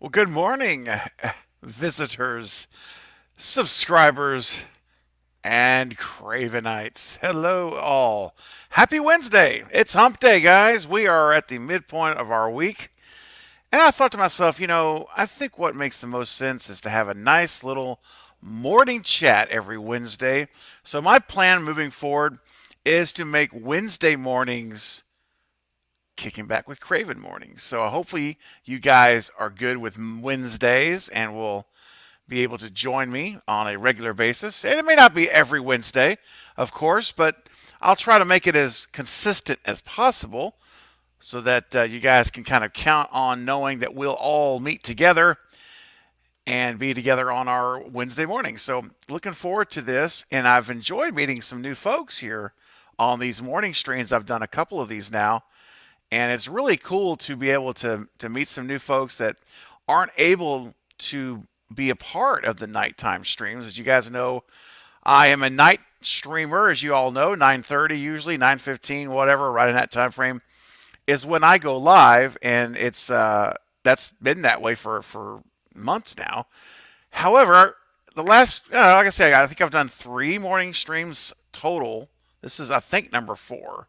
Well, good morning, visitors, subscribers, and Cravenites. Hello, all. Happy Wednesday. It's hump day, guys. We are at the midpoint of our week. And I thought to myself, I think what makes the most sense is to have a nice little morning chat every Wednesday. So, my plan moving forward is to make Wednesday mornings kicking back with Craven mornings. So hopefully you guys are good with Wednesdays and will be able to join me on a regular basis. And it may not be every Wednesday, of course, but I'll try to make it as consistent as possible so that you guys can kind of count on knowing that we'll all meet together and be together on our Wednesday morning. So looking forward to this, and I've enjoyed meeting some new folks here on these morning streams. I've done a couple of these now, and it's really cool to be able to meet some new folks that aren't able to be a part of the nighttime streams. As you guys know, I am a night streamer, as you all know, 9:30 usually, 9:15, whatever, right in that time frame is when I go live, and it's that's been that way for months now. However, the last, like I said, I think I've done 3 morning streams total. This is, I think, number 4,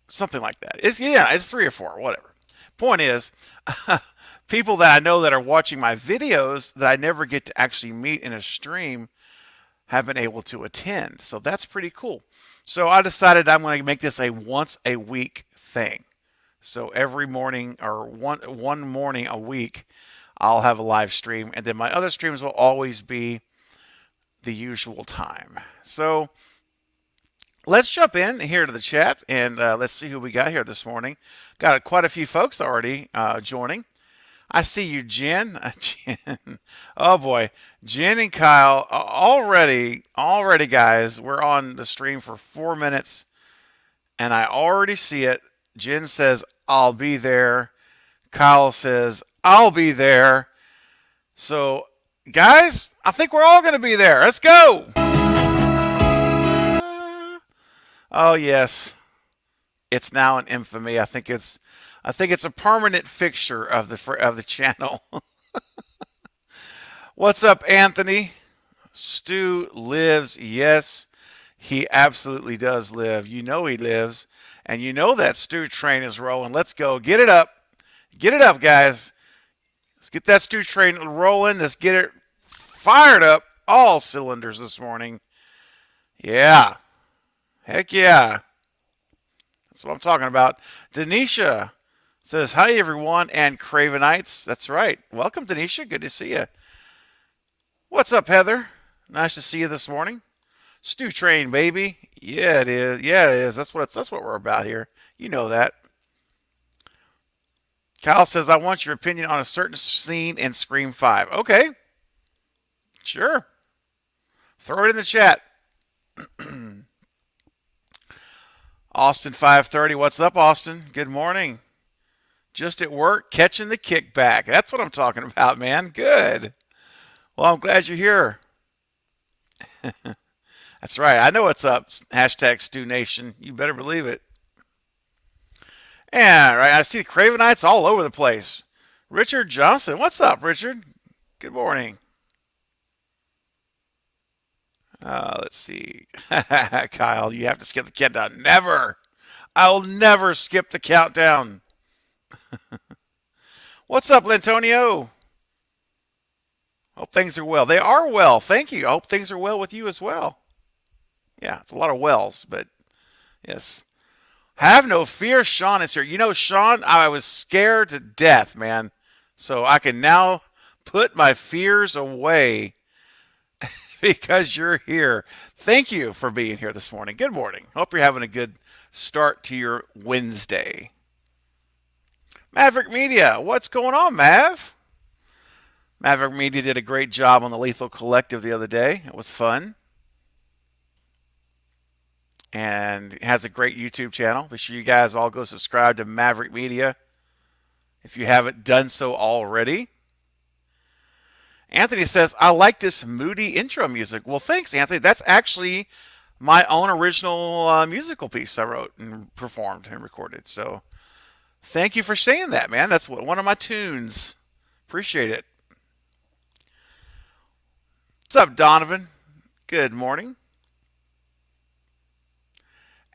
something like that. It's 3 or 4, whatever. Point is, people that I know that are watching my videos that I never get to actually meet in a stream have been able to attend. So that's pretty cool. So I decided I'm going to make this a once a week thing. So every morning, or one morning a week, I'll have a live stream, and then my other streams will always be the usual time. So let's jump in here to the chat, and let's see who we got here this morning. Got quite a few folks already joining. I see you, Jen. Jen. Oh boy, Jen and Kyle already, guys. We're on the stream for 4 minutes, and I already see it. Jen says, "I'll be there." Kyle says, "I'll be there." So, guys, I think we're all going to be there. Let's go. Oh yes, it's now an infamy. I think it's a permanent fixture of the channel. What's up, Anthony? Stu lives. Yes, he absolutely does live. You know he lives, and you know that Stu train is rolling. Let's go. Get it up. Get it up, guys. Let's get that Stu train rolling. Let's get it fired up. All cylinders this morning. Yeah. Heck yeah. That's what I'm talking about. Denisha says, "Hi, everyone, and Cravenites." That's right. Welcome, Denisha. Good to see you. What's up, Heather? Nice to see you this morning. Stew train, baby. Yeah, it is. Yeah, it is. That's what we're about here. You know that. Kyle says, "I want your opinion on a certain scene in Scream 5. Okay. Sure. Throw it in the chat. Austin 530. What's up, Austin? Good morning. Just at work, catching the kickback. That's what I'm talking about, man. Good. Well, I'm glad you're here. That's right. I know what's up. Hashtag Stew Nation. You better believe it. Yeah, right. I see the Cravenites all over the place. Richard Johnson. What's up, Richard? Good morning. Let's see. Kyle, you have to skip the countdown. Never. I'll never skip the countdown. What's up, Lantonio? Hope things are well. They are well. Thank you. I hope things are well with you as well. Yeah, it's a lot of wells, but yes. Have no fear, Sean is here. You know, Sean, I was scared to death, man. So I can now put my fears away because you're here. Thank you for being here this morning. Good morning. Hope you're having a good start to your Wednesday. Maverick Media, what's going on, Mav? Maverick Media did a great job on the Lethal Collective the other day. It was fun. And has a great YouTube channel. Be sure you guys all go subscribe to Maverick Media if you haven't done so already. Anthony says, "I like this moody intro music." Well, thanks, Anthony. That's actually my own original musical piece I wrote and performed and recorded. So thank you for saying that, man. That's one of my tunes. Appreciate it. What's up, Donovan? Good morning.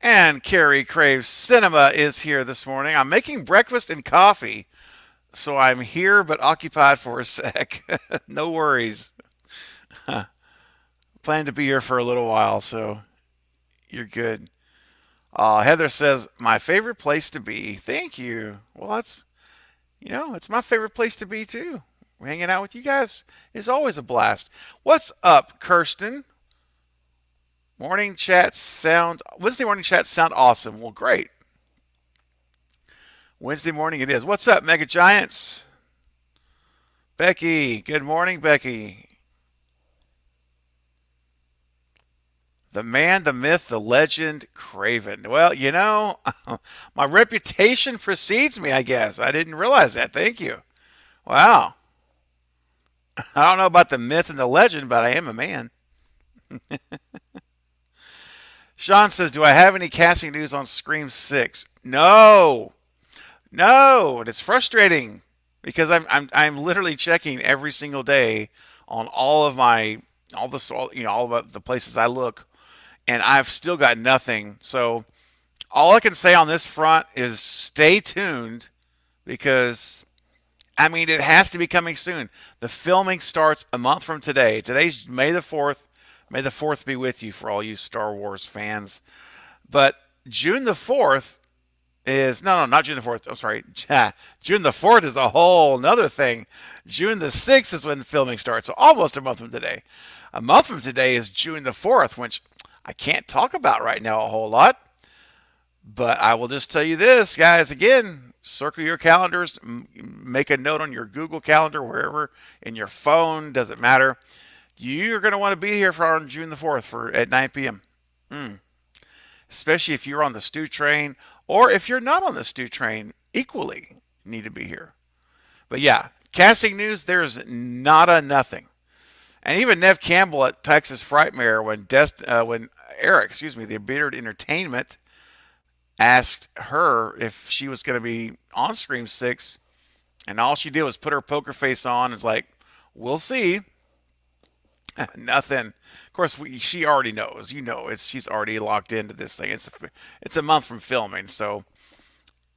And Carrie Craves Cinema is here this morning. I'm making breakfast and coffee, so I'm here but occupied for a sec. No worries. Plan to be here for a little while, so you're good. Heather says, my favorite place to be. Thank you. Well, it's my favorite place to be too. Hanging out with you guys is always a blast. What's up, Kirsten? Wednesday morning chats sound awesome. Well, great. Wednesday morning it is. What's up, Mega Giants? Becky, good morning, Becky. The man, the myth, the legend, Craven. Well, my reputation precedes me, I guess. I didn't realize that. Thank you. Wow. I don't know about the myth and the legend, but I am a man. Sean says, do I have any casting news on Scream 6? No. No. And it's frustrating because I'm literally checking every single day on all of the places I look, and I've still got nothing. So all I can say on this front is stay tuned because it has to be coming soon. The filming starts a month from today. Today's May the 4th. May the 4th be with you for all you Star Wars fans. But June the 4th is, no, not June the 4th. I'm sorry. June the 4th is a whole nother thing. June the 6th is when the filming starts. So almost a month from today. A month from today is June the 4th, which I can't talk about right now a whole lot. But I will just tell you this, guys, again, circle your calendars, make a note on your Google Calendar, wherever, in your phone, doesn't matter. You're going to want to be here on June the 4th at 9 p.m. Especially if you're on the Stew train, or if you're not on the Stew train, equally need to be here. But yeah, casting news, there's nada nothing. And even Nev Campbell at Texas Frightmare, when Eric, the Bearded Entertainment, asked her if she was going to be on Scream 6, and all she did was put her poker face on and was like, we'll see. Nothing. Of course, she already knows. She's already locked into this thing. It's a month from filming, so.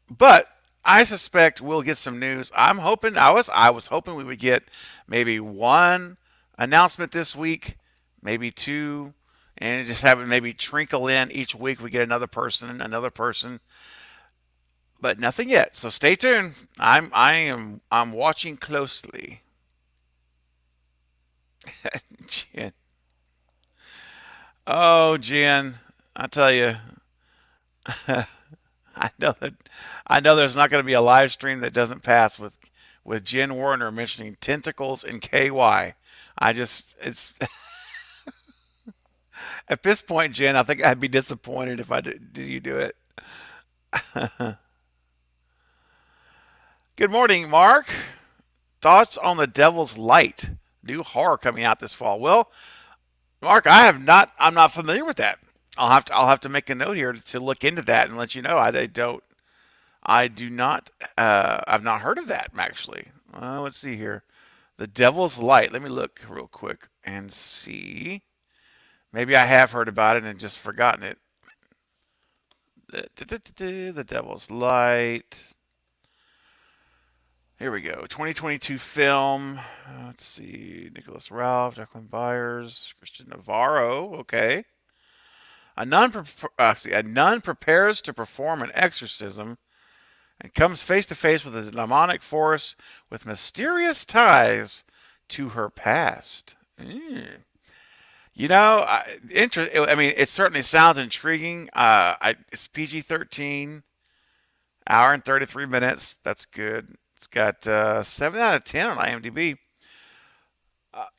But I suspect we'll get some news. I was hoping we would get maybe one announcement this week, maybe two, and just have it maybe trickle in each week. We get another person, but nothing yet. So stay tuned. I'm watching closely. Jen. Oh, Jen, I tell you, I know there's not going to be a live stream that doesn't pass with Jen Warner mentioning tentacles and KY. It's at this point, Jen, I think I'd be disappointed if did you do it. Good morning, Mark. Thoughts on The Devil's Light? New horror coming out this fall. Well, Mark, I'm not familiar with that. I'll have to make a note here to look into that and let you know. I've not heard of that actually. Let's see here. The Devil's Light. Let me look real quick and see. Maybe I have heard about it and just forgotten it. The Devil's Light. Here we go. 2022 film. Let's see. Nicholas Ralph, Declan Byers, Christian Navarro. Okay. A nun prepares to perform an exorcism and comes face to face with a demonic force with mysterious ties to her past. It certainly sounds intriguing. It's PG-13, hour and 33 minutes. That's good. It's got 7 out of 10 on IMDb.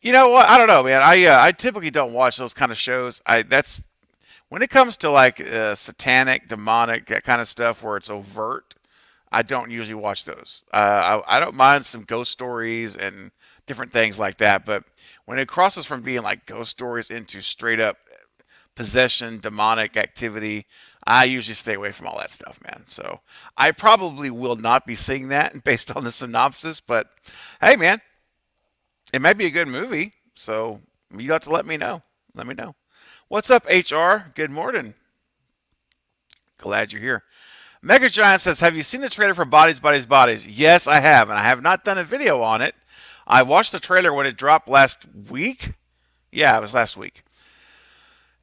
You know what? I don't know, man. I typically don't watch those kind of shows. When it comes to like satanic, demonic, that kind of stuff where it's overt. I don't usually watch those. I don't mind some ghost stories and different things like that, but when it crosses from being like ghost stories into straight up possession, demonic activity, I usually stay away from all that stuff, man. So I probably will not be seeing that based on the synopsis. But hey, man, it might be a good movie. So you have to let me know. Let me know. What's up, HR? Good morning. Glad you're here. Mega Giant says, "Have you seen the trailer for Bodies, Bodies, Bodies?" Yes, I have, and I have not done a video on it. I watched the trailer when it dropped last week. Yeah, it was last week.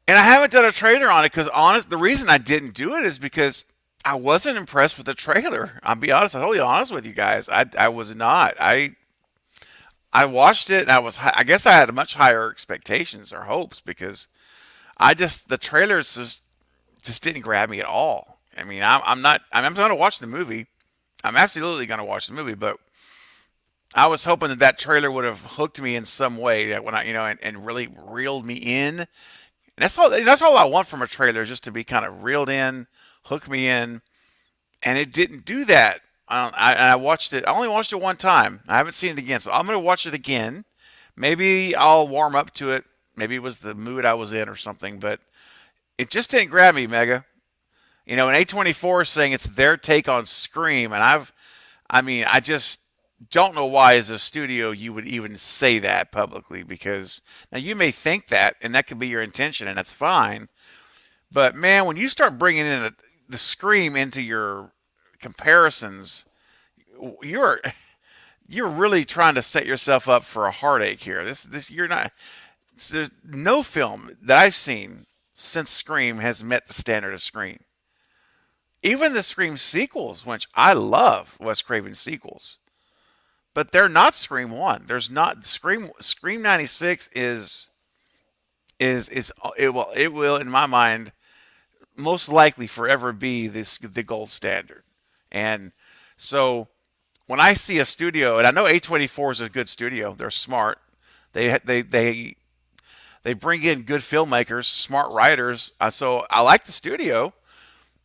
And I haven't done a trailer on it because the reason I didn't do it is because I wasn't impressed with the trailer. I'll be honest, I'm totally honest with you guys. I was not. I watched it and I guess I had much higher expectations or hopes because the trailers just didn't grab me at all. I mean, I'm going to watch the movie. I'm absolutely going to watch the movie, but I was hoping that trailer would have hooked me in some way that when and really reeled me in. And that's all I want from a trailer, is just to be kind of reeled in, hook me in, and it didn't do that. I watched it. I only watched it one time. I haven't seen it again, so I'm going to watch it again. Maybe I'll warm up to it. Maybe it was the mood I was in or something, but it just didn't grab me, Mega. And A24 is saying it's their take on Scream, and I just don't know why as a studio you would even say that publicly, because now you may think that, and that could be your intention, and that's fine. But man, when you start bringing in the Scream into your comparisons, you're really trying to set yourself up for a heartache here. This you're not. There's no film that I've seen since Scream has met the standard of Scream. Even the Scream sequels, which I love, Wes Craven sequels, but they're not Scream 1. There's not Scream 96 it will in my mind most likely forever be the gold standard. And so when I see a studio, and I know A24 is a good studio, they're smart. They bring in good filmmakers, smart writers. So I like the studio.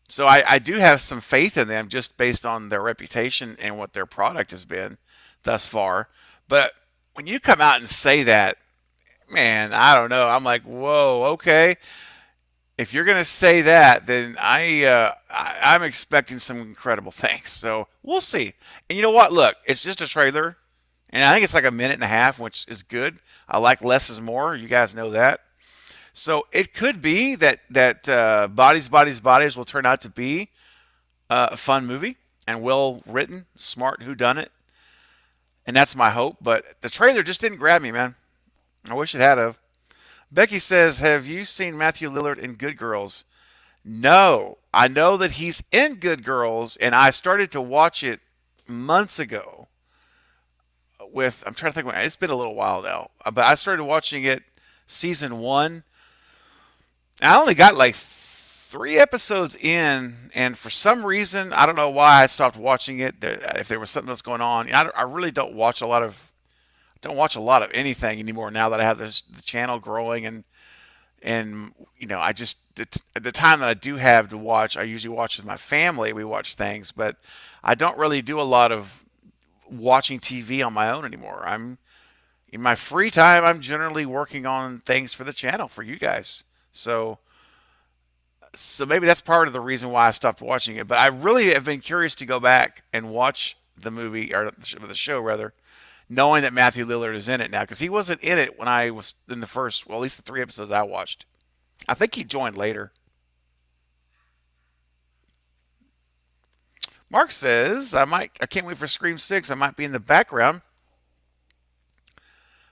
So I do have some faith in them just based on their reputation and what their product has been thus far. But when you come out and say that, man, I don't know. I'm like, whoa, okay. If you're gonna say that, then I'm expecting some incredible things. So we'll see. And you know what? Look, it's just a trailer, and I think it's like a minute and a half, which is good. I like less is more. You guys know that. So it could be that Bodies, Bodies, Bodies will turn out to be a fun movie and well written, smart whodunit, and that's my hope. But the trailer just didn't grab me, man. I wish it had of. Becky says, "Have you seen Matthew Lillard in Good Girls?" No, I know that he's in Good Girls, and I started to watch it months ago. I'm trying to think. It's been a little while now, but I started watching it season 1. I only got like 3 episodes in, and for some reason, I don't know why I stopped watching it. If there was something else going on, I really don't watch a lot of anything anymore now that I have the channel growing, and I just the time that I do have to watch, I usually watch with my family. We watch things, but I don't really do a lot of watching TV on my own anymore. In my free time, I'm generally working on things for the channel for you guys. So maybe that's part of the reason why I stopped watching it. But I really have been curious to go back and watch the movie, or the show rather, knowing that Matthew Lillard is in it now, because he wasn't in it when I was in the first, well, at least the 3 episodes I watched. I think he joined later. Mark says, I can't wait for Scream 6. I might be in the background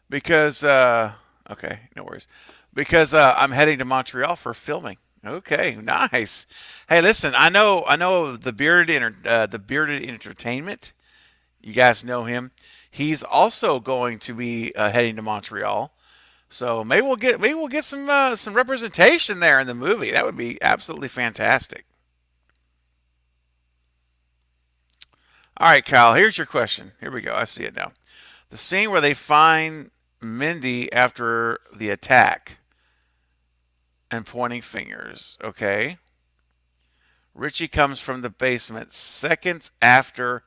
because, okay, no worries. Because I'm heading to Montreal for filming. Okay, nice. Hey, listen, I know the Bearded Entertainment. You guys know him. He's also going to be heading to Montreal. So maybe we'll get some representation there in the movie. That would be absolutely fantastic. All right, Kyle, here's your question. Here we go. I see it now. The scene where they find Mindy after the attack and pointing fingers. Okay. Richie comes from the basement seconds after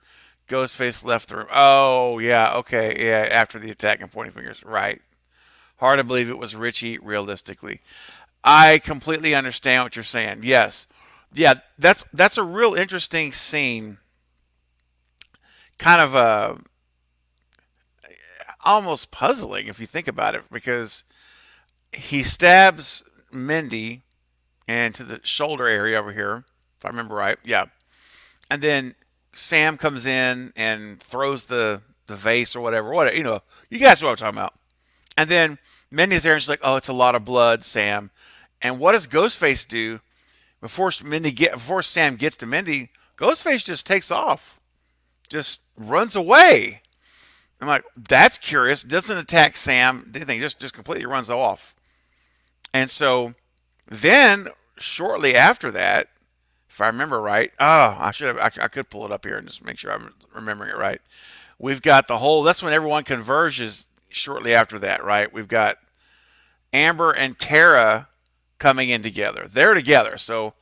Ghostface left the room. Oh, yeah. Okay. Yeah. After the attack and pointing fingers. Right. Hard to believe it was Richie realistically. I completely understand what you're saying. Yes. Yeah, that's a real interesting scene. Kind of almost puzzling if you think about it, because he stabs Mindy into the shoulder area over here, if I remember right. Yeah, and then Sam comes in and throws the vase or whatever. What you guys know what I'm talking about. And then Mindy's there and she's like, "Oh, it's a lot of blood, Sam." And what does Ghostface do before Sam gets to Mindy? Ghostface just takes off, just runs away. I'm like, that's curious. Doesn't attack Sam. Anything. Just completely runs off. And so then shortly after that, if I remember right, I should have. I could pull it up here and just make sure I'm remembering it right. We've got the whole. That's when everyone converges. Shortly after that, right? We've got Amber and Tara coming in together. They're together. So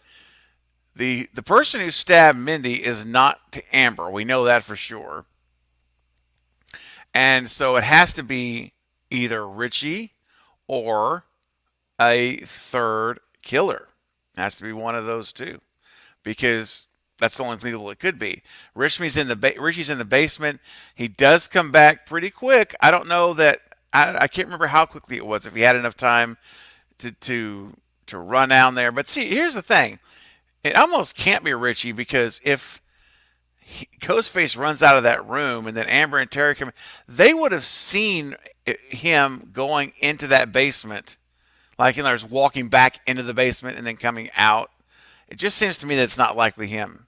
the person who stabbed Mindy is not to Amber. We know that for sure. And so it has to be either Richie or a third killer. It has to be one of those two, because that's the only people it could be. Richie's in the basement. He does come back pretty quick. I don't know that. I can't remember how quickly it was. If he had enough time to run down there. But see, here's the thing. It almost can't be Richie, because if Ghostface runs out of that room and then Amber and Terry come, they would have seen him going into that basement, like there's walking back into the basement and then coming out. It just seems to me that it's not likely him.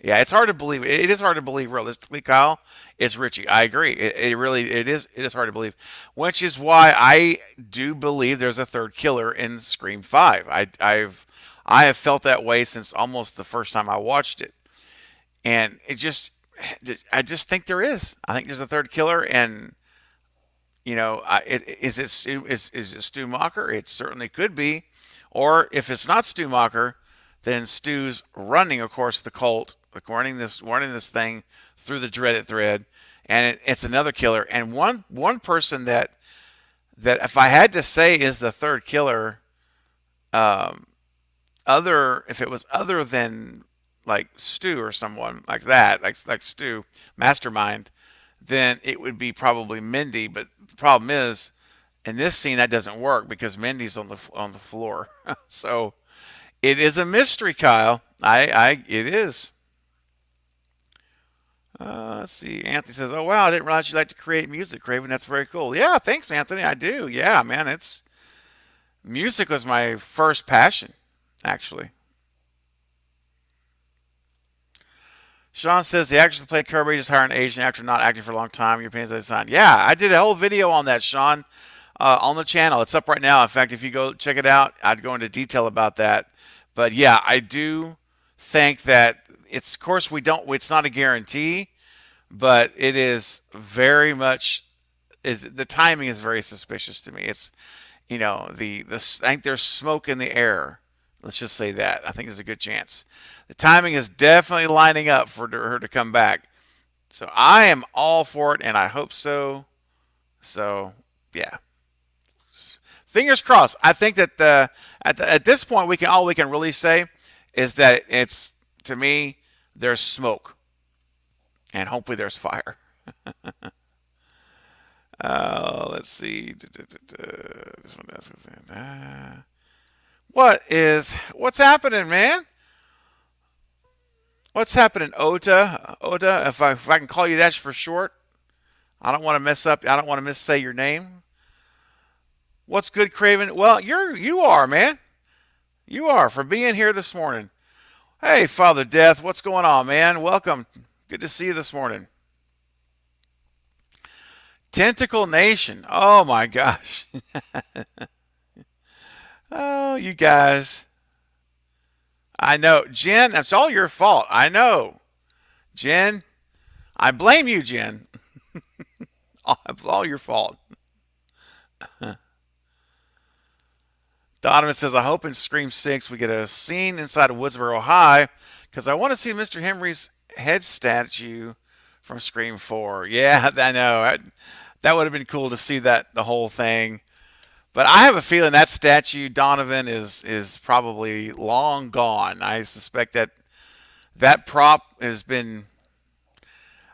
Yeah, it's hard to believe. It is hard to believe realistically, Kyle. It's Richie. I agree. It really it is hard to believe, which is why I do believe there's a third killer in Scream 5. I have felt that way since almost the first time I watched it, and I just think there is. I think there's a third killer, and is it Stu Macher? It certainly could be, or if it's not Stu Macher, then Stu's running, of course, the cult, like running this thing through the dreaded thread, and it's another killer. And one person that if I had to say is the third killer, if it was other than like Stu or someone like that, like Stu, Mastermind, then it would be probably Mindy. But the problem is, in this scene, that doesn't work because Mindy's on the floor. So it is a mystery, Kyle. It is. Let's see. Anthony says, "Oh wow, I didn't realize you like to create music, Craven. That's very cool." Yeah, thanks, Anthony. I do. Yeah, man. It's music was my first passion, actually. Sean says the actress that played Kirby just hired an agent after not acting for a long time. Your opinions on the sign? Yeah, I did a whole video on that, Sean, on the channel. It's up right now. In fact, if you go check it out, I'd go into detail about that. But yeah, I do think that of course, it's not a guarantee, but it is very much, the timing is very suspicious to me. It's, I think there's smoke in the air. Let's just say that. I think there's a good chance. The timing is definitely lining up for her to come back. So I am all for it, and I hope so. So, yeah. Fingers crossed. I think that at this point, all we can really say is that to me, there's smoke, and hopefully there's fire. Let's see. This one does. What's happening, man? What's happening, Ota? Ota, if I can call you that for short. I don't want to mess up. I don't want to missay your name. What's good, Craven? Well, you are, man. You are, for being here this morning. Hey, Father Death, what's going on, man? Welcome. Good to see you this morning. Tentacle Nation. Oh my gosh. Oh, you guys. I know. Jen, that's all your fault. I know. Jen, I blame you, Jen. It's all your fault. Donovan says, I hope in Scream 6 we get a scene inside of Woodsboro High because I want to see Mr. Henry's head statue from Scream 4. Yeah, I know. That would have been cool to see the whole thing. But I have a feeling that statue, Donovan, is probably long gone. I suspect that that prop has been.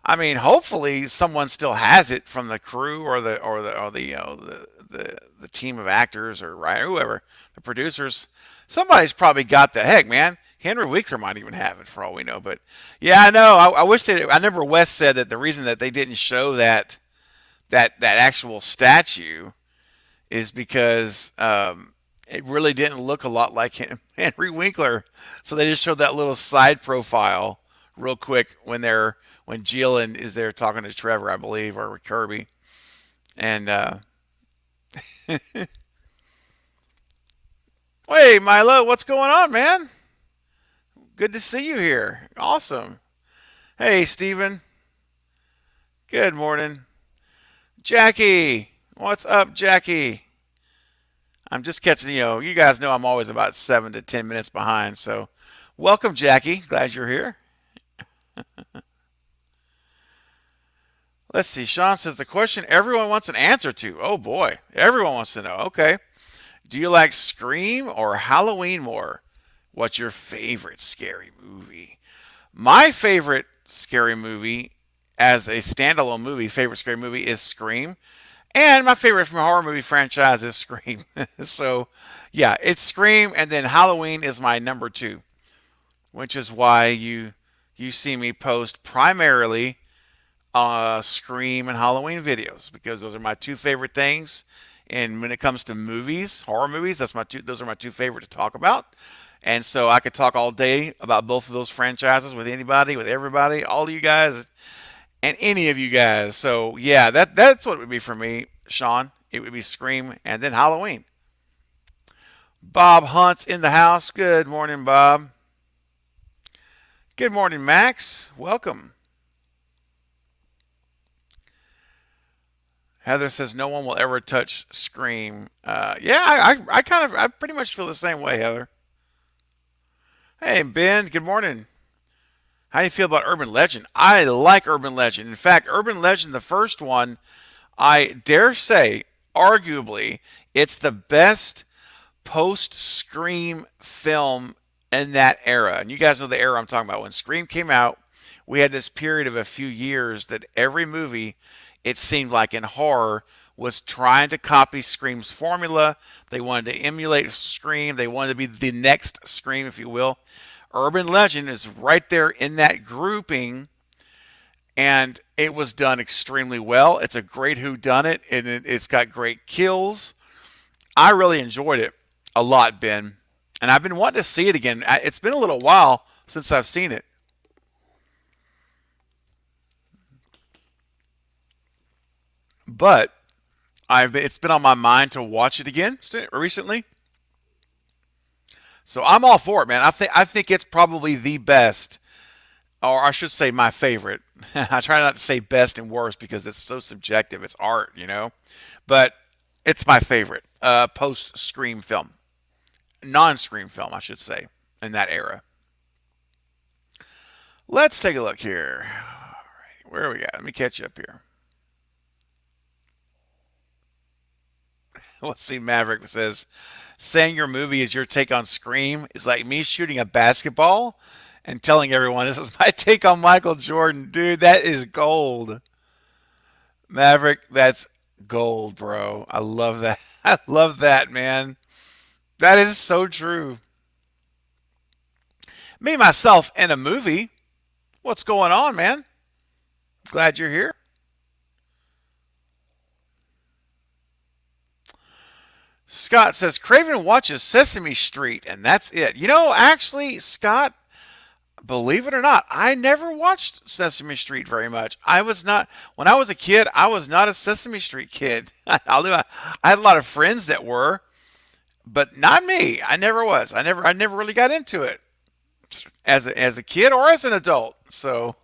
I mean, hopefully someone still has it from the crew or the the team of actors or right whoever the producers. Somebody's probably got the heck, man. Henry Winkler might even have it for all we know. But yeah, I know. I wish they. I remember Wes said that the reason that they didn't show that actual statue is because it really didn't look a lot like Henry Winkler. So they just showed that little side profile real quick when Jill is there talking to Trevor, I believe, or Kirby. And hey, Milo, what's going on, man? Good to see you here. Awesome. Hey, Steven. Good morning. Jackie, what's up, Jackie? I'm just catching, you guys know I'm always about 7 to 10 minutes behind. So welcome, Jackie. Glad you're here. Let's see. Sean says the question everyone wants an answer to. Oh boy, everyone wants to know. Okay. Do you like Scream or Halloween more? What's your favorite scary movie? My favorite scary movie, as a standalone movie, favorite scary movie is Scream. And my favorite from a horror movie franchise is Scream. So, yeah, it's Scream, and then Halloween is my number two, which is why you see me post primarily Scream and Halloween videos because those are my two favorite things. And when it comes to movies, horror movies, those are my two favorite to talk about. And so I could talk all day about both of those franchises with anybody, with everybody, all of you guys, and any of you guys. So yeah, that's what it would be for me, Sean. It would be Scream and then Halloween. Bob Hunt's in the house. Good morning, Bob. Good morning, Max. Welcome. Heather says no one will ever touch Scream. Yeah, I pretty much feel the same way, Heather. Hey, Ben. Good morning. How do you feel about Urban Legend? I like Urban Legend. In fact, Urban Legend, the first one, I dare say, arguably, it's the best post Scream film in that era. And you guys know the era I'm talking about. When Scream came out, we had this period of a few years that every movie, it seemed like in horror, was trying to copy Scream's formula. They wanted to emulate Scream. They wanted to be the next Scream, if you will. Urban Legend is right there in that grouping, and it was done extremely well. It's a great whodunit, and it's got great kills. I really enjoyed it a lot, Ben, and I've been wanting to see it again. It's been a little while since I've seen it. But it's been on my mind to watch it again recently. So I'm all for it, man. I think it's probably the best, or I should say my favorite. I try not to say best and worst because it's so subjective. It's art. But it's my favorite post Scream film, non-Scream film, I should say, in that era. Let's take a look here. All right, where are we at? Let me catch you up here. Let's see. Maverick says, saying your movie is your take on Scream is like me shooting a basketball and telling everyone this is my take on Michael Jordan. Dude, that is gold. Maverick, that's gold, bro. I love that. I love that, man. That is so true. Me, myself, and a movie. What's going on, man? Glad you're here. Scott says Craven watches Sesame Street, and that's it. Actually, Scott, believe it or not, I never watched Sesame Street very much. I was not when I was a kid. I was not a Sesame Street kid. I had a lot of friends that were, but not me. I never was. I never really got into it as a kid or as an adult. So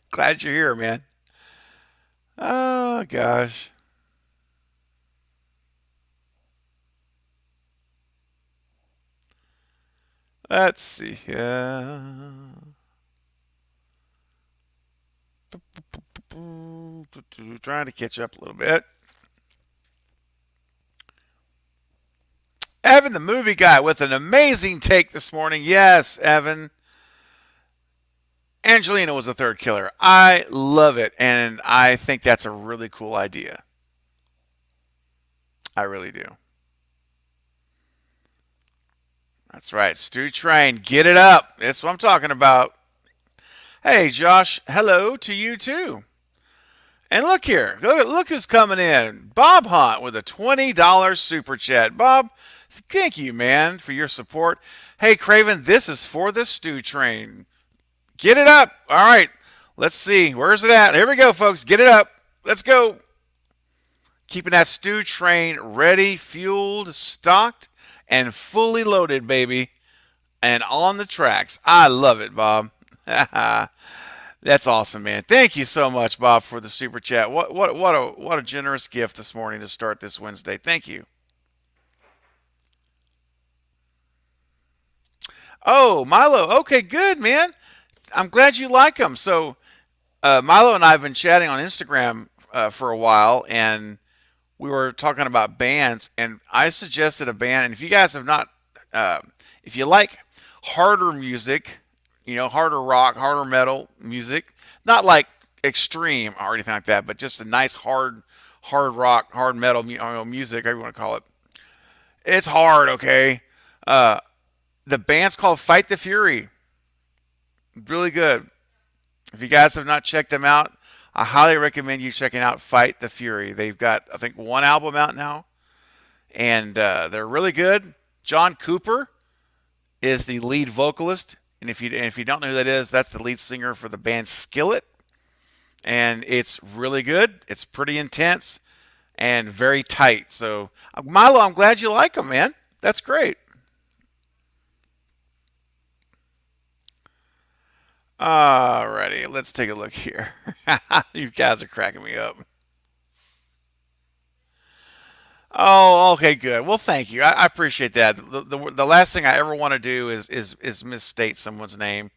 glad you're here, man. Oh gosh. Let's see here. Trying to catch up a little bit. Evan, the movie guy, with an amazing take this morning. Yes, Evan. Angelina was the third killer. I love it, and I think that's a really cool idea. I really do. That's right. Stu Train, get it up. That's what I'm talking about. Hey, Josh, hello to you too. And look here. Look who's coming in. Bob Hunt with a $20 super chat. Bob, thank you, man, for your support. Hey, Craven, this is for the Stu Train. Get it up. All right. Let's see. Where's it at? Here we go, folks. Get it up. Let's go. Keeping that Stu Train ready, fueled, stocked, and fully loaded, baby. And on the tracks. I love it, Bob. That's awesome, man. Thank you so much, Bob, for the super chat. What a generous gift this morning to start this Wednesday. Thank you. Oh, Milo. Okay, good, man. I'm glad you like them. So, Milo and I have been chatting on Instagram for a while, and we were talking about bands, and I suggested a band. And if you guys have not, if you like harder music, harder rock, harder metal music, not like extreme or anything like that, but just a nice hard rock, hard metal music, however you want to call it. It's hard, okay? The band's called Fight the Fury. Really good. If you guys have not checked them out, I highly recommend you checking out Fight the Fury. They've got, I think, one album out now, and they're really good. John Cooper is the lead vocalist, and if you don't know who that is, that's the lead singer for the band Skillet, and it's really good. It's pretty intense and very tight. So, Milo, I'm glad you like them, man. That's great. Alrighty, let's take a look here. You guys are cracking me up. Oh, okay, good. Well, thank you. I appreciate that. The last thing I ever want to do is misstate someone's name.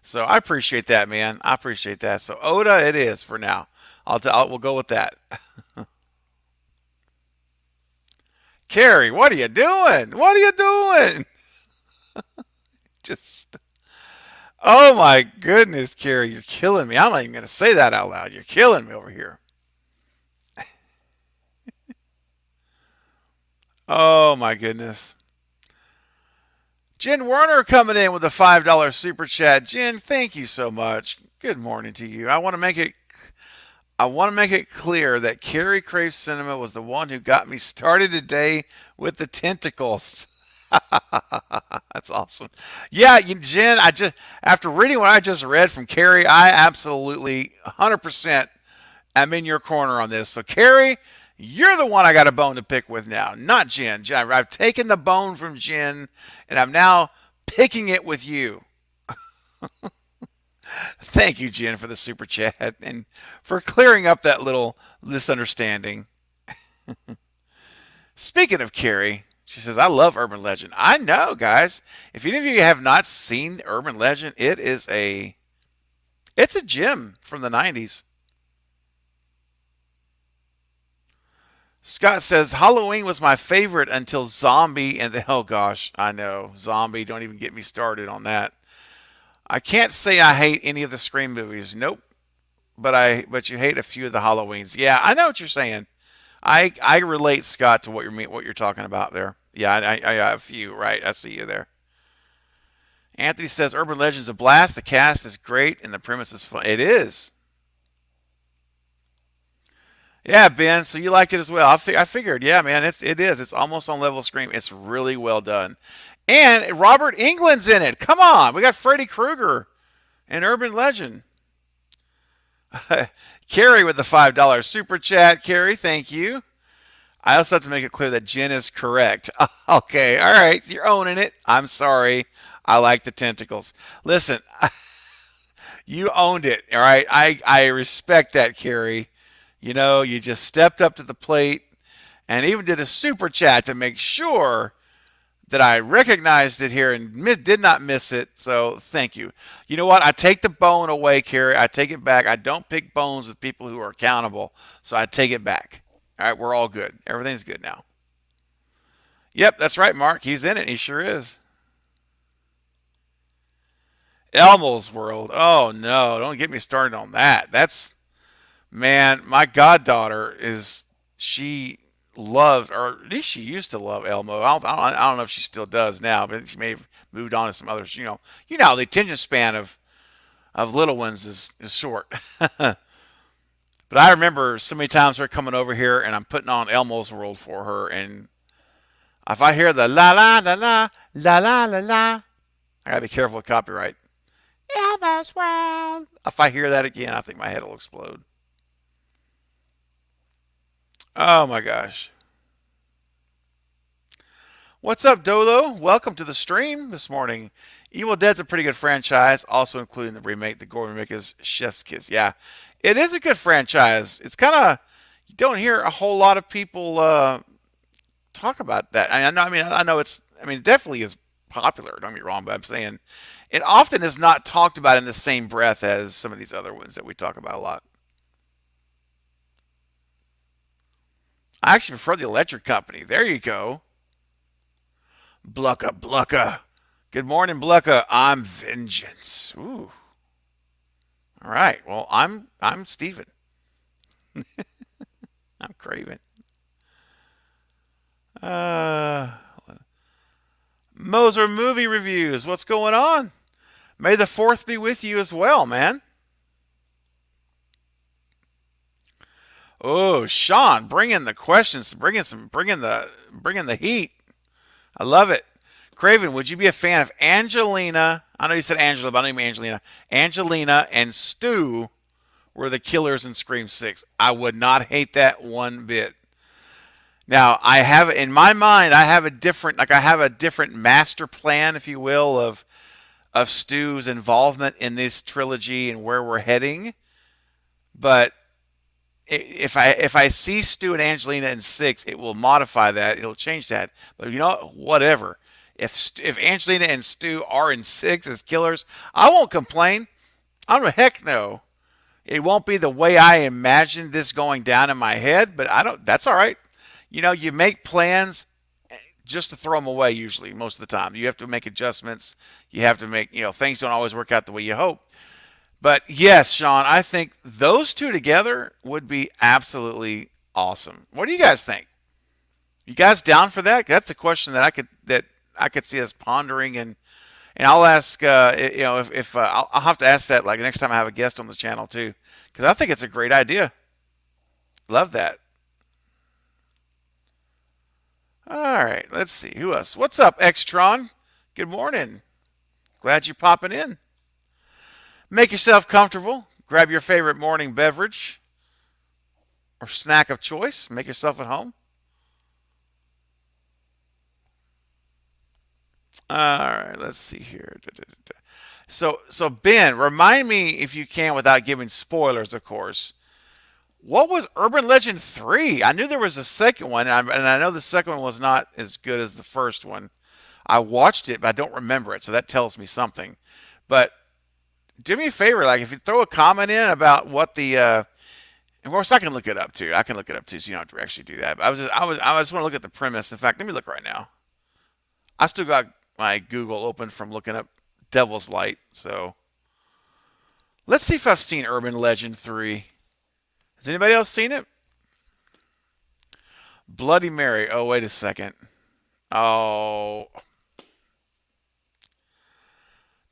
So I appreciate that, man. I appreciate that. So Oda, it is for now. We'll go with that. Carrie, what are you doing? What are you doing? Just. Oh my goodness, Carrie, you're killing me. I'm not even going to say that out loud. You're killing me over here. Oh my goodness. Jen Werner coming in with a $5 super chat. Jen, thank you so much. Good morning to you. I want to make it clear that Carrie Crave Cinema was the one who got me started today with the tentacles. That's awesome. Yeah, Jen, after reading what I just read from Carrie, I absolutely 100% am in your corner on this. So Carrie, you're the one I got a bone to pick with now, not Jen. I've taken the bone from Jen, and I'm now picking it with you. Thank you, Jen, for the super chat and for clearing up that little misunderstanding. Speaking of Carrie, she says, I love Urban Legend. I know, guys. If any of you have not seen Urban Legend, it's a gem from the 90s. Scott says, Halloween was my favorite until Zombie and the, oh gosh, I know. Zombie, don't even get me started on that. I can't say I hate any of the Scream movies. Nope. But you hate a few of the Halloweens. Yeah, I know what you're saying. I relate, Scott, to what you're talking about there. Yeah, I have a few, right? I see you there. Anthony says, Urban Legend's a blast. The cast is great, and the premise is fun. It is. Yeah, Ben. So you liked it as well. I figured. Yeah, man. It is. It's almost on level Scream. It's really well done. And Robert Englund's in it. Come on, we got Freddy Krueger in Urban Legend. Carrie with the $5 super chat. Carrie, thank you. I also have to make it clear that Jen is correct. Okay, all right, you're owning it. I'm sorry. I like the tentacles. Listen, you owned it. All right, I respect that, Carrie. You just stepped up to the plate and even did a super chat to make sure that I recognized it here and did not miss it. So thank you. You know what? I take the bone away, Carrie. I take it back. I don't pick bones with people who are accountable. So I take it back. All right, we're all good. Everything's good now. Yep, that's right, Mark. He's in it. He sure is. Elmo's World. Oh no, don't get me started on that. That's man, my goddaughter is she loved, or at least she used to love Elmo. I don't know if she still does now, but she may have moved on to some others. You know, the attention span of little ones is short. But I remember so many times her coming over here, and I'm putting on Elmo's World for her, and if I hear the la la la la la la la la, I gotta be careful with copyright. Elmo's World. If I hear that again, I think my head will explode. Oh my gosh. What's up, Dolo? Welcome to the stream this morning. Evil Dead's a pretty good franchise, also including the remake. The gore remake is Chef's Kiss. Yeah, it is a good franchise. It's kind of, you don't hear a whole lot of people talk about that. I know it's, it definitely is popular. Don't get me wrong, but I'm saying it often is not talked about in the same breath as some of these other ones that we talk about a lot. I actually prefer the Electric Company. There you go. Blucka, Blucka. Good morning, Blucka. I'm Vengeance. Ooh. All right. Well, I'm Steven. I'm Craven. Moser movie reviews. What's going on? May the 4th be with you as well, man. Oh, Sean, bring in the questions, bring in the heat. I love it. Craven, would you be a fan of Angelina? I know you said Angela, but I don't mean Angelina. Angelina and Stu were the killers in Scream 6. I would not hate that one bit. Now, I have in my mind, I have a different master plan, if you will, of Stu's involvement in this trilogy and where we're heading. But if I see Stu and Angelina in 6, it will modify that. It'll change that. But you know, whatever. If Angelina and Stu are in 6 as killers, I won't complain. I don't know, heck no. It won't be the way I imagined this going down in my head, but I don't. That's all right. You make plans just to throw them away. Usually, most of the time, you have to make adjustments. You have to make things don't always work out the way you hope. But yes, Sean, I think those two together would be absolutely awesome. What do you guys think? You guys down for that? That's a question that I could see us pondering, and I'll ask if I'll have to ask that like next time I have a guest on the channel too, because I think it's a great idea. Love that. All right, let's see who else. What's up, Extron? Good morning. Glad you're popping in. Make yourself comfortable. Grab your favorite morning beverage or snack of choice. Make yourself at home. All right, let's see here. So Ben, remind me if you can, without giving spoilers, of course. What was Urban Legend 3? I knew there was a second one, and I know the second one was not as good as the first one. I watched it, but I don't remember it, so that tells me something. But do me a favor, like if you throw a comment in about what the, of course I can look it up too. I can look it up too, so you don't have to actually do that. But I just want to look at the premise. In fact, let me look right now. I still got my Google open from looking up Devil's Light, so let's see if I've seen Urban Legend 3. Has anybody else seen it? Bloody Mary. Oh, wait a second. Oh.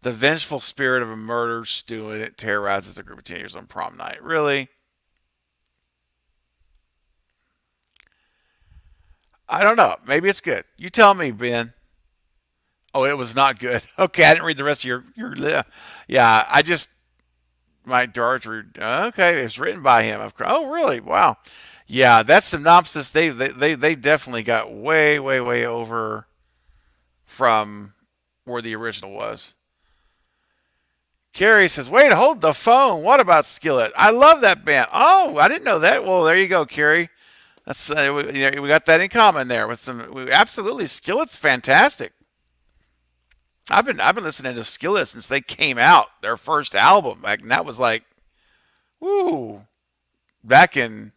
The vengeful spirit of a murdered stew, and it terrorizes a group of teenagers on prom night. Really? I don't know. Maybe it's good. You tell me, Ben. Oh, it was not good. Okay, I didn't read the rest of your yeah, I just my director. Okay, it's written by him. Oh, really? Wow. Yeah, that synopsis they definitely got way over from where the original was. Carrie says, "Wait, hold the phone. What about Skillet? I love that band. Oh, I didn't know that. Well, there you go, Carrie. That's we got that in common there with absolutely Skillet's fantastic. I've been listening to Skillet since they came out, their first album. Like, and that was like, woo, back in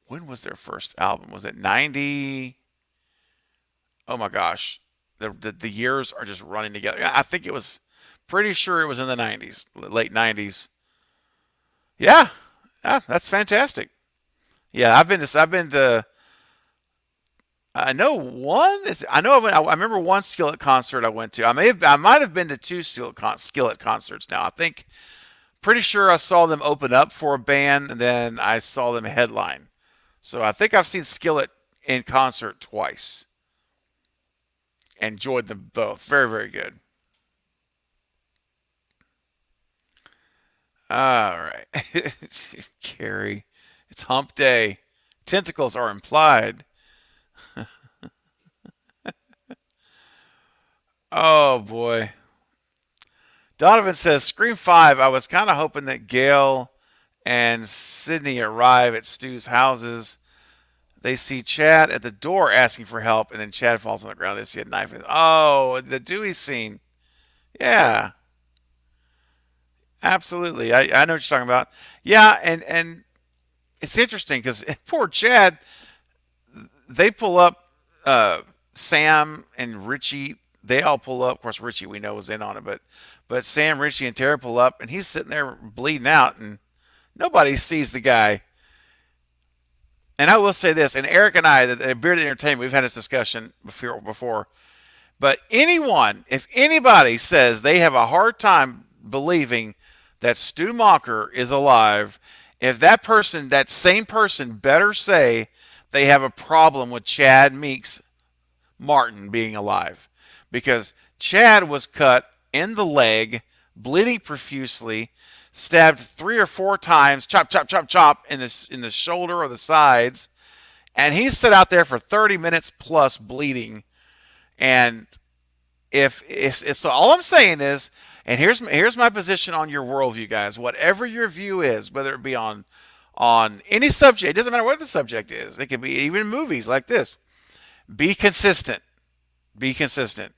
when was their first album? Was it 90? oh my gosh, the years are just running together. I think it was pretty sure it was in the 90s, late 90s. Yeah, yeah, that's fantastic. Yeah, I've been to I know one is I know of I remember one Skillet concert I went to. I might have been to two Skillet concerts now. I think pretty sure I saw them open up for a band and then I saw them headline. So I think I've seen Skillet in concert twice. Enjoyed them both. Very, very good. All right. Carrie, it's hump day. Tentacles are implied. Oh boy. Donovan says, Scream 5, I was kind of hoping that Gail and Sydney arrive at Stu's houses. They see Chad at the door asking for help, and then Chad falls on the ground. They see a knife. Oh, the Dewey scene. Yeah, absolutely. I know what you're talking about. Yeah, and it's interesting because poor Chad, they pull up Sam and Richie. They all pull up. Of course, Richie we know was in on it, but Sam, Richie, and Tara pull up, and he's sitting there bleeding out, and nobody sees the guy. And I will say this, and Eric and I, the Bearded Entertainment, we've had this discussion before. But if anybody says they have a hard time believing that Stu Macher is alive, if that same person better say they have a problem with Chad Meeks Martin being alive. Because Chad was cut in the leg, bleeding profusely, stabbed 3 or 4 times, chop, chop, chop, chop in the shoulder or the sides, and he's sit out there for 30 minutes plus bleeding. And if so, all I'm saying is, and here's my position on your worldview, guys. Whatever your view is, whether it be on any subject, it doesn't matter what the subject is. It could be even movies like this. Be consistent. Be consistent.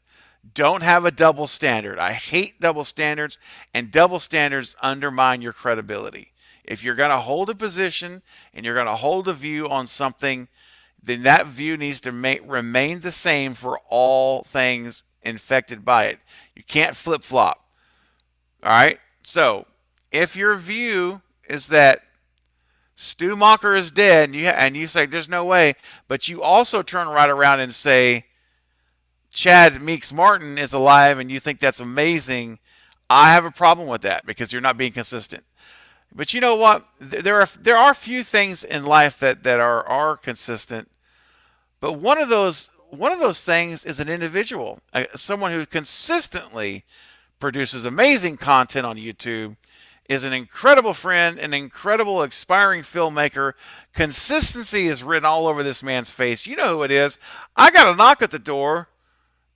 Don't have a double standard. I hate double standards, and double standards undermine your credibility. If you're going to hold a position and you're going to hold a view on something, then that view needs to remain the same for all things infected by it. You can't flip-flop. All right? So, if your view is that Stu Macher is dead, and you say there's no way, but you also turn right around and say Chad Meeks Martin is alive and you think that's amazing, I have a problem with that because you're not being consistent. But you know what? There are few things in life that are consistent. But one of those things is an individual, someone who consistently produces amazing content on YouTube, is an incredible friend, an incredible aspiring filmmaker. Consistency is written all over this man's face. You know who it is. I got a knock at the door.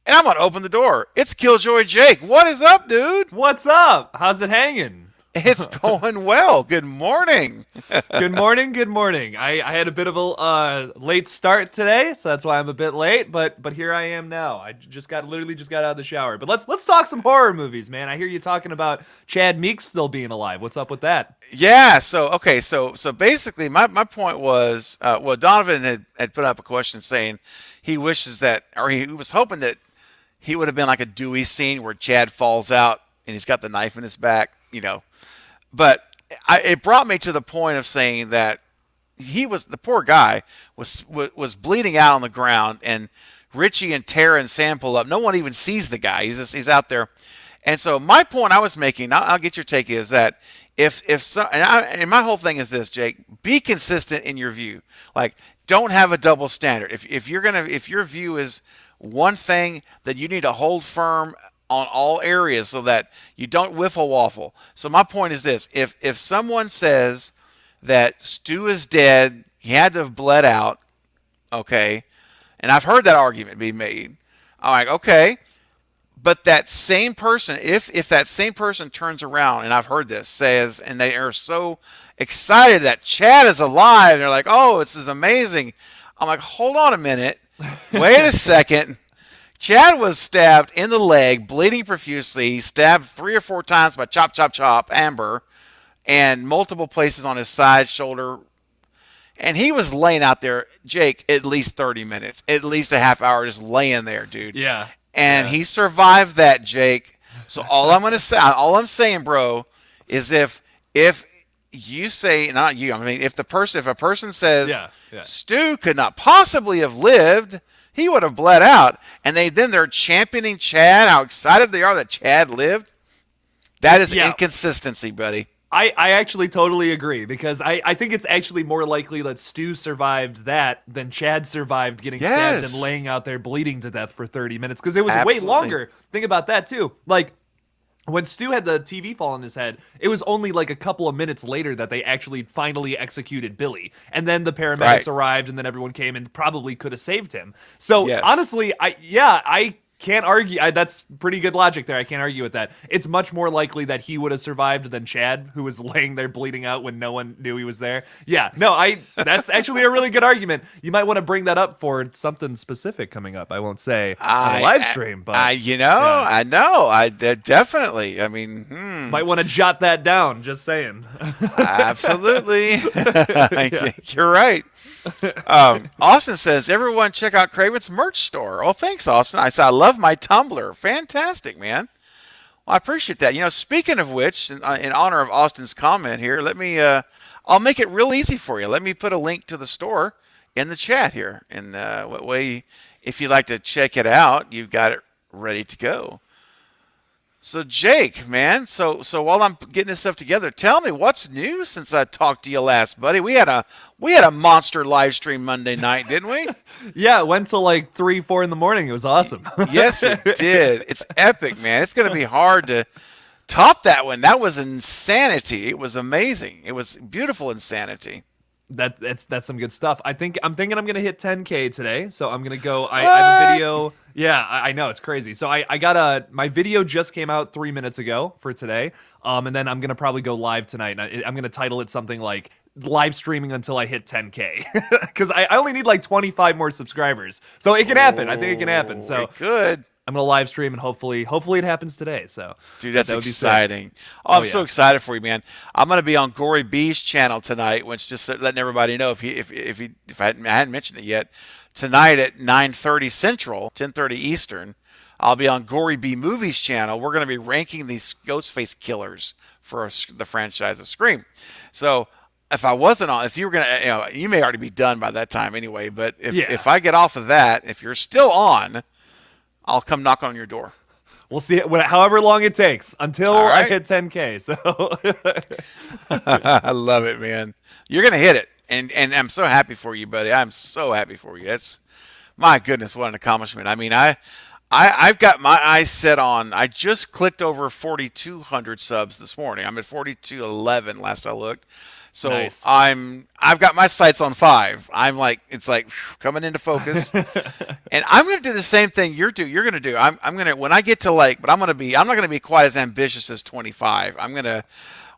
And I'm going to open the door. It's Killjoy Jake. What is up, dude? What's up? How's it hanging? It's going well. Good morning. Good morning. Good morning. I had a bit of a late start today, so that's why I'm a bit late. But here I am now. I literally just got out of the shower. But let's talk some horror movies, man. I hear you talking about Chad Meeks still being alive. What's up with that? Yeah. So basically, my point was, Donovan had put up a question saying he wishes that, or he was hoping that he would have been like a Dewey scene where Chad falls out and he's got the knife in his back, you know. But it brought me to the point of saying that the poor guy was bleeding out on the ground, and Richie and Tara and Sam pull up. No one even sees the guy. He's out there. And so my point I was making, I'll get your take, is that and my whole thing is this, Jake, be consistent in your view. Like, don't have a double standard. If your view is one thing, that you need to hold firm on all areas so that you don't whiffle waffle. So my point is this: if someone says that Stu is dead, he had to have bled out, okay, and I've heard that argument be made. I'm like, okay, but that same person, if that same person turns around, and I've heard this, says, and they are so excited that Chad is alive, they're like, oh, this is amazing. I'm like, hold on a minute. Wait a second. Chad was stabbed in the leg, bleeding profusely, stabbed 3 or 4 times by chop, chop, chop, Amber, and multiple places on his side, shoulder. And he was laying out there, Jake, at least 30 minutes, at least a half hour just laying there, dude. Yeah. And he survived that, Jake. So all I'm saying, bro, is if you say, not you, I mean, if a person says Stu could not possibly have lived, he would have bled out. And they're championing Chad, how excited they are that Chad lived. That is inconsistency, buddy. I actually totally agree, because I think it's actually more likely that Stu survived that than Chad survived getting stabbed and laying out there bleeding to death for 30 minutes, because it was way longer. Think about that too. Like, when Stu had the TV fall on his head, it was only like a couple of minutes later that they actually finally executed Billy. And then the paramedics arrived, and then everyone came and probably could have saved him. So honestly, I can't argue. That's pretty good logic there. I can't argue with that. It's much more likely that he would have survived than Chad, who was laying there bleeding out when no one knew he was there. Yeah, no, that's actually a really good argument. You might want to bring that up for something specific coming up. I won't say on a live stream, but I know. Definitely. I mean, might want to jot that down. Just saying. Absolutely. You're right. Austin says, everyone check out Craven's merch store. Oh, thanks, Austin. I love my Tumblr. Fantastic, man. Well, I appreciate that. Speaking of which, in honor of Austin's comment here, I'll make it real easy for you. Let me put a link to the store in the chat here. And what way, if you'd like to check it out, you've got it ready to go. So Jake, man, so while I'm getting this stuff together, tell me what's new since I talked to you last, buddy. We had a monster live stream Monday night, didn't we? Yeah, it went till like 3-4 in the morning. It was awesome. Yes, it did. It's epic, man. It's gonna be hard to top that one. That was insanity. It was amazing. It was beautiful insanity. That's some good stuff. I'm thinking I'm gonna hit 10K today, so I'm gonna go. I have a video. Yeah, I know, it's crazy. So I got my video just came out 3 minutes ago for today. And then I'm gonna probably go live tonight. And I'm gonna title it something like live streaming until I hit 10K, because I only need like 25 more subscribers, so it can happen. I think it can happen. So it could. I'm gonna live stream, and hopefully it happens today. So, dude, that's exciting. Oh, I'm so excited for you, man. I'm gonna be on Gory B's channel tonight, which just letting everybody know if I hadn't mentioned it yet. Tonight at 9:30 Central, 10:30 Eastern, I'll be on Gory B Movies channel. We're gonna be ranking these Ghostface killers for the franchise of Scream. So if you were gonna, you may already be done by that time anyway. But if I get off of that, if you're still on, I'll come knock on your door. We'll see it however long it takes until I hit 10K. So I love it, man. You're gonna hit it, and I'm so happy for you, buddy. I'm so happy for you. That's, my goodness, what an accomplishment. I mean, I've got my eyes set on. I just clicked over 4,200 subs this morning. I'm at 4,211 last I looked. So nice. I've got my sights on 5. I'm like, it's like coming into focus, and I'm gonna do the same thing you're gonna do. I'm gonna, when I get to I'm not gonna be quite as ambitious as 25.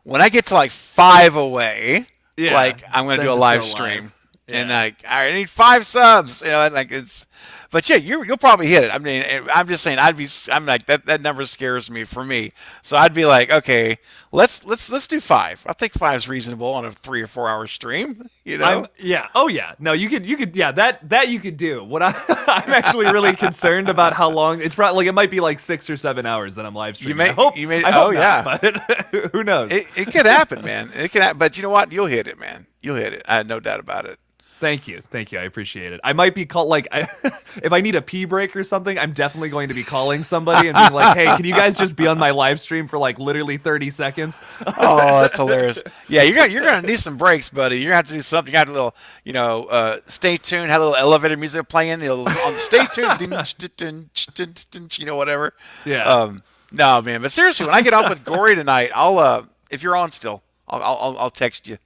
When I get to like 5 away, I'm gonna do a live stream, and I need 5 subs, and it's. But yeah, you'll probably hit it. I mean, I'm just saying, I'm like that number scares me for me. So I'd be like, okay, let's do 5. I think 5 is reasonable on a 3 or 4 hour stream. Oh yeah. No, you could. Yeah, that you could do. What I'm actually really concerned about how long it's probably it might be like 6 or 7 hours that I'm live streaming. I hope not, but who knows? It could happen, man. It could happen. But you know what? You'll hit it, man. You'll hit it. I have no doubt about it. Thank you. I appreciate it. I might be called if I need a pee break or something, I'm definitely going to be calling somebody and being like, "Hey, can you guys just be on my live stream for like literally 30 seconds?" Oh, that's hilarious. Yeah, you're gonna need some breaks, buddy. You're gonna have to do something. You got a little, stay tuned. Have a little elevator music playing. On stay tuned. Whatever. Yeah. No, man. But seriously, when I get off with Gory tonight, I'll if you're on still, I'll text you.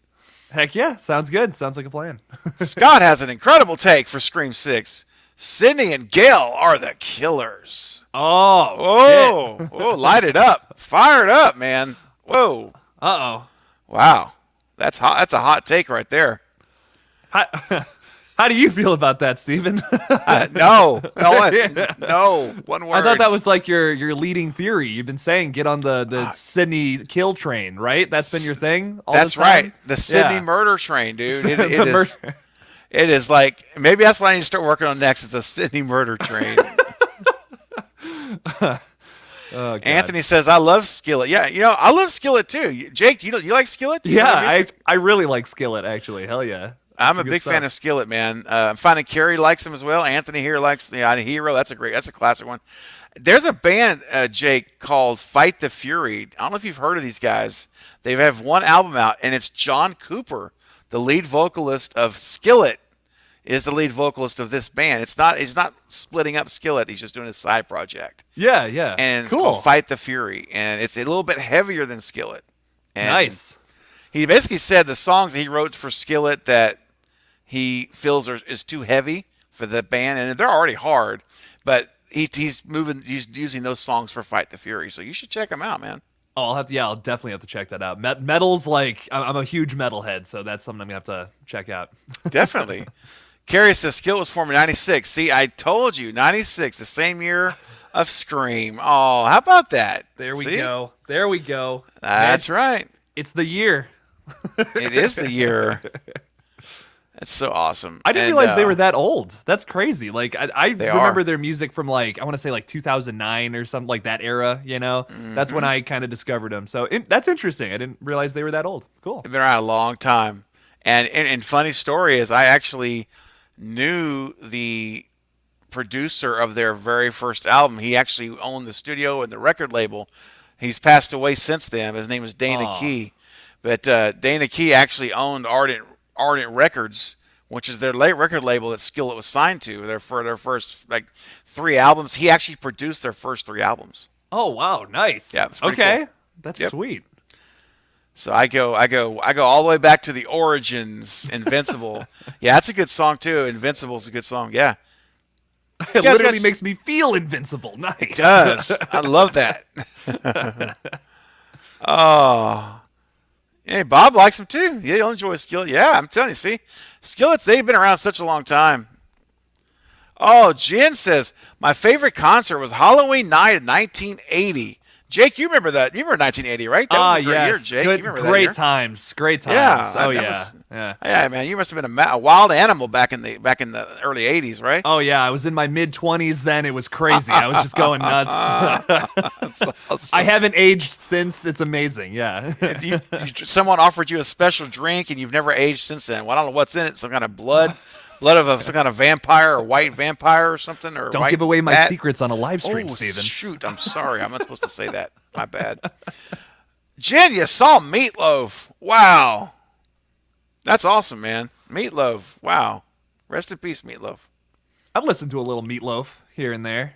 Heck yeah, sounds good. Sounds like a plan. Scott has an incredible take for Scream 6. Sydney and Gail are the killers. Oh, light it up. Fire it up, man. Whoa. Uh-oh. Wow. That's hot. That's a hot take right there. Hi How do you feel about that, Steven? No, one word. I thought that was like your leading theory. You've been saying get on the Sydney kill train, right? That's been your thing all That's this time? right. The Sydney murder train, dude. The It is like, maybe that's what I need to start working on next, is the Sydney murder train. Oh, God. Anthony says, I love Skillet. Yeah, I love Skillet too. Jake, you like Skillet? Yeah, I really like Skillet, actually. Hell yeah. I'm a big fan of Skillet, man. I'm finding Carrie likes him as well. Anthony here likes Hero. That's a classic one. There's a band, Jake, called Fight the Fury. I don't know if you've heard of these guys. They have one album out, and it's John Cooper, the lead vocalist of Skillet, is the lead vocalist of this band. He's not splitting up Skillet. He's just doing a side project. Yeah. And it's cool. called Fight the Fury, and it's a little bit heavier than Skillet. And nice. He basically said the songs he wrote for Skillet that he feels is too heavy for the band, and they're already hard, but he's using those songs for Fight the Fury. So you should check them out, man. Oh, I'll definitely have to check that out. Metal's like, I'm a huge metalhead, so that's something I'm gonna have to check out. Definitely. Carrie says Skillet was formed in 96. See, I told you, 96, the same year of Scream. Oh, how about that? There we go. There we go. That's right. It's the year. It is the year. That's so awesome. I didn't realize they were that old. That's crazy. Like I remember their music from I want to say 2009 or something, like that era, Mm-hmm. That's when I kind of discovered them. So that's interesting. I didn't realize they were that old. Cool. They've been around a long time. And funny story is I actually knew the producer of their very first album. He actually owned the studio and the record label. He's passed away since then. His name is Dana Key. But Dana Key actually owned Ardent Records, which is their late record label that Skillet was signed to. For their first 3 albums. He actually produced their first 3 albums. Oh wow, nice. Yeah, okay. Cool. That's sweet. So I go all the way back to the origins. Invincible. Yeah, that's a good song too. Invincible's a good song. Yeah. It literally makes me feel invincible. Nice. It does. I love that. Oh. Hey, Bob likes them too. Yeah, you'll enjoy Skillet. Yeah, I'm telling you, see? Skillets, they've been around such a long time. Oh, Jen says, my favorite concert was Halloween night in 1980. Jake, you remember that? You remember 1980, right? That was a great year, Jake. Good, you remember great that year? times. Great times. Yeah, Yeah. Yeah, man, you must have been a wild animal back in the early 80s, right? Oh yeah, I was in my mid-20s then. It was crazy. I was just going nuts. Awesome. I haven't aged since. It's amazing. Yeah. Someone offered you a special drink and you've never aged since then. Well, I don't know what's in it. Some kind of blood of some kind of vampire or white vampire or something. Or don't give away my secrets on a live stream, Steven. Shoot, I'm sorry. I'm not supposed to say that. My bad. Jen, you saw Meatloaf. Wow. That's awesome, man. Meatloaf. Wow. Rest in peace, Meatloaf. I've listened to a little Meatloaf here and there.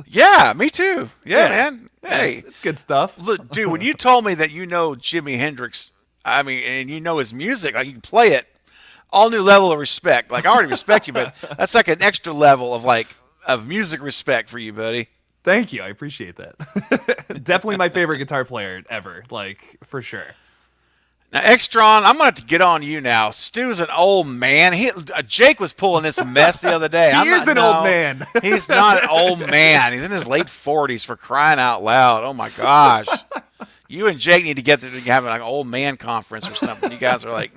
Yeah, me too. Yeah, man. Yeah, hey, it's good stuff. Look, dude, when you told me that you know Jimi Hendrix, and you know his music, like you can play it, all new level of respect. Like I already respect you, but that's like an extra level of music respect for you, buddy. Thank you. I appreciate that. Definitely my favorite guitar player ever, for sure. Now, Extron, I'm going to have to get on you now. Stu's an old man. Jake was pulling this mess the other day. He is an old man. He's not an old man. He's in his late 40s, for crying out loud. Oh, my gosh. You and Jake need to get there to have an old man conference or something. You guys are like...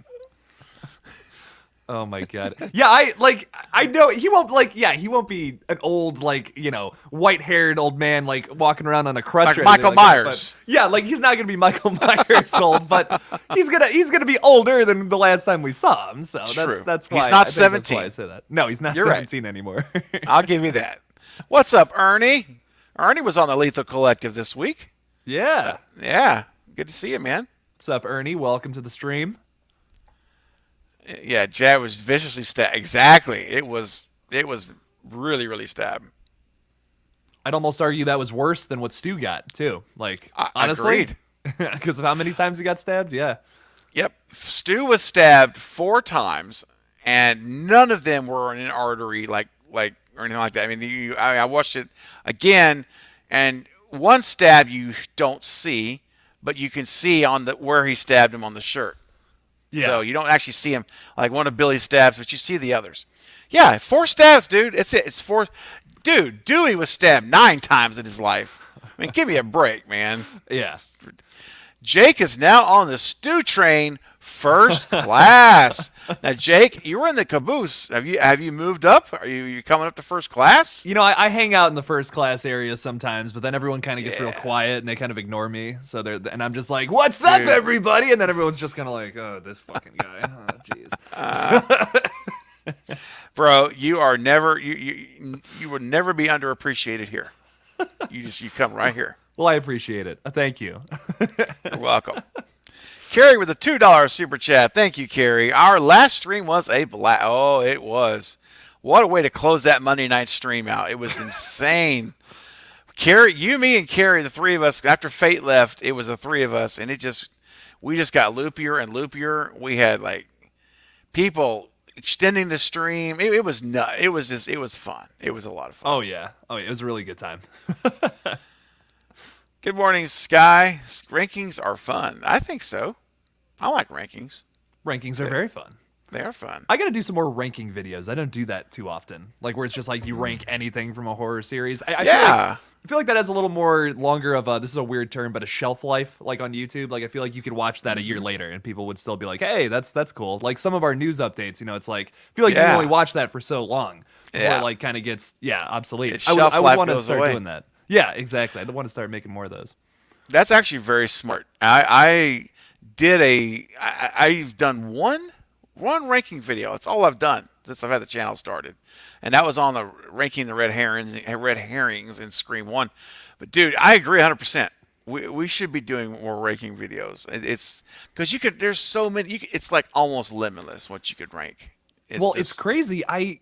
Oh my god. Yeah, I know he won't be an old white-haired old man walking around on a crutch like Michael Myers. He's not going to be Michael Myers old, but he's going to be older than the last time we saw him. So that's why he's not 17. That's why I say that. No, he's not You're 17 right. anymore. I'll give you that. What's up, Ernie? Ernie was on the Lethal Collective this week. Yeah. Yeah. Good to see you, man. What's up, Ernie? Welcome to the stream. Yeah, Jad was viciously stabbed. Exactly. It was really, really stabbed. I'd almost argue that was worse than what Stu got, too. Honestly. Because of how many times he got stabbed? Yeah. Yep. Stu was stabbed 4 times, and none of them were in an artery or anything like that. I mean, I watched it again, and one stab you don't see, but you can see on where he stabbed him on the shirt. Yeah. So you don't actually see him like one of Billy's stabs, but you see the others. Yeah, 4 stabs, dude. It's it. It's 4. Dude, Dewey was stabbed 9 times in his life. I mean, give me a break, man. Yeah. Jake is now on the stew train, first class. Now, Jake, you were in the caboose. Have you moved up? Are you coming up to first class? You know, I hang out in the first class area sometimes, but then everyone kind of gets real quiet and they kind of ignore me. So and I'm just like, "What's up, everybody?" And then everyone's just kind of like, "Oh, this fucking guy." Oh, jeez. Bro, you are never you would never be underappreciated here. You come right here. Well, I appreciate it. Thank you. You're welcome. Carrie with a $2 super chat. Thank you, Carrie. Our last stream was a blast. Oh, it was. What a way to close that Monday night stream out. It was insane. Carrie, you, me, and Carrie, the 3 of us, after Fate left, it was the 3 of us, and we just got loopier and loopier. We had like people extending the stream. It was nuts. It was fun. It was a lot of fun. Oh yeah. It was a really good time. Good morning, Sky. Rankings are fun. I think so. I like rankings. Rankings are very fun. They are fun. I gotta do some more ranking videos. I don't do that too often. Like where it's just like you rank anything from a horror series. I feel like that has a little more longer of a, this is a weird term, but a shelf life, like on YouTube. Like I feel like you could watch that a year later and people would still be like, hey, that's cool. Like some of our news updates, you know, it's like I feel like you can only watch that for so long before it like kind of gets obsolete. I would want to start doing that. Yeah, exactly. I want to start making more of those. That's actually very smart. I've done one ranking video. It's all I've done since I've had the channel started, and that was on the ranking the red herrings in Scream 1. But dude, I agree 100%. We should be doing more ranking videos. It's because there's so many. It's like almost limitless what you could rank. It's crazy. A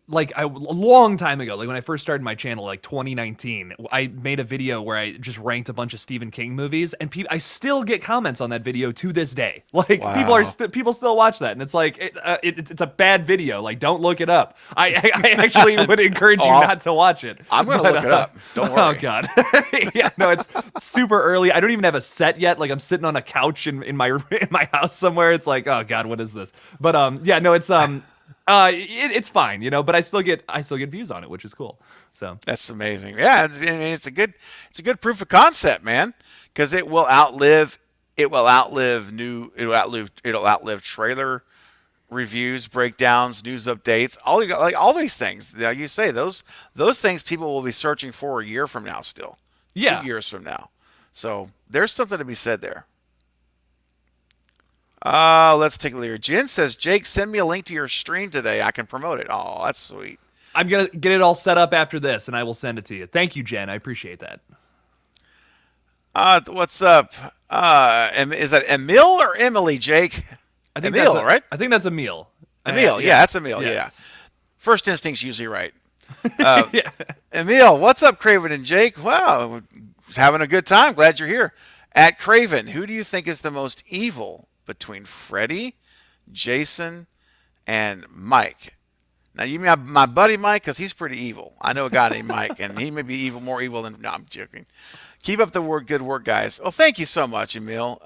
long time ago, like when I first started my channel, like 2019, I made a video where I just ranked a bunch of Stephen King movies, and I still get comments on that video to this day. Like people still watch that, and it's like it's a bad video. Like don't look it up. I actually would encourage you not to watch it. I'm gonna look it up. Don't worry. Oh god. Yeah, no, it's super early. I don't even have a set yet. Like I'm sitting on a couch in my house somewhere. It's like, oh god, what is this? But it's fine, you know, but I still get views on it, which is cool. So that's amazing. Yeah, it's a good proof of concept, man, because it'll outlive trailer reviews, breakdowns, news updates, all these things. Like you say, those things people will be searching for a year from now still. Yeah. 2 years from now. So there's something to be said there. Let's take a look here. Jen says, Jake, send me a link to your stream today. I can promote it. Oh, that's sweet. I'm going to get it all set up after this, and I will send it to you. Thank you, Jen. I appreciate that. What's up? Is that Emil or Emily, Jake? I think Emil, right? I think that's Emil. Emil, yeah, that's Emil, yes. Yeah. First instinct's usually right. Emil, what's up, Craven and Jake? Wow, having a good time. Glad you're here. At Craven, who do you think is the most evil between Freddy, Jason, and Mike? Now, you mean my buddy Mike? Because he's pretty evil. I know a guy named Mike, and he may be more evil than... No, I'm joking. Keep up the good work, guys. Well, thank you so much, Emil.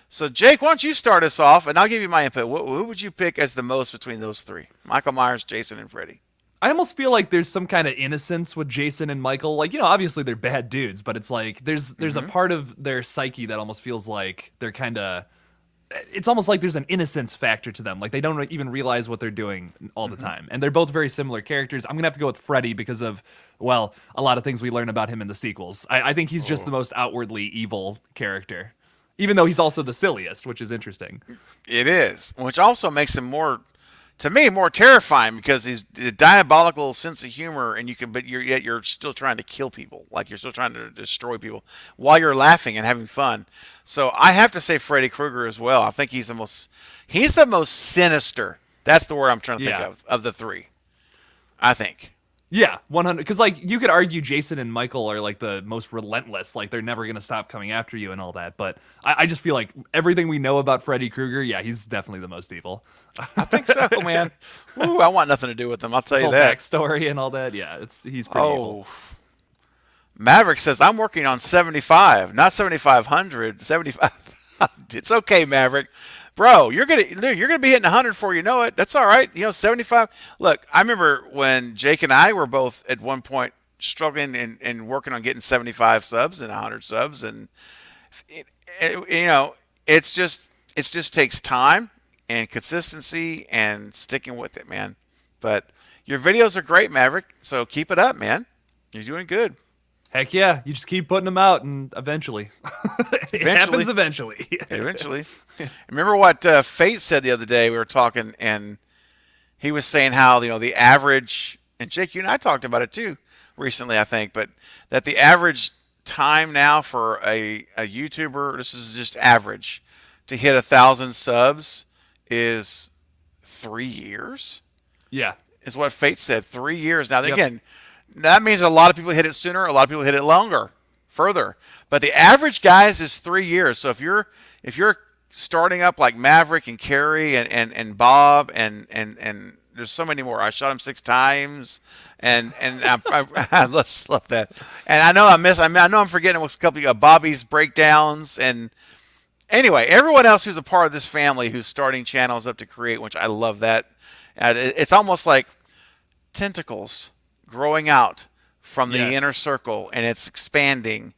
So, Jake, why don't you start us off, and I'll give you my input. Who would you pick as the most between those three? Michael Myers, Jason, and Freddy. I almost feel like there's some kind of innocence with Jason and Michael. Like, you know, obviously they're bad dudes, but it's like there's a part of their psyche that almost feels like they're kind of... It's almost like there's an innocence factor to them. Like they don't even realize what they're doing all the time. And they're both very similar characters. I'm going to have to go with Freddy because of, well, a lot of things we learn about him in the sequels. I think he's just the most outwardly evil character, even though he's also the silliest, which is interesting. It is, which also makes him more terrifying because he's a diabolical sense of humor, and you're still trying to kill people, like you're still trying to destroy people while you're laughing and having fun. So I have to say Freddy Krueger as well. I think he's the most sinister. That's the word I'm trying to think of the three. I think. Yeah, 100. Because like you could argue Jason and Michael are like the most relentless. Like they're never gonna stop coming after you and all that. But I just feel like everything we know about Freddy Krueger, yeah, he's definitely the most evil. I think so, man. Ooh, I want nothing to do with him. I'll tell you that. Backstory and all that. Yeah, he's pretty evil. Maverick says I'm working on 75, not 7,500, 75. It's okay, Maverick. Bro, you're gonna be hitting 100 before you know it. That's all right. 75. Look, I remember when Jake and I were both at one point struggling and working on getting 75 subs and 100 subs, and it, you know, it just takes time and consistency and sticking with it, man. But your videos are great, Maverick. So keep it up, man. You're doing good. Heck yeah, you just keep putting them out, and eventually, it happens eventually. Eventually. Remember what Fate said the other day? We were talking, and he was saying how the average, and Jake, you and I talked about it too recently, I think, but that the average time now for a YouTuber, this is just average, to hit 1,000 subs is 3 years. Yeah. Is what Fate said. 3 years. Now, Yep. again, that means a lot of people hit it sooner. A lot of people hit it longer, further. But the average, guys, is 3 years. So if you're starting up like Maverick and Carrie and Bob and there's so many more. I shot him 6 times, and I love that. And I know I'm forgetting a couple of Bobby's breakdowns and. Anyway, everyone else who's a part of this family who's starting channels up to create, which I love that. It's almost like tentacles growing out from the Yes. inner circle, and it's expanding.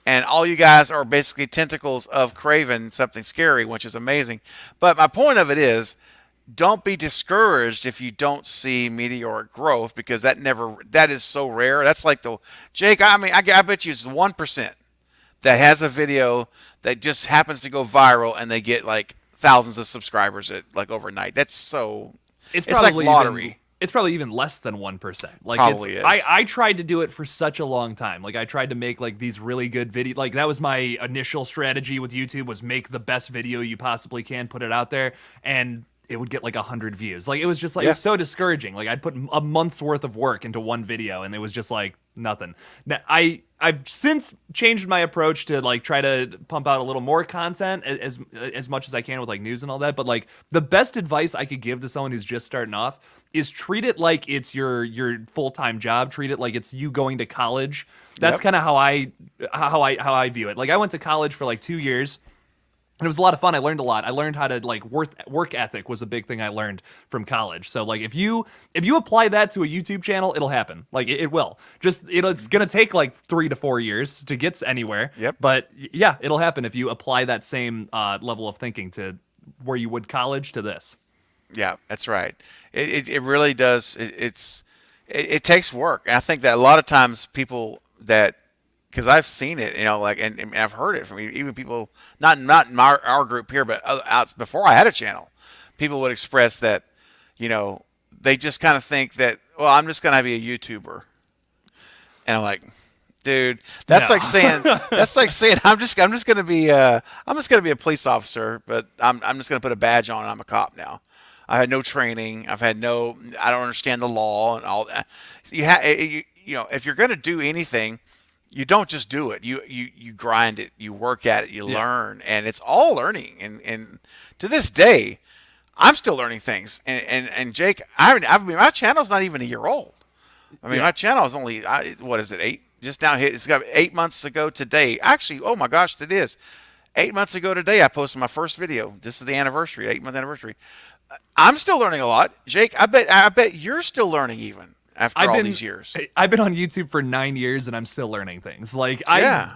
And all you guys are basically tentacles of Craven, something scary, which is amazing. But my point of it is, don't be discouraged if you don't see meteoric growth, because that is so rare. That's like Jake. I mean, I bet you it's 1% that has a video that just happens to go viral and they get like thousands of subscribers at like overnight. That's so. It's like probably lottery. It's probably even less than 1%. Like Probably it's, is. I tried to do it for such a long time. Like I tried to make like these really good videos. Like that was my initial strategy with YouTube, was make the best video you possibly can, put it out there, and it would get like 100 views. Like it was just like, it was so discouraging. Like I'd put a month's worth of work into one video and it was just like nothing. Now I've since changed my approach to like try to pump out a little more content as much as I can with like news and all that. But like the best advice I could give to someone who's just starting off is treat it like it's your full-time job. Treat it like it's you going to college. That's kind of how I view it. Like I went to college for like 2 years. And it was a lot of fun. I learned a lot. I learned how to like work ethic was a big thing I learned from college. So like if you apply that to a YouTube channel, it'll happen. Like it will. Just it's gonna take like 3 to 4 years to get anywhere. Yep. But yeah, it'll happen if you apply that same level of thinking to where you would college to this. Yeah, that's right. It really does. It takes work. And I think that a lot of times people that, because I've seen it, like, and I've heard it from even people, not in our group here, but out before I had a channel, people would express that, they just kind of think that, well, I'm just gonna be a YouTuber, and I'm like, dude, that's No. like saying I'm just gonna be a police officer, but I'm just gonna put a badge on and I'm a cop now. I had no training. I don't understand the law and all that. If you're gonna do anything, you don't just do it. You grind it. You work at it. You learn, and it's all learning. And to this day, I'm still learning things. And Jake, my channel's not even a year old. I mean, my channel is only what is it, 8? Just now hit. It's got 8 months ago today. Actually, oh my gosh, it is 8 months ago today. I posted my first video. This is the anniversary, 8-month anniversary. I'm still learning a lot, Jake. I bet you're still learning even after all these years. I've been on YouTube for 9 years and I'm still learning things. Like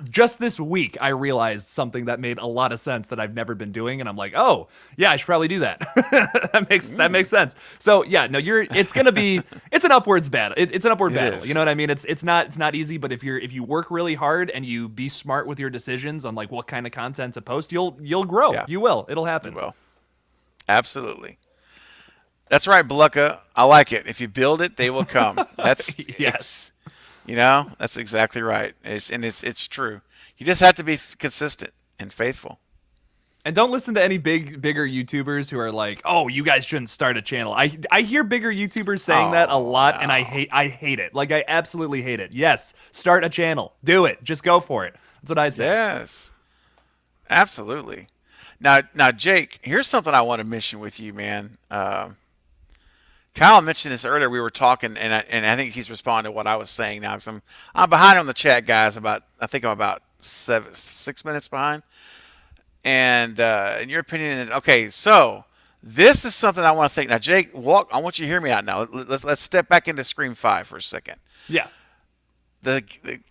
just this week I realized something that made a lot of sense that I've never been doing, and I'm like, oh yeah, I should probably do that. that makes sense. So yeah, no, it's an upwards battle. It's an upward battle. Is. You know what I mean? It's not easy, but if you work really hard and you be smart with your decisions on like what kind of content to post, you'll grow. Yeah. You will. It'll happen. Well, absolutely. That's right, Blucka. I like it. If you build it, they will come. That's Yes. that's exactly right. It's true. You just have to be consistent and faithful. And don't listen to any bigger YouTubers who are like, "Oh, you guys shouldn't start a channel." I hear bigger YouTubers saying that a lot, and I hate it. Like I absolutely hate it. Yes, start a channel. Do it. Just go for it. That's what I say. Yes, absolutely. Now, Jake, here's something I want to mention with you, man. Kyle mentioned this earlier. We were talking, and I think he's responding to what I was saying now, because I'm behind on the chat, guys. I think I'm about 6 minutes behind. And in your opinion, okay, so this is something I want to think. Now, Jake, I want you to hear me out now. Let's step back into Scream 5 for a second. Yeah. The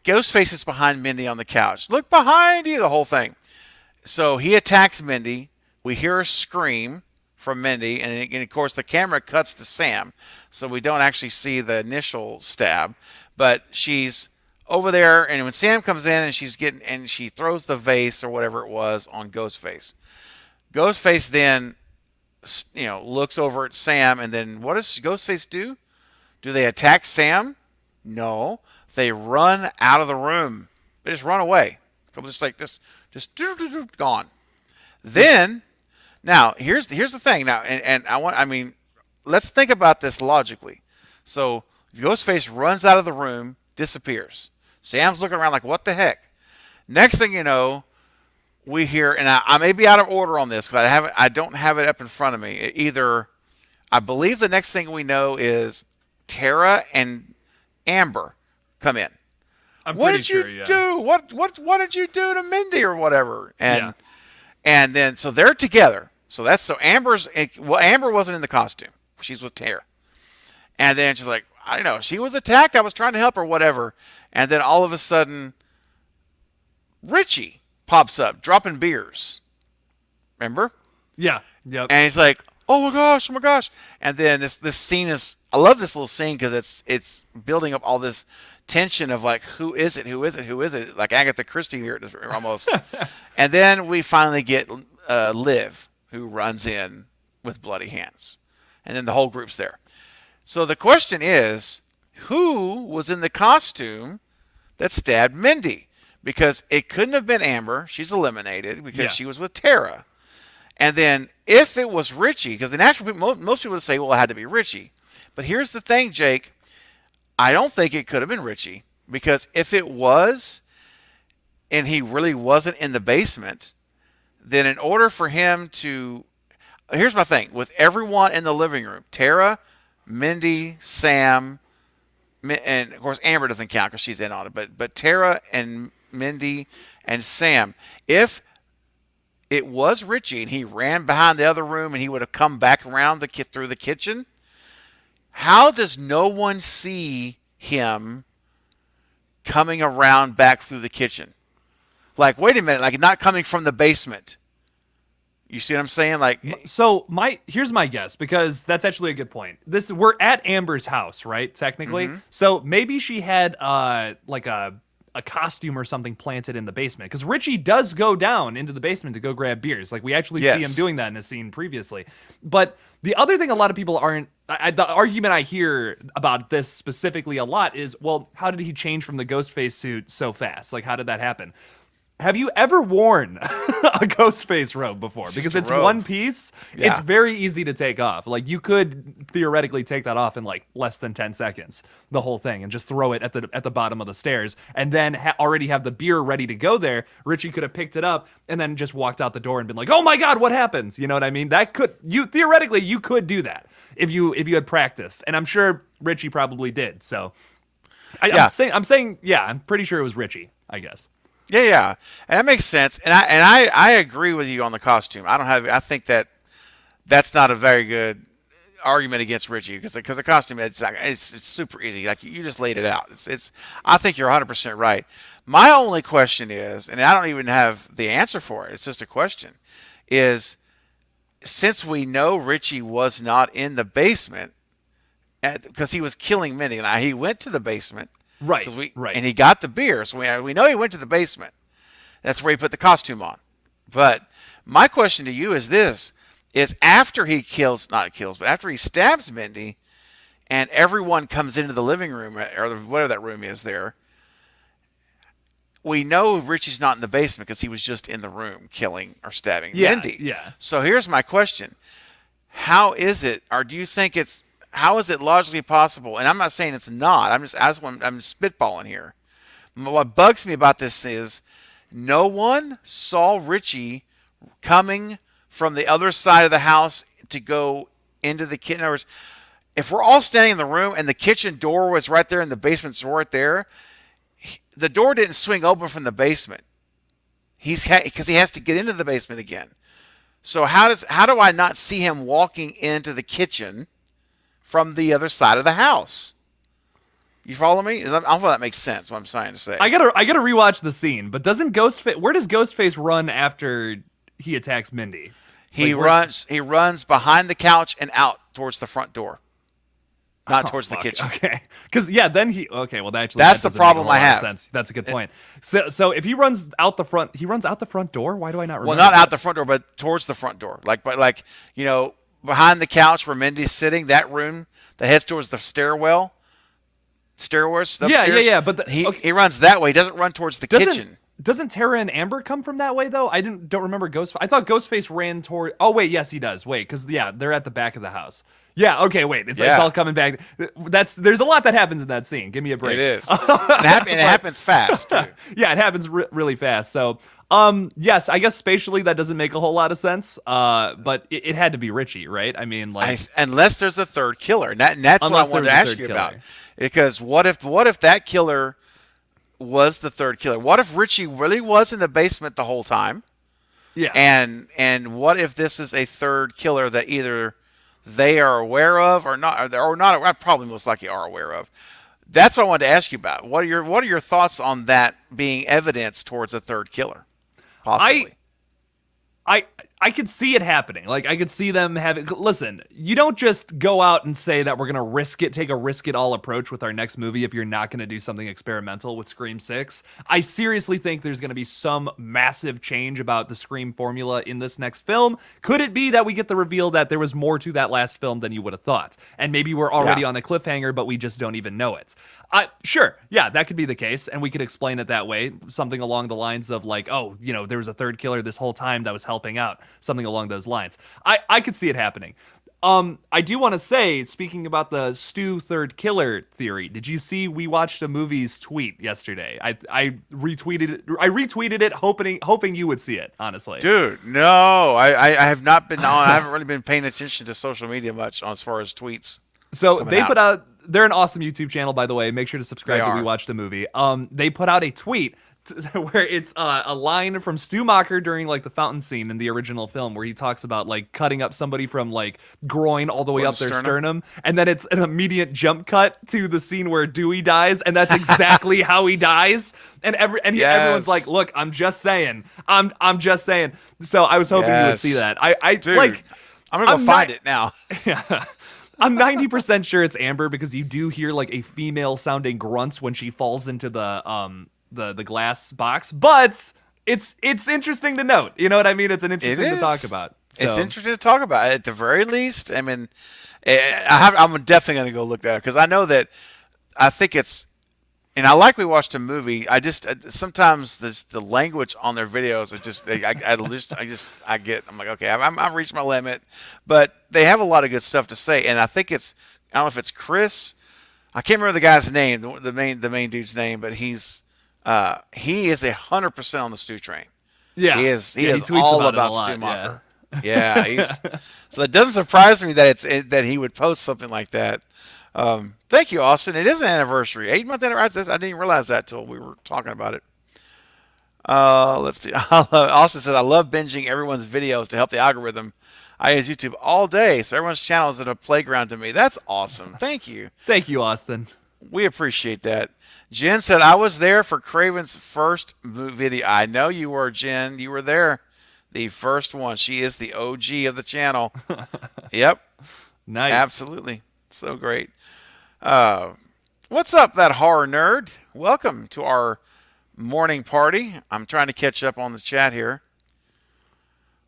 ghost face is behind Mindy on the couch. Look behind you, the whole thing. So he attacks Mindy. We hear a scream from Mindy, and of course the camera cuts to Sam, so we don't actually see the initial stab. But she's over there, and when Sam comes in, and she throws the vase or whatever it was on Ghostface. Ghostface then, looks over at Sam, and then what does Ghostface do? Do they attack Sam? No. They run out of the room. They just run away. Just like this, just gone. Then, now here's the thing. Now, let's think about this logically. So Ghostface runs out of the room, disappears. Sam's looking around like, what the heck? Next thing you know, we hear, and I may be out of order on this because I don't have it up in front of me. Either, I believe the next thing we know is Tara and Amber come in. What did you do? What did you do to Mindy or whatever? And then so they're together. So Amber wasn't in the costume. She's with Tara. And then she's like, I don't know, she was attacked. I was trying to help her, whatever. And then all of a sudden, Richie pops up, dropping beers. Remember? Yeah. Yep. And he's like, oh my gosh. And then this scene I love this little scene because it's building up all this tension of like, who is it? Like Agatha Christie here almost. And then we finally get Liv, who runs in with bloody hands. And then the whole group's there. So the question is, who was in the costume that stabbed Mindy? Because it couldn't have been Amber. She's eliminated because she was with Tara. And then if it was Richie, because the natural people, most people would say, well, it had to be Richie. But here's the thing, Jake. I don't think it could have been Richie. Because if it was, and he really wasn't in the basement, then in order for him to... Here's my thing. With everyone in the living room, Tara, Mindy, Sam, and of course Amber doesn't count because she's in on it, but Tara and Mindy and Sam, if it was Richie and he ran behind the other room and he would have come back around through the kitchen, how does no one see him coming around back through the kitchen? Like, wait a minute, like not coming from the basement. You see what I'm saying? Like, so here's my guess, because that's actually a good point. We're at Amber's house, right? Technically. Mm-hmm. So maybe she had like a costume or something planted in the basement, because Richie does go down into the basement to go grab beers. Like, we actually see him doing that in a scene previously. But the other thing a lot of people the argument I hear about this specifically a lot is, well, how did he change from the Ghostface suit so fast? Like, how did that happen? Have you ever worn a Ghostface robe before? Because it's one piece. Yeah. It's very easy to take off. Like, you could theoretically take that off in like less than 10 seconds, the whole thing, and just throw it at the bottom of the stairs, and then already have the beer ready to go there. Richie could have picked it up and then just walked out the door and been like, "Oh my God, what happens?" You know what I mean? Theoretically you could do that if you had practiced, and I'm sure Richie probably did. So I'm pretty sure it was Richie, I guess. Yeah, and that makes sense, and I agree with you on the costume. I think that's not a very good argument against Richie, because the costume it's super easy. Like, you just laid it out. I think you're 100% right. My only question is, and I don't even have the answer for it. It's just a question. Is, since we know Richie was not in the basement, because he was killing Mindy, and he went to the basement. Right. And he got the beer, so we know he went to the basement. That's where he put the costume on. But my question to you is this: is after he after he stabs Mindy, and everyone comes into the living room or whatever that room is there, we know Richie's not in the basement because he was just in the room killing or stabbing Mindy. Yeah. So here's my question: how is it, or do you think how is it logically possible? And I'm not saying it's not. I'm spitballing here. What bugs me about this is no one saw Richie coming from the other side of the house to go into the kitchen. In other words, if we're all standing in the room and the kitchen door was right there and the basement's right there, the door didn't swing open from the basement. because he has to get into the basement again. So how do I not see him walking into the kitchen from the other side of the house? You follow me? I don't know if that makes sense. What I'm trying to say. I gotta rewatch the scene. But doesn't Ghostface? Where does Ghostface run after he attacks Mindy? He runs behind the couch and out towards the front door, not towards the kitchen. Okay, because then well, that's that the problem I have. Sense. That's a good point. So if he runs out the front, door. Why do I not remember? Well, not out the front door, but towards the front door, like behind the couch where Mindy's sitting. That room that heads towards the stairwells. Yeah. But he runs that way. He doesn't run towards the kitchen. Doesn't Tara and Amber come from that way though? I don't remember Ghostface. I thought Ghostface ran toward. Oh wait, yes he does. Wait, because they're at the back of the house. Yeah. Okay. Wait. It's all coming back. There's a lot that happens in that scene. Give me a break. It is. It happens fast too. Yeah, it happens really fast. So, yes, I guess spatially that doesn't make a whole lot of sense. But it had to be Richie, right? I mean, unless there's a third killer, and that's what I wanted to ask you about. Because what if that killer was the third killer? What if Richie really was in the basement the whole time? Yeah. And what if this is a third killer that either they are aware of or not, probably most likely are aware of. That's what I wanted to ask you about. What are your thoughts on that being evidence towards a third killer? Possibly. I could see it happening. Like, I could see them having... Listen, you don't just go out and say that we're going to take a risk-it-all approach with our next movie if you're not going to do something experimental with Scream 6. I seriously think there's going to be some massive change about the Scream formula in this next film. Could it be that we get the reveal that there was more to that last film than you would have thought? And maybe we're already on a cliffhanger, but we just don't even know it. Sure, yeah, that could be the case, and we could explain it that way. Something along the lines of like, there was a third killer this whole time that was helping out. Something along those lines. I could see it happening. I do want to say, speaking about the Stu third killer theory, did you see we watched a movie's tweet yesterday? I retweeted it hoping you would see it, honestly. Dude, no. I have not been on. I haven't really been paying attention to social media much as far as tweets. So they put out, they're an awesome YouTube channel, by the way. Make sure to subscribe to We Watched a Movie. They put out a tweet where it's a line from Stu Macher during like the fountain scene in the original film where he talks about like cutting up somebody from like groin all the way up their sternum, and then it's an immediate jump cut to the scene where Dewey dies, and that's exactly how he dies. And everyone's like, "Look, I'm just saying. I'm just saying." So I was hoping you would see that. Dude, like, I'm gonna go find it now. Yeah. I'm 90% sure it's Amber because you do hear like a female sounding grunts when she falls into the glass box, but it's interesting to note. You know what I mean? It's interesting to talk about. So. It's interesting to talk about. At the very least, I mean, I'm definitely going to go look that up because I know that I think it's, and I like we watched a movie. I just sometimes the language on their videos is just I'm like, okay, I've reached my limit, but they have a lot of good stuff to say, and I think I don't know if it's Chris. I can't remember the guy's name, the main dude's name, but he is 100% on the Stu train. Yeah, he is tweets all about Stu Macher. Yeah, so it doesn't surprise me that he would post something like that. Thank you, Austin. It is an anniversary, 8-month anniversary. I didn't realize that till we were talking about it. Let's see. Austin says, "I love binging everyone's videos to help the algorithm. I use YouTube all day, so everyone's channel is a playground to me." That's awesome. Thank you. Thank you, Austin. We appreciate that. Jen said, "I was there for Craven's first video." I know you were, Jen. You were there. The first one. She is the OG of the channel. Yep. Nice. Absolutely. So great. What's up, that horror nerd? Welcome to our morning party. I'm trying to catch up on the chat here.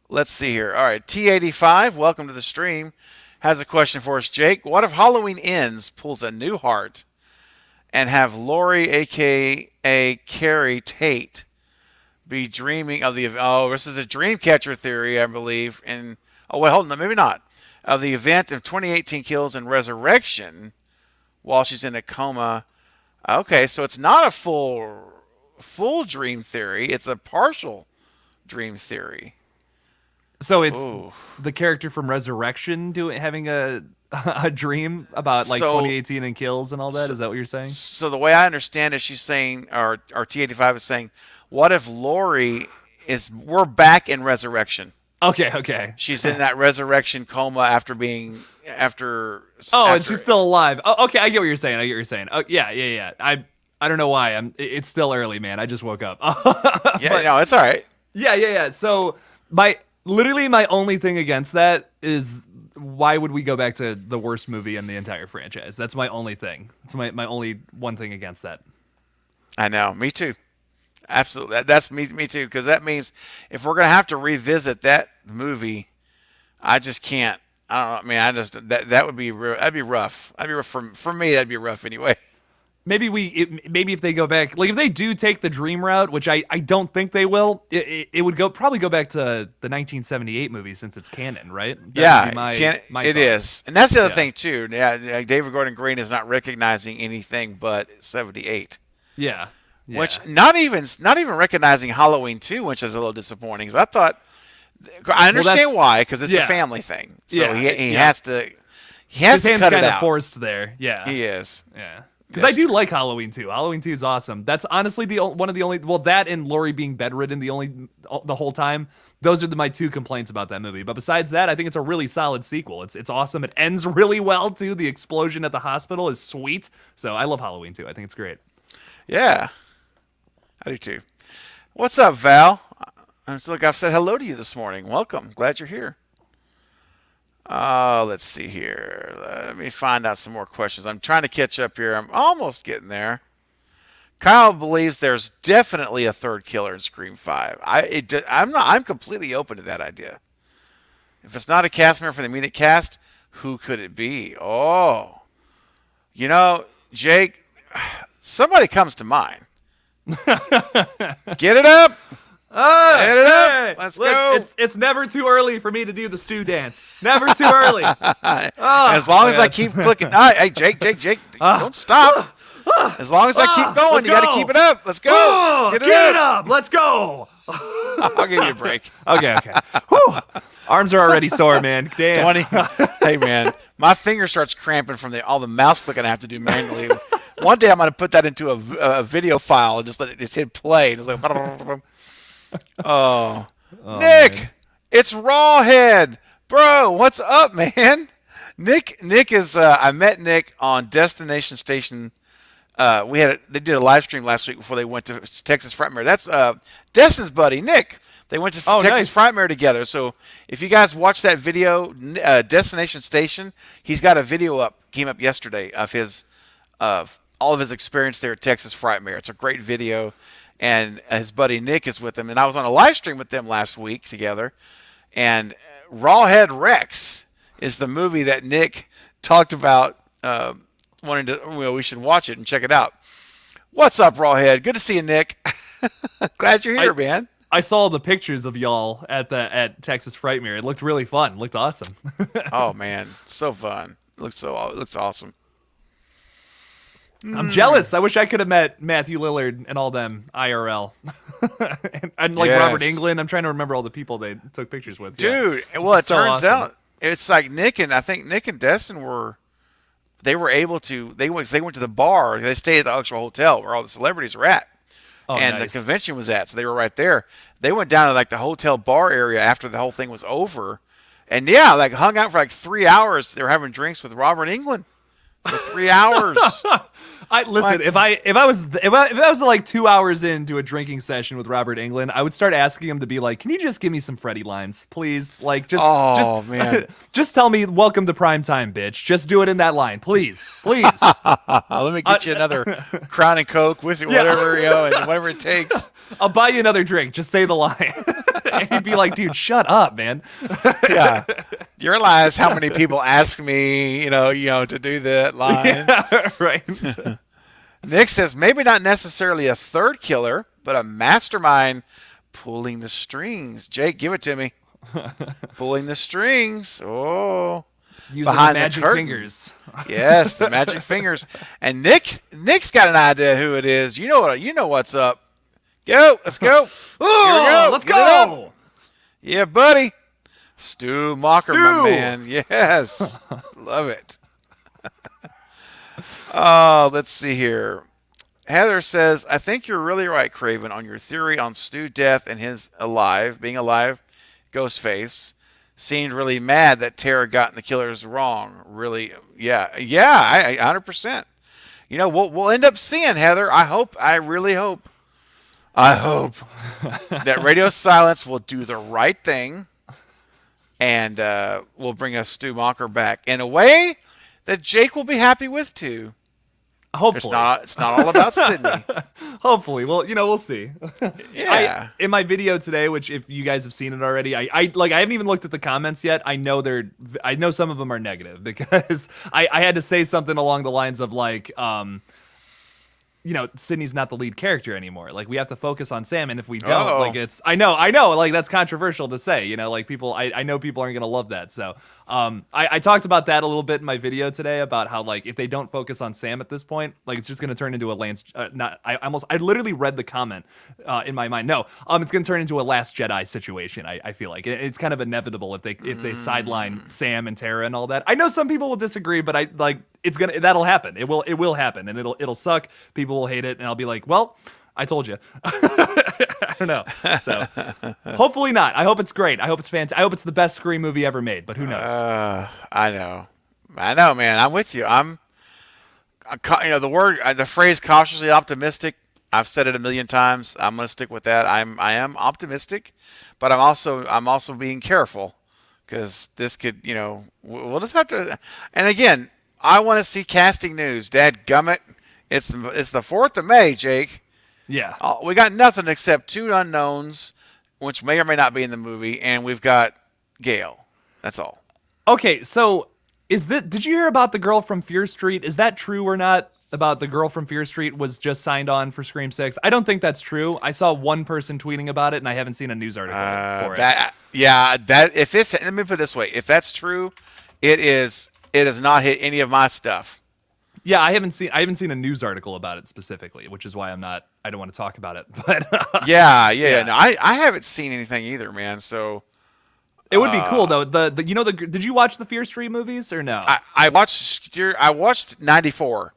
Let's see here. All right. T85, welcome to the stream, has a question for us, Jake. What if Halloween Ends pulls a new heart and have Lori, a.k.a. Carrie Tate, be dreaming of this is a Dreamcatcher theory, I believe. And hold on, maybe not. Of the event of 2018 Kills and Resurrection while she's in a coma. Okay, so it's not a full dream theory. It's a partial dream theory. So it's the character from Resurrection having a dream about like 2018 and Kills and all that. Is that what you're saying? So the way I understand it, she's saying, or T85 is saying, what if Lori we're back in Resurrection. Okay. She's in that resurrection coma after. And she's still alive. Oh, okay, I get what you're saying. Oh, yeah. I don't know why. It's still early, man. I just woke up. No, it's all right. Yeah. So my only thing against that is why would we go back to the worst movie in the entire franchise? That's my only thing. It's my only one thing against that. I know. Me too. Absolutely. That's me too. Because that means if we're gonna have to revisit that movie, I just can't. I don't know. I mean, that would be that'd be rough. That'd be rough for me. That'd be rough anyway. Maybe maybe if they go back, like if they do take the dream route, which I don't think they will, it would probably go back to the 1978 movie since it's canon, right? It My is, and that's the other thing too. Yeah, David Gordon Green is not recognizing anything but 78. Yeah. Which not even recognizing Halloween 2, which is a little disappointing. Because I understand why, because it's the family thing. So he has to His to hand's cut it kind of out. forced there. Yeah, He is. Yeah, because I do like Halloween 2. Halloween 2 is awesome. That's honestly one of the only. Well, that and Laurie being bedridden the whole time. Those are my two complaints about that movie. But besides that, I think it's a really solid sequel. It's awesome. It ends really well too. The explosion at the hospital is sweet. So I love Halloween 2. I think it's great. Yeah. I do too. What's up, Val? Look, I've said hello to you this morning. Welcome. Glad you're here. Let's see here. Let me find out some more questions. I'm trying to catch up here. I'm almost getting there. Kyle believes there's definitely a third killer in Scream 5. I'm completely open to that idea. If it's not a cast member from the immediate cast, who could it be? Oh, Jake, somebody comes to mind. Get it up. Get it up. Let's go. It's never too early for me to do the stew dance. Never too early. As long as I keep clicking. Hey, Jake, don't stop. As long as I keep going, you got to keep it up. Let's go. Get it up. Let's go. I'll give you a break. Okay. Whew. Arms are already sore, man. Damn. 20. Hey, man, my finger starts cramping from all the mouse clicking I have to do manually. One day I'm going to put that into a video file and just hit play. And it's like, oh, Nick, man. It's Rawhead, bro. What's up, man? Nick is. I met Nick on Destination Station. They did a live stream last week before they went to Texas Frightmare. That's Destin's buddy, Nick. They went to Texas Frightmare together. So if you guys watch that video, Destination Station, he's got a video came up yesterday of his all of his experience there at Texas Frightmare. It's a great video, and his buddy Nick is with him. And I was on a live stream with them last week together, and Rawhead Rex is the movie that Nick talked about wanting to. We should watch it and check it out. What's up, Rawhead? Good to see you, Nick. Glad you're here, man. I saw the pictures of y'all at Texas Frightmare. It looked really fun. It looked awesome. Oh man, so fun. It looks awesome. I'm jealous. I wish I could have met Matthew Lillard and all them IRL. and yes. Robert Englund. I'm trying to remember all the people they took pictures with. Dude, well, it turns out it's like Nick and Destin were able to. They went to the bar. They stayed at the actual hotel where all the celebrities are at. Oh, and nice. The convention was at, so they were right there. They went down to the hotel bar area after the whole thing was over, and hung out for 3 hours. They were having drinks with Robert Englund for 3 hours. Listen. If I was 2 hours into a drinking session with Robert Englund, I would start asking him to be like, "Can you just give me some Freddy lines, please? Man, just tell me welcome to prime time, bitch. Just do it in that line, please." Let me get you another Crown and Coke with you, whatever and whatever it takes. I'll buy you another drink. Just say the line. And he'd be like, "Dude, shut up, man." Yeah. You realize how many people ask me, to do that line. Yeah, right. Nick says maybe not necessarily a third killer, but a mastermind pulling the strings. Jake, give it to me. Pulling the strings. Oh. Using behind the magic fingers. Yes, the magic fingers. And Nick's got an idea who it is. You know what's up. Let's go. Oh, let's go. Yeah, buddy. Stu Mocker, my man. Yes. Love it. Let's see here. Heather says, I think you're really right, Craven, on your theory on Stu death and his being alive, Ghostface. Seemed really mad that Tara got the killers wrong. Really, I 100%. You know, we'll end up seeing, Heather. I really hope that Radio Silence will do the right thing and will bring us Stu Macher back in a way that Jake will be happy with too. Hopefully. It's not all about Sydney. Hopefully. Well, we'll see. Yeah. In my video today, which if you guys have seen it already, I haven't even looked at the comments yet. I know some of them are negative because I had to say something along the lines of like, Sydney's not the lead character anymore. Like we have to focus on Sam, and if we don't, I know, like that's controversial to say. Like people, I know people aren't gonna love that. So, I talked about that a little bit in my video today about how like if they don't focus on Sam at this point, like it's just gonna turn into a Lance. I literally read the comment in my mind. No, it's gonna turn into a Last Jedi situation. I feel like it's kind of inevitable if they sideline Sam and Tara and all that. I know some people will disagree, but that'll happen. It will happen, and it'll suck. People will hate it, and I'll be like, well, I told you. I don't know. So hopefully not. I hope it's great. I hope it's fantastic. I hope it's the best Scream movie ever made, but who knows? I know, man. I'm with you. The phrase cautiously optimistic. I've said it a million times. I'm going to stick with that. I am optimistic, but I'm also being careful because this could, we'll just have to. And again, I want to see casting news. Dadgummit. It's the 4th of May, Jake. Yeah. We got nothing except 2 unknowns, which may or may not be in the movie, and we've got Gale. That's all. Okay, so did you hear about the girl from Fear Street? Is that true or not? About the girl from Fear Street was just signed on for Scream 6? I don't think that's true. I saw one person tweeting about it, and I haven't seen a news article for it. Let me put it this way. If that's true, it has not hit any of my stuff. Yeah, I haven't seen a news article about it specifically, which is why I don't want to talk about it. But yeah. No, I haven't seen anything either, man. So it would be cool though. Did you watch the Fear Street movies or no? I watched 94.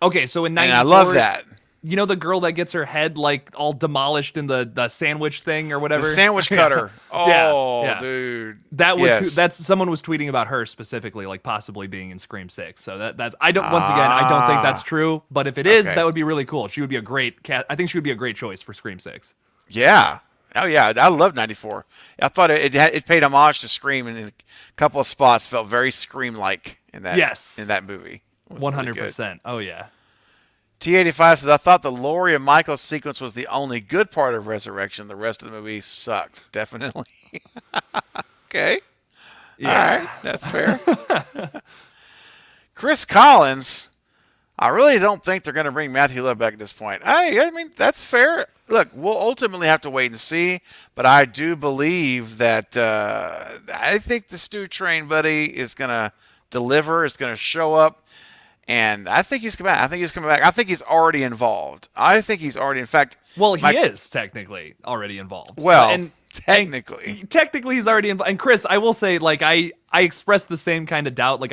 Okay, so in 94, and I love that. You know the girl that gets her head like all demolished in the sandwich thing or whatever? The sandwich cutter. Yeah. Dude. That's someone was tweeting about her specifically, like possibly being in Scream 6. So I don't think that's true, but if it is, that would be really cool. She would be a great cat. I think she would be a great choice for Scream 6. Yeah. Oh yeah, I love 94. I thought it paid homage to Scream, and in a couple of spots felt very Scream-like in that movie. 100%. Oh yeah. T85 says, I thought the Laurie and Michael sequence was the only good part of Resurrection. The rest of the movie sucked. Definitely. Okay. Yeah. All right. That's fair. Chris Collins, I really don't think they're going to bring Matthew Lillard back at this point. I mean, that's fair. Look, we'll ultimately have to wait and see, but I do believe that I think the Stu Train buddy is going to deliver, is going to show up. And I think he's coming back. I think he's already involved. In fact... Well, he is technically already involved. Well, technically he's already involved. And Chris, I will say, like, I expressed the same kind of doubt. Like,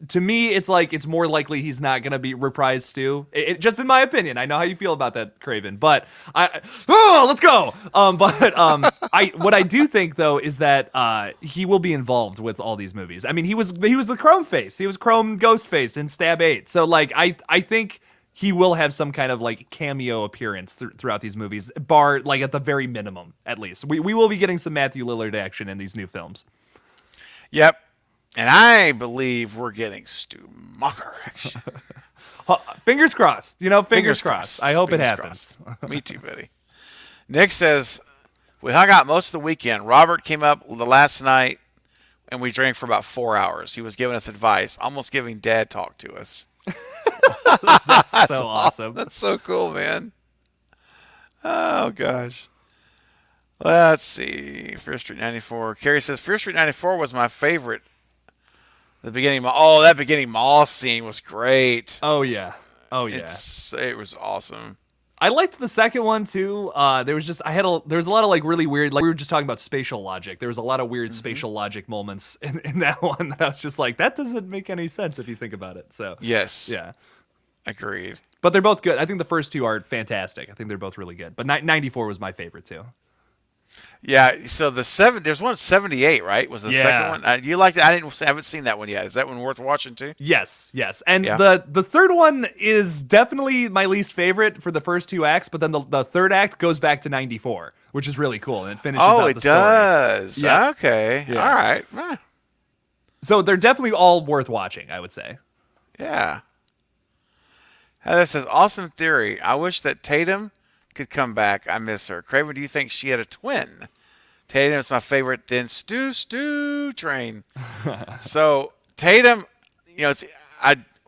to me, it's like, it's more likely he's not going to be reprised Stu. Just in my opinion. I know how you feel about that, Craven. But, let's go! What I do think, though, is that he will be involved with all these movies. I mean, he was the Chrome face. He was Chrome Ghostface in Stab 8. So, like, I think he will have some kind of like cameo appearance throughout these movies, bar like at the very minimum, at least. We will be getting some Matthew Lillard action in these new films. Yep. And I believe we're getting Stu Macher action. Fingers crossed. Fingers crossed. I hope it happens. Me too, buddy. Nick says, we hung out most of the weekend. Robert came up the last night, and we drank for about 4 hours. He was giving us advice, almost giving dad talk to us. That's so awesome. That's so cool, man. Oh, gosh. Let's see. Fear Street 94. Carrie says, Fear Street 94 was my favorite. That beginning mall scene was great. Oh, yeah. It was awesome. I liked the second one too. There was a lot of like really weird, like we were just talking about spatial logic. There was a lot of weird spatial logic moments in that one that I was just like, that doesn't make any sense if you think about it. So yes, yeah. Agreed. But they're both good. I think the first two are fantastic. I think they're both really good. But 94 was my favorite too. Yeah. So there's one 78, right? Was the second one? You liked it? I haven't seen that one yet. Is that one worth watching too? Yes. And Yeah. the third one is definitely my least favorite for the first two acts, but then the third act goes back to 94, which is really cool, and it finishes out the story. Does. Yeah. Okay. Yeah. All right. So they're definitely all worth watching, I would say. Yeah. Heather says, awesome theory. I wish that Tatum could come back. I miss her. Craven, do you think she had a twin? Tatum is my favorite. Then Stu Train. So Tatum,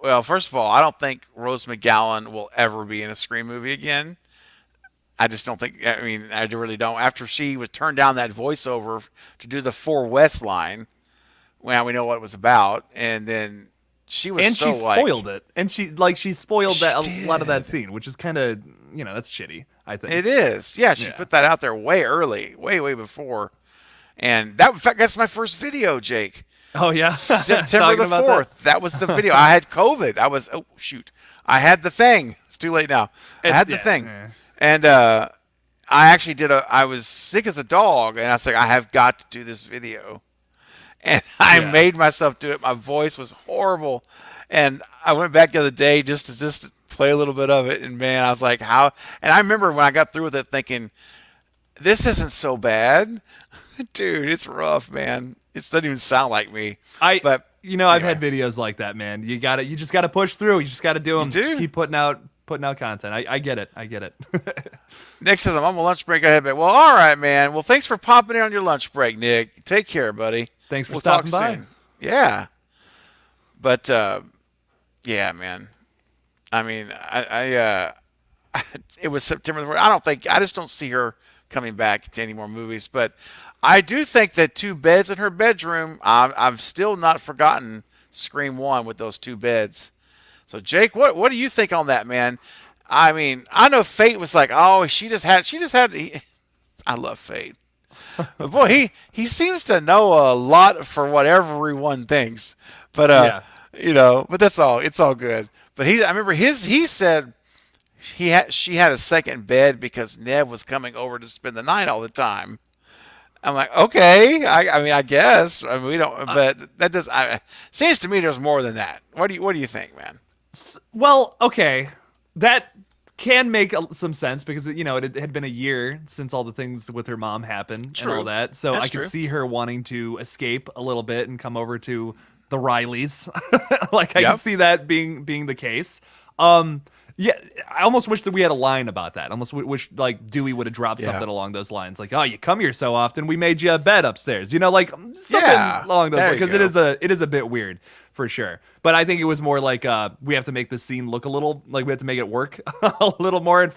well, first of all, I don't think Rose McGowan will ever be in a Scream movie again. I just don't think. I mean, I really don't. After she was turned down that voiceover to do the 4 West line, well, we know what it was about, and then she was she spoiled it, and she spoiled a lot of that scene, which is kind of that's shitty. I think it is. Yeah, she put that out there way early, way before, and that in fact that's my first video, Jake. Oh yeah, September the 4th. That was the video. I had COVID. I had the thing. It's too late now. I had the thing, and I actually I was sick as a dog, and I was like, I have got to do this video. And I made myself do it. My voice was horrible. And I went back the other day just to play a little bit of it. And, man, I was like, how? And I remember when I got through with it thinking, this isn't so bad. Dude, it's rough, man. It doesn't even sound like me. I've had videos like that, man. You just got to push through. You just got to do them. Just keep putting out content. I get it. Nick says, I'm on my lunch break. I head back. Well, all right, man. Well, thanks for popping in on your lunch break, Nick. Take care, buddy. Thanks for stopping by. Soon. Yeah. But, yeah, man. I mean, it was September the 4th. I just don't see her coming back to any more movies. But I do think that 2 beds in her bedroom, I've still not forgotten Scream 1 with those 2 beds. So, Jake, what do you think on that, man? I mean, I know Fate was like, oh, she just had. I love Fate. But boy, he seems to know a lot for what everyone thinks. But but that's all. It's all good. But I remember he said she had a second bed because Nev was coming over to spend the night all the time. I'm like, okay. I mean, I guess. I mean, we don't. But that does. Seems to me there's more than that. What do you think, man? Well, okay, that can make some sense because it had been a year since all the things with her mom happened and all that. So I could see her wanting to escape a little bit and come over to the Rileys. I can see that being the case. Yeah, I almost wish that we had a line about that. I almost wish Dewey would have dropped something along those lines, like, "Oh, you come here so often, we made you a bed upstairs." Something along those lines, because it is a bit weird for sure. But I think it was more like we have to make this scene look a little we have to make it work a little more, and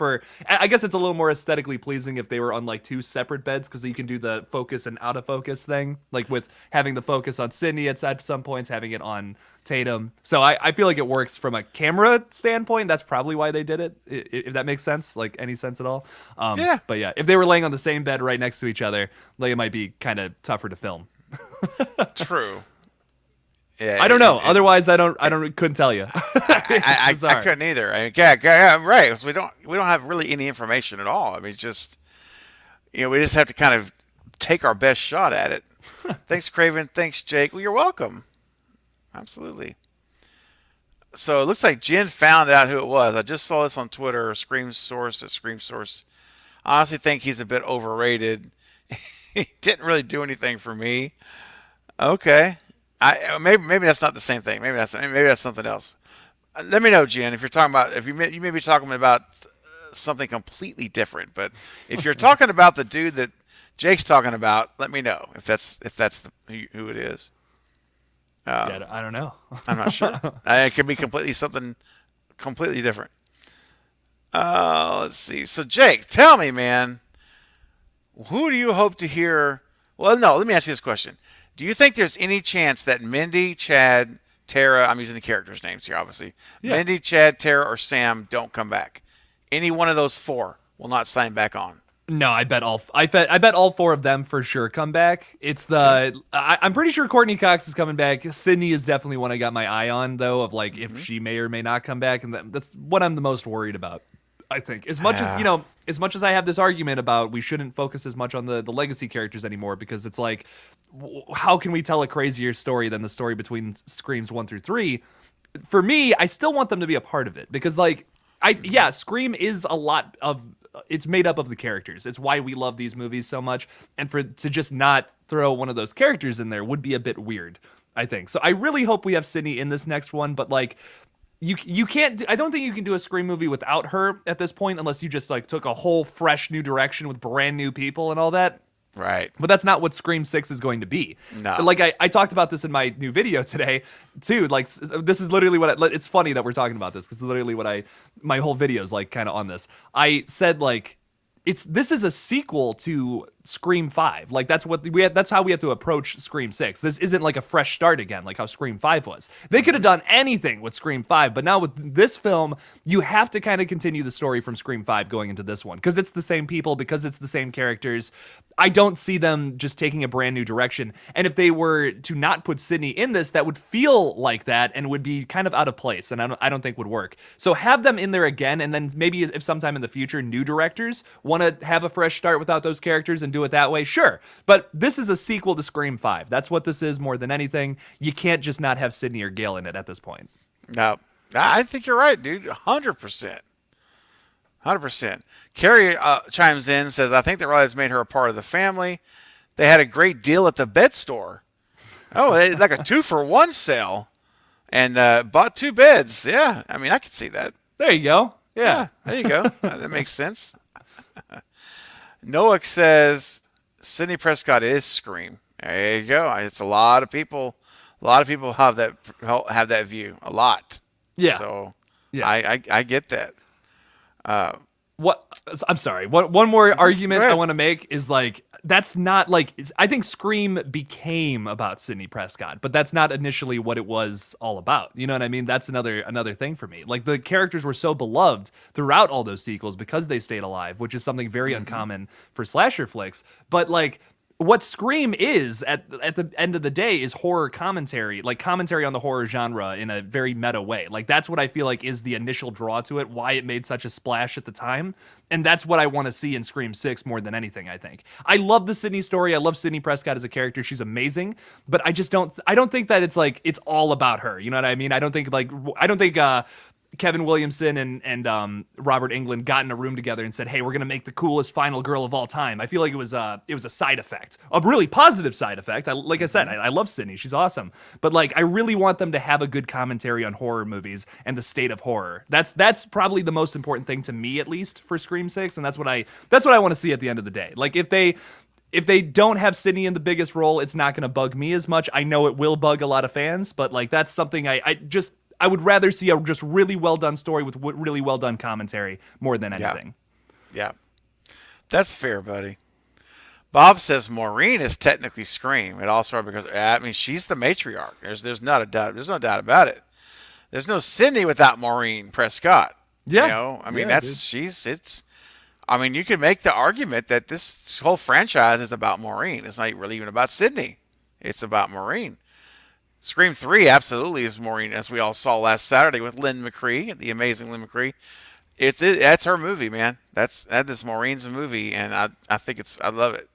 I guess it's a little more aesthetically pleasing if they were on 2 separate beds because you can do the focus and out of focus thing, with having the focus on Sydney at some points, having it on Tatum. So I feel like it works from a camera standpoint. That's probably why they did it, if that makes sense, any sense at all. But yeah, if they were laying on the same bed right next to each other, it might be kind of tougher to film. True. Yeah, I don't know. Otherwise, couldn't tell you. I couldn't either. I mean, yeah, right. So we don't have really any information at all. I mean, just we just have to kind of take our best shot at it. Thanks, Craven. Thanks, Jake. Well, you're welcome. Absolutely. So it looks like Jen found out who it was. I just saw this on Twitter. Scream Source at Scream Source. I honestly think he's a bit overrated. He didn't really do anything for me. Okay. Maybe that's not the same thing. Maybe that's something else. Let me know, Jen, if you're talking about you may be talking about something completely different. But if you're talking about the dude that Jake's talking about, let me know if that's who it is. I don't know. I'm not sure. It could be something completely different. Let's see. So, Jake, tell me, man, who do you hope to hear? Well, no, let me ask you this question. Do you think there's any chance that Mindy, Chad, Tara, I'm using the characters' names here, obviously, Mindy, Chad, Tara, or Sam don't come back? Any one of those 4 will not sign back on. No, I bet all four of them for sure come back. I'm pretty sure Courtney Cox is coming back. Sydney is definitely one I got my eye on though, of like if she may or may not come back, and that's what I'm the most worried about. I think as much as as much as I have this argument about we shouldn't focus as much on the legacy characters anymore, because it's like, how can we tell a crazier story than the story between Screams 1 through 3? For me, I still want them to be a part of it, because like Scream is a lot of, it's made up of the characters. It's why we love these movies so much, and to just not throw one of those characters in there would be a bit weird, I think. So I really hope we have Sydney in this next one, but like you can't I don't think you can do a Scream movie without her at this point, unless you just like took a whole fresh new direction with brand new people and all that. Right. But that's not what Scream 6 is going to be. No. Like I talked about this in my new video today too. Like this is literally it's funny that we're talking about this, because literally my whole video is like kind of on this. I said like this is a sequel to Scream 5. Like that's how we have to approach Scream 6. This isn't like a fresh start again, like how Scream 5 was. They could have done anything with Scream 5, but now with this film, you have to kind of continue the story from Scream 5 going into this one, because it's the same people, because it's the same characters. I don't see them just taking a brand new direction. And if they were to not put Sydney in this, that would feel like that and would be kind of out of place, and I don't think would work. So have them in there again, and then maybe if sometime in the future new directors want to have a fresh start without those characters and do it that way, sure. But this is a sequel to Scream 5. That's what this is more than anything. You can't just not have Sydney or Gale in it at this point. No, I think you're right, dude. 100%. 100%. Carrie chimes in, says, I think the Rileys made her a part of the family. They had a great deal at the bed store. Oh, like a 2-for-1 sale. And bought 2 beds. Yeah, I mean, I could see that. There you go. Yeah. There you go. That makes sense. Noah says, Sidney Prescott is Scream. There you go. It's a lot of people. A lot of people have that view. A lot. Yeah. So yeah. I get that. What? I'm sorry. One more argument I want to make is like, that's not like, I think Scream became about Sidney Prescott, but that's not initially what it was all about. You know what I mean? That's another thing for me. Like the characters were so beloved throughout all those sequels because they stayed alive, which is something very uncommon for slasher flicks. But like, what Scream is at the end of the day is horror commentary, like commentary on the horror genre in a very meta way. Like that's what I feel like is the initial draw to it, why it made such a splash at the time. And that's what I want to see in Scream 6 more than anything, I think. I love the Sidney story. I love Sidney Prescott as a character. She's amazing, but I don't think that it's like, it's all about her. You know what I mean? I don't think Kevin Williamson and Robert Englund got in a room together and said, hey, we're going to make the coolest final girl of all time. I feel like it was a side effect, a really positive side effect. Like I said, I love Sydney. She's awesome. But like, I really want them to have a good commentary on horror movies and the state of horror. That's probably the most important thing to me, at least for Scream 6. And that's what I want to see at the end of the day. Like if they don't have Sydney in the biggest role, it's not going to bug me as much. I know it will bug a lot of fans, but like, that's something I would rather see a just really well done story with really well done commentary more than anything. Yeah. That's fair, buddy. Bob says Maureen is technically Scream. It also because she's the matriarch. There's not a doubt. There's no doubt about it. There's no Sydney without Maureen Prescott. Yeah. You could make the argument that this whole franchise is about Maureen. It's not really even about Sydney. It's about Maureen. Scream 3 absolutely is Maureen, as we all saw last Saturday with Lynn McCree, the amazing Lynn McCree. That's her movie, man. That is Maureen's movie, and I think I love it.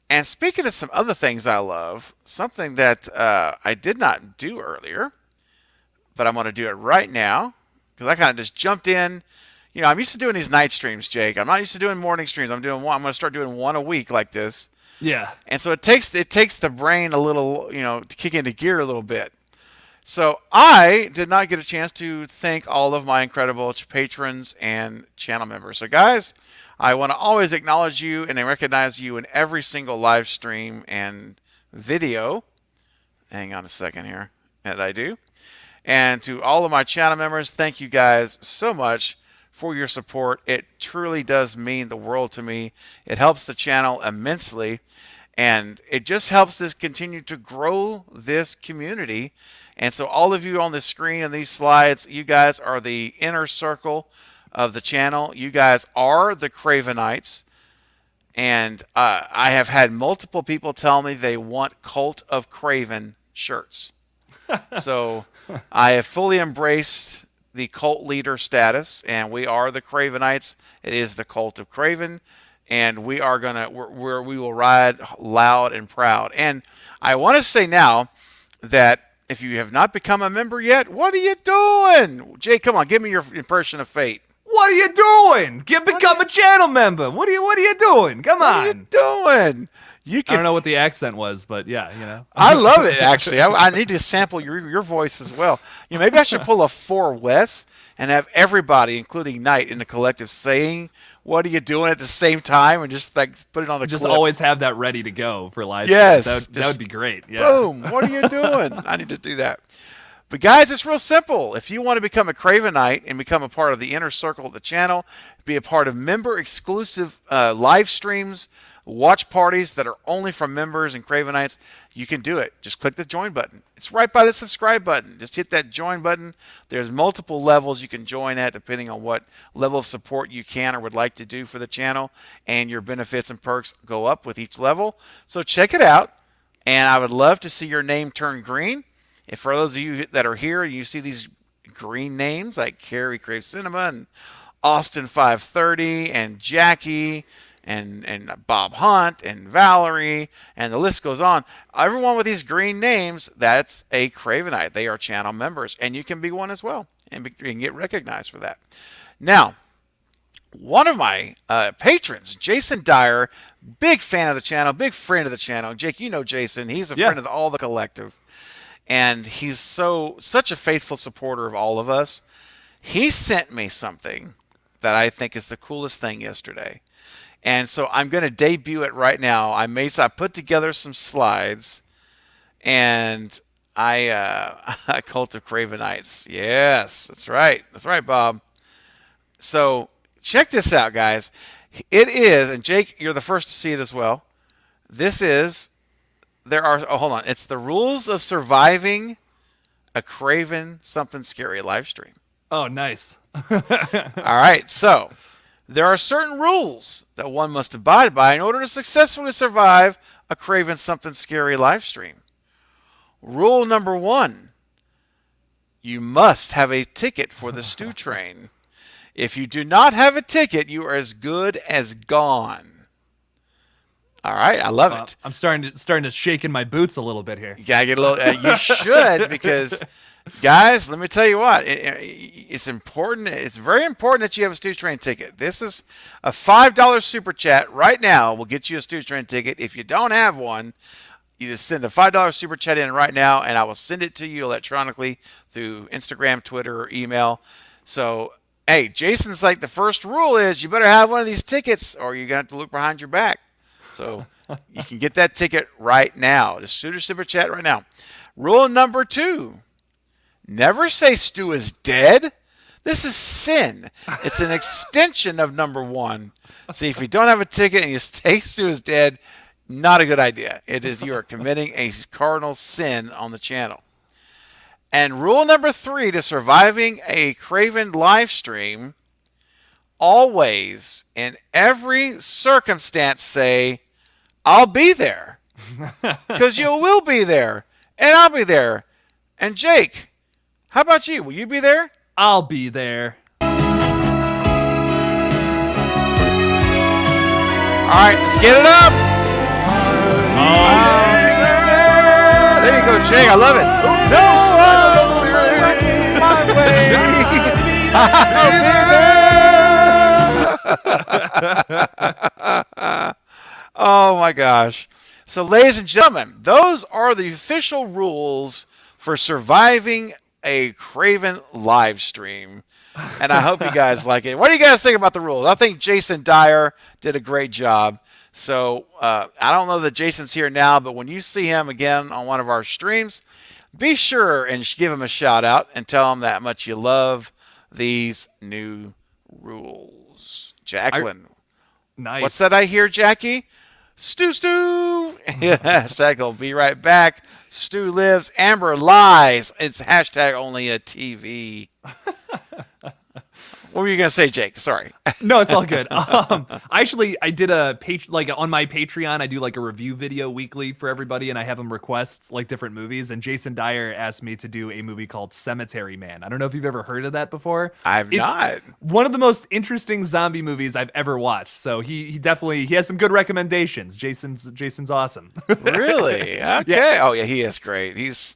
And speaking of some other things I love, something that I did not do earlier, but I'm going to do it right now because I kind of just jumped in. You know, I'm used to doing these night streams, Jake. I'm not used to doing morning streams. I'm going to start doing one a week like this. Yeah. And so it takes the brain a little, to kick into gear a little bit. So I did not get a chance to thank all of my incredible patrons and channel members. So guys, I want to always acknowledge you and I recognize you in every single live stream and video. Hang on a second here. That I do. And to all of my channel members, thank you guys so much for your support. It truly does mean the world to me. It helps the channel immensely, and it just helps this continue to grow this community. And so all of you on the screen and these slides, you guys are the inner circle of the channel. You guys are the Cravenites. And I have had multiple people tell me they want Cult of Craven shirts. So I have fully embraced the cult leader status, and we are the Cravenites. It is the Cult of Craven, and we are we will ride loud and proud. And I want to say now that if you have not become a member yet, what are you doing? Jay, come on, give me your impression of Fate. What are you doing? Become a channel member. What are you doing? Come on. What are you doing? I don't know what the accent was, but yeah. I love it, actually. I need to sample your voice as well. Maybe I should pull a 4 Wes and have everybody, including Knight, in the collective saying, "What are you doing?" at the same time, and just like put it on a Just clip. always have that ready to go for live Yes, streams. That would be great. Yeah. Boom! What are you doing? I need to do that. But guys, it's real simple. If you want to become a Cravenite and become a part of the inner circle of the channel, be a part of member-exclusive live streams, watch parties that are only from members and Cravenites, you can do it. Just click the join button. It's right by the subscribe button. Just hit that join button. There's multiple levels you can join at depending on what level of support you can or would like to do for the channel, and your benefits and perks go up with each level. So check it out, and I would love to see your name turn green. If for those of you that are here, you see these green names like Carrie Crave Cinema and Austin 530 and Jackie and Bob Hunt and Valerie, and the list goes on. Everyone with these green names, that's a Cravenite. They are channel members, and you can be one as well, and you can get recognized for that. Now, one of my patrons, Jason Dyer, big fan of the channel, big friend of the channel. Jake, you know Jason. He's a friend of all the collective. And he's such a faithful supporter of all of us. He sent me something that I think is the coolest thing yesterday. And so I'm going to debut it right now. I put together some slides, and I Cult of Cravenites. Yes, that's right. That's right, Bob. So check this out, guys. It is, and Jake, you're the first to see it as well. Hold on. It's the rules of surviving a Craven Something Scary live stream. Oh, nice. All right. So there are certain rules that one must abide by in order to successfully survive a Craven Something Scary live stream. Rule number 1, you must have a ticket for the stew train. If you do not have a ticket, you are as good as gone. All right, I love it. I'm starting to shake in my boots a little bit here. You gotta get a little. You should, because, guys, let me tell you what. It's important. It's very important that you have a Stew Train ticket. This is a $5 super chat right now. Will get you a Stew Train ticket. If you don't have one, you just send a $5 super chat in right now, and I will send it to you electronically through Instagram, Twitter, or email. So, hey, Jason's like, the first rule is you better have one of these tickets, or you're gonna have to look behind your back. So you can get that ticket right now. Just shoot a super chat right now. Rule number 2, never say Stu is dead. This is sin. It's an extension of number 1. See, if you don't have a ticket and you say Stu is dead, not a good idea. You are committing a cardinal sin on the channel. And rule number 3 to surviving a Craven live stream, always, in every circumstance, say, I'll be there. Because you will be there. And I'll be there. And Jake, how about you? Will you be there? I'll be there. All right, let's get it up. There you go, Jake. I love it. No, my way. I'll be there. Oh my gosh. So, ladies and gentlemen, those are the official rules for surviving a Craven live stream. And I hope you guys like it. What do you guys think about the rules? I think Jason Dyer did a great job. So, I don't know that Jason's here now, but when you see him again on one of our streams, be sure and give him a shout out and tell him that much you love these new rules. Jacqueline. Nice. What's that I hear, Jackie? Stu. Hashtag will be right back. Stu lives. Amber lies. It's hashtag only a TV. What were you gonna say, Jake? Sorry. No, it's all good. I did on my Patreon. I do like a review video weekly for everybody, and I have them request like different movies. And Jason Dyer asked me to do a movie called Cemetery Man. I don't know if you've ever heard of that before. I've not. One of the most interesting zombie movies I've ever watched. So he definitely has some good recommendations. Jason's awesome. Really? Okay. Yeah. Oh yeah, he is great. He's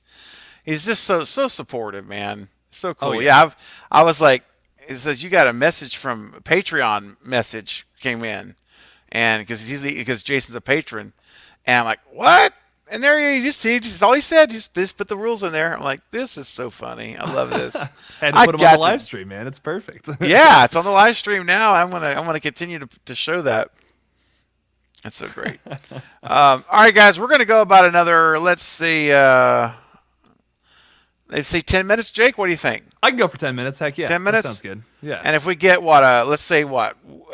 just so supportive, man. So cool. Oh, yeah. I was like, it says you got a message from Patreon message came in, and because Jason's a patron, and I'm like, what? And there he just all he said, just put the rules in there. I'm like, this is so funny. I love this. Had to put him on the live stream, man. It's perfect. Yeah, it's on the live stream now. I'm gonna continue to show that. That's so great. All right, guys, we're gonna go about another. Let's see. They say 10 minutes. Jake, what do you think? I can go for 10 minutes. Heck yeah. 10 minutes? That sounds good. Yeah. And if we get let's say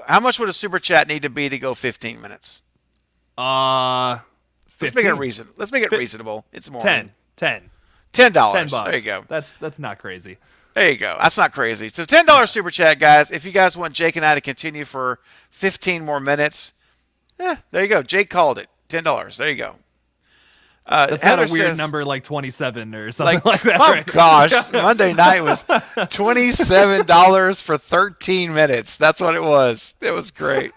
how much would a super chat need to be to go 15 minutes? 15. Let's make it reasonable. It's more. 10. $10. $10. There you go. That's not crazy. There you go. That's not crazy. So $10 super chat, guys. If you guys want Jake and I to continue for 15 more minutes, there you go. Jake called it. $10. There you go. That's Heather not a weird says, number like 27 or something like that. Oh right? gosh, Monday night was $27 for 13 minutes. That's what it was. It was great.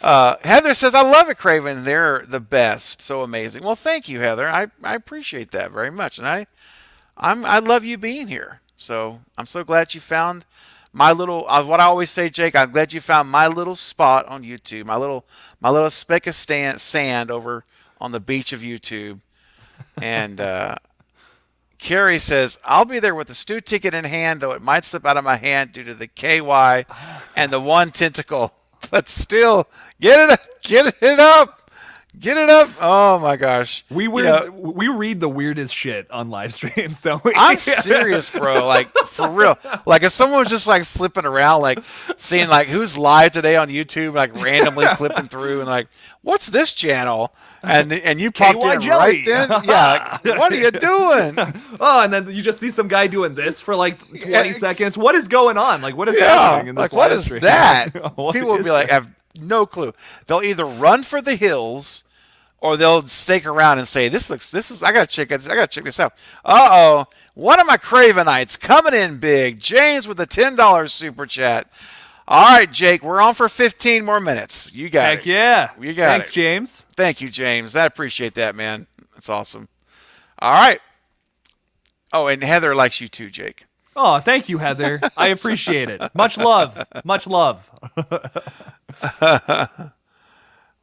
Heather says, I love it, Craven. They're the best. So amazing. Well, thank you, Heather. I appreciate that very much. And I love you being here. So I'm so glad you found my little, what I always say, Jake, I'm glad you found my little spot on YouTube, my little speck of sand over on the beach of YouTube. And Carrie says, I'll be there with a stew ticket in hand, though it might slip out of my hand due to the KY and the one tentacle. But still, get it up. Get it up. Oh, my gosh. We read the weirdest shit on live streams, don't we? I'm serious, bro. Like, for real. Like, if someone was just, like, flipping around, like, seeing, like, who's live today on YouTube, like, randomly flipping through and, like, what's this channel? And you popped in Jelly. right then. Yeah. Like, what are you doing? Oh, and then you just see some guy doing this for, like, 20 seconds. What is going on? Like, what is happening in this like, live stream? What is that? What People would is be like, I have no clue. They'll either run for the hills or they'll stake around and say, I gotta check this out. One of my Cravenites coming in big. James with a $10 super chat. All right, Jake, we're on for 15 more minutes. You got it. Heck yeah. You got Thanks, it. James. Thank you, James. I appreciate that, man. That's awesome. All right. Oh, and Heather likes you too, Jake. Oh, thank you, Heather. I appreciate it. Much love. Much love. Let's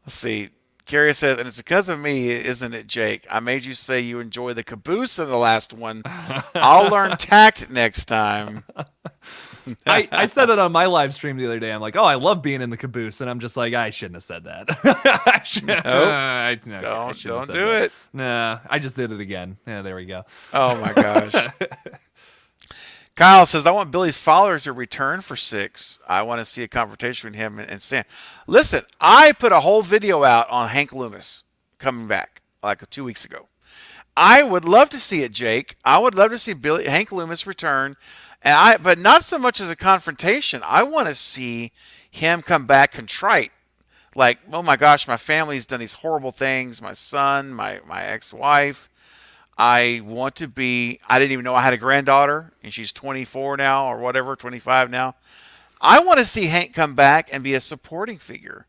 see. Carrie says, and it's because of me, isn't it, Jake? I made you say you enjoy the caboose in the last one. I'll learn tact next time. I said that on my live stream the other day. I'm like, I love being in the caboose. And I'm just like, I shouldn't have said that. Don't do it. Nah, I just did it again. Yeah, there we go. Oh, my gosh. Kyle says, I want Billy's followers to return for 6. I want to see a confrontation with him and Sam. Listen, I put a whole video out on Hank Loomis coming back like 2 weeks ago. I would love to see it, Jake. I would love to see Hank Loomis return, but not so much as a confrontation. I want to see him come back contrite. Like, oh my gosh, my family's done these horrible things. My son, my ex-wife. I didn't even know I had a granddaughter, and she's 24 now or whatever, 25 now. I want to see Hank come back and be a supporting figure.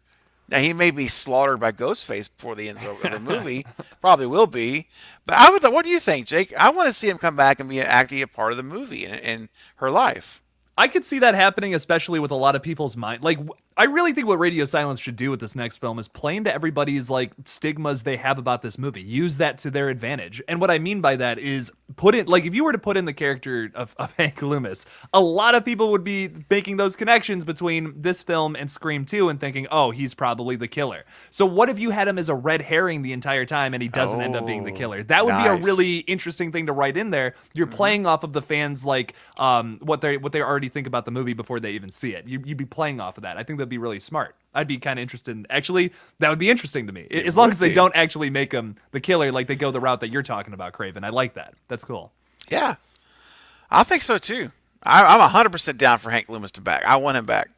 Now, he may be slaughtered by Ghostface before the end of the movie. Probably will be. But what do you think, Jake? I want to see him come back and be actually a part of the movie in her life. I could see that happening, especially with a lot of people's mind. Like, I really think what Radio Silence should do with this next film is play into everybody's like stigmas they have about this movie. Use that to their advantage. And what I mean by that is if you were to put in the character of Hank Loomis, a lot of people would be making those connections between this film and Scream 2 and thinking, oh, he's probably the killer. So what if you had him as a red herring the entire time and he doesn't end up being the killer? That would be a really interesting thing to write in there. You're playing off of the fans like what they already think about the movie before they even see it. You'd be playing off of that. I think that'd be really smart. I'd be kind of interested in, actually, that would be interesting to me. As long as they don't actually make him the killer, like they go the route that you're talking about, Craven. I like that. That's cool. Yeah. I think so too. I'm 100% down for Hank Loomis to back. I want him back.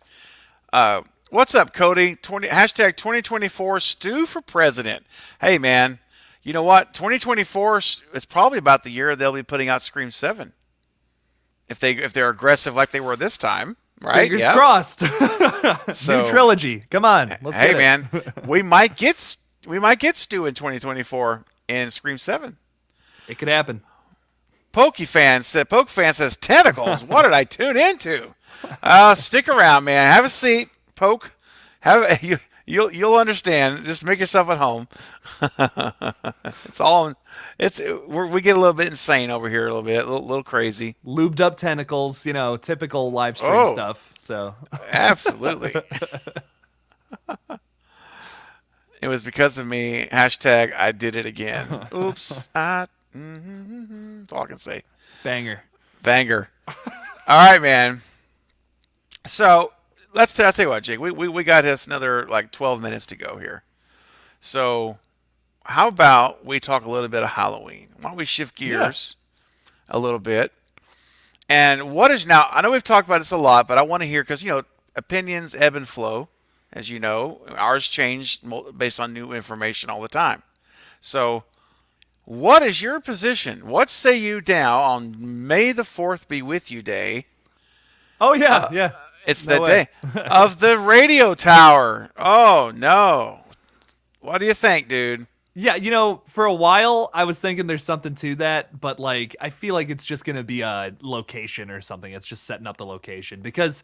What's up, Cody? Hashtag 2024 Stu for president. Hey, man, you know what? 2024 is probably about the year they'll be putting out Scream 7. If they're aggressive like they were this time, right? Fingers crossed. So, new trilogy. Come on, let's hey, get it. man, we might get Stu in 2024 in Scream 7. It could happen. Poke fan says tentacles. What did I tune into? Stick around, man. Have a seat. Poke. You'll understand. Just make yourself at home. We get a little bit insane over here, a little crazy. Lubed up tentacles, typical live stream stuff. So absolutely. It was because of me. Hashtag I did it again. Oops. That's all I can say. Banger. All right, man. So I'll tell you what, Jake. We got us another 12 minutes to go here. So how about we talk a little bit of Halloween? Why don't we shift gears a little bit? And what is now? I know we've talked about this a lot, but I want to hear because opinions ebb and flow, as you know. Ours change based on new information all the time. So, what is your position? What say you now on May the 4th be with you day? Oh yeah. It's the day of the radio tower. Oh no. What do you think, dude? Yeah, for a while I was thinking there's something to that, but I feel like it's just gonna be a location or something. It's just setting up the location because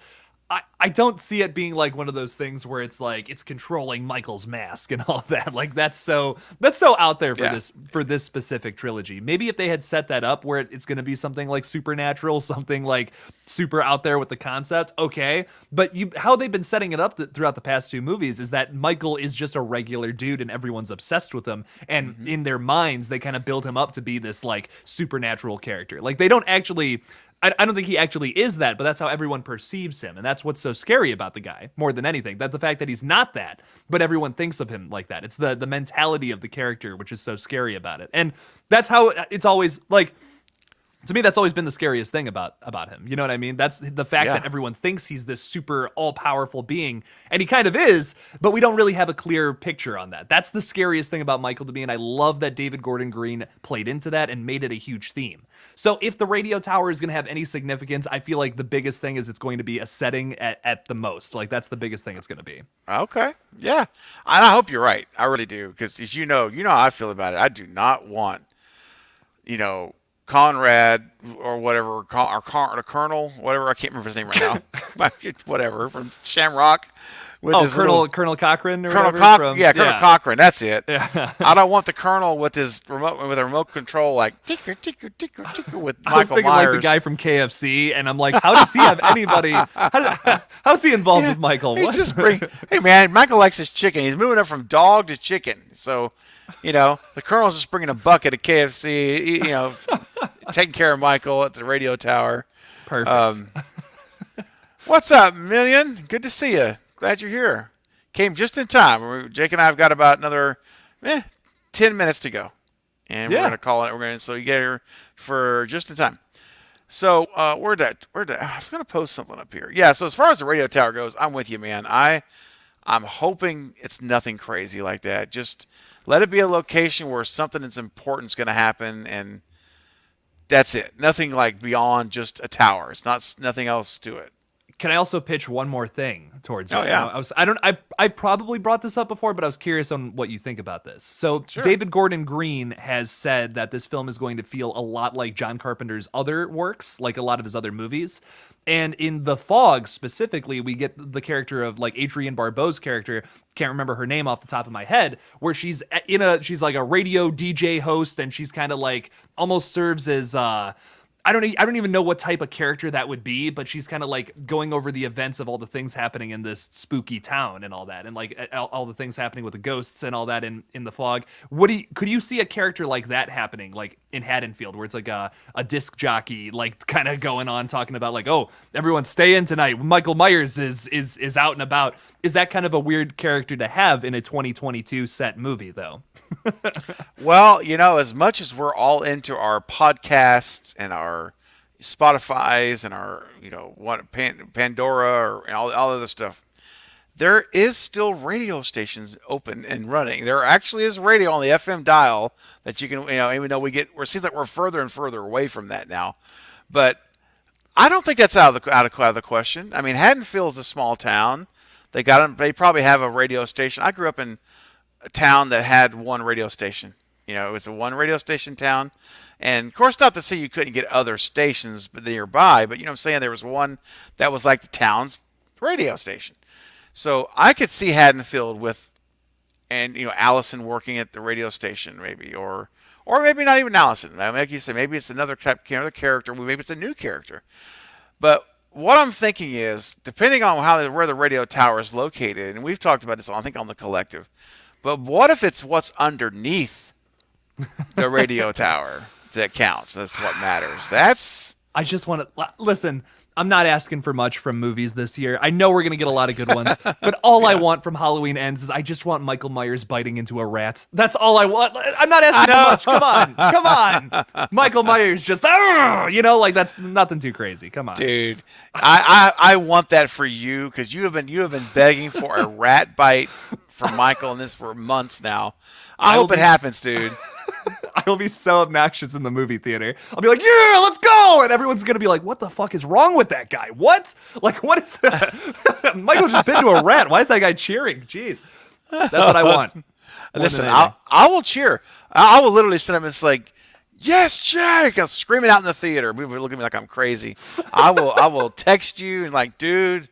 I don't see it being one of those things where it's controlling Michael's mask and all that. That's so out there for this specific trilogy. Maybe if they had set that up where it's going to be something supernatural, something super out there with the concept, okay. But how they've been setting it up throughout the past two movies is that Michael is just a regular dude and everyone's obsessed with him. And in their minds, they kind of build him up to be this supernatural character. They don't actually. I don't think he actually is that, but that's how everyone perceives him. And that's what's so scary about the guy, more than anything. That the fact that he's not that, but everyone thinks of him like that. It's the mentality of the character, which is so scary about it. And that's how it's always, to me, that's always been the scariest thing about him. You know what I mean? That's the fact that everyone thinks he's this super all-powerful being, and he kind of is, but we don't really have a clear picture on that. That's the scariest thing about Michael to me, and I love that David Gordon Green played into that and made it a huge theme. So if the radio tower is going to have any significance, I feel like the biggest thing is it's going to be a setting at the most. That's the biggest thing it's going to be. Okay. Yeah. And I hope you're right. I really do. Because as you know how I feel about it. I do not want, Conrad or whatever, or Colonel, whatever, I can't remember his name right now. Whatever, from Shamrock. With Colonel Cochran or Colonel whatever. Colonel Cochran, that's it. Yeah. I don't want the Colonel with a remote control ticker, ticker, ticker, ticker with Michael Myers. I was thinking the guy from KFC, and I'm like, how does he have anybody? How's he involved with Michael? He's just hey man, Michael likes his chicken. He's moving up from dog to chicken. So, the Colonel's just bringing a bucket of KFC, taking care of Michael at the radio tower. Perfect. What's up, Million? Good to see you. Glad you're here. Came just in time. Jake and I have got about another 10 minutes to go. And we're going to call it. So you get here for just in time. So where'd that? I was going to post something up here. Yeah, so as far as the radio tower goes, I'm with you, man. I'm hoping it's nothing crazy like that. Just let it be a location where something that's important is going to happen, and that's it. Nothing beyond just a tower. It's nothing else to it. Can I also pitch one more thing towards it? Oh, yeah. I probably brought this up before, but I was curious on what you think about this. So Sure. David Gordon Green has said that this film is going to feel a lot like John Carpenter's other works, like a lot of his other movies. And in The Fog specifically, we get the character of Adrienne Barbeau's character, can't remember her name off the top of my head, where she's like a radio DJ host, and she's kind of almost serves as I don't even know what type of character that would be, but she's kind of going over the events of all the things happening in this spooky town and all that, and all the things happening with the ghosts and all that in The Fog. Could you see a character like that happening in Haddonfield, where it's a disc jockey kind of going on talking about oh, everyone stay in tonight, Michael Myers is out and about? Is that kind of a weird character to have in a 2022 set movie though? Well, as much as we're all into our podcasts and our, Spotify's and our Pandora and all other stuff, there is still radio stations open and running. There actually is radio on the FM dial that you can, even though it seems like we're further and further away from that now. But I don't think that's out of the question. I mean, Haddonfield is a small town. They probably have a radio station. I grew up in a town that had one radio station. It was a one radio station town. And of course, not to say you couldn't get other stations nearby, but I'm saying there was one that was like the town's radio station. So I could see Haddonfield and Allison working at the radio station, maybe, or maybe not even Allison. Like you said, maybe it's another character, maybe it's a new character. But what I'm thinking is, depending on where the radio tower is located, and we've talked about this, I think, on the collective. But what if it's what's underneath the radio tower that counts? That's what matters. I just want to listen. I'm not asking for much from movies this year. I know we're going to get a lot of good ones, but all I want from Halloween Ends is I just want Michael Myers biting into a rat. That's all I want. I'm not asking for much. Come on. Michael Myers just, that's nothing too crazy. Come on. Dude, I want that for you because you have been begging for a rat bite from Michael and this for months now. I hope it happens, dude. I will be so obnoxious in the movie theater. I'll be like, yeah, let's go. And everyone's going to be like, what the fuck is wrong with that guy? What? Like, what is that? Michael just bit into a rat. Why is that guy cheering? Jeez. That's what I want. Listen, I will cheer. I will literally sit up and it's like, yes, Jake. I'm screaming out in the theater. People are looking at me like I'm crazy. I will text you and like, dude,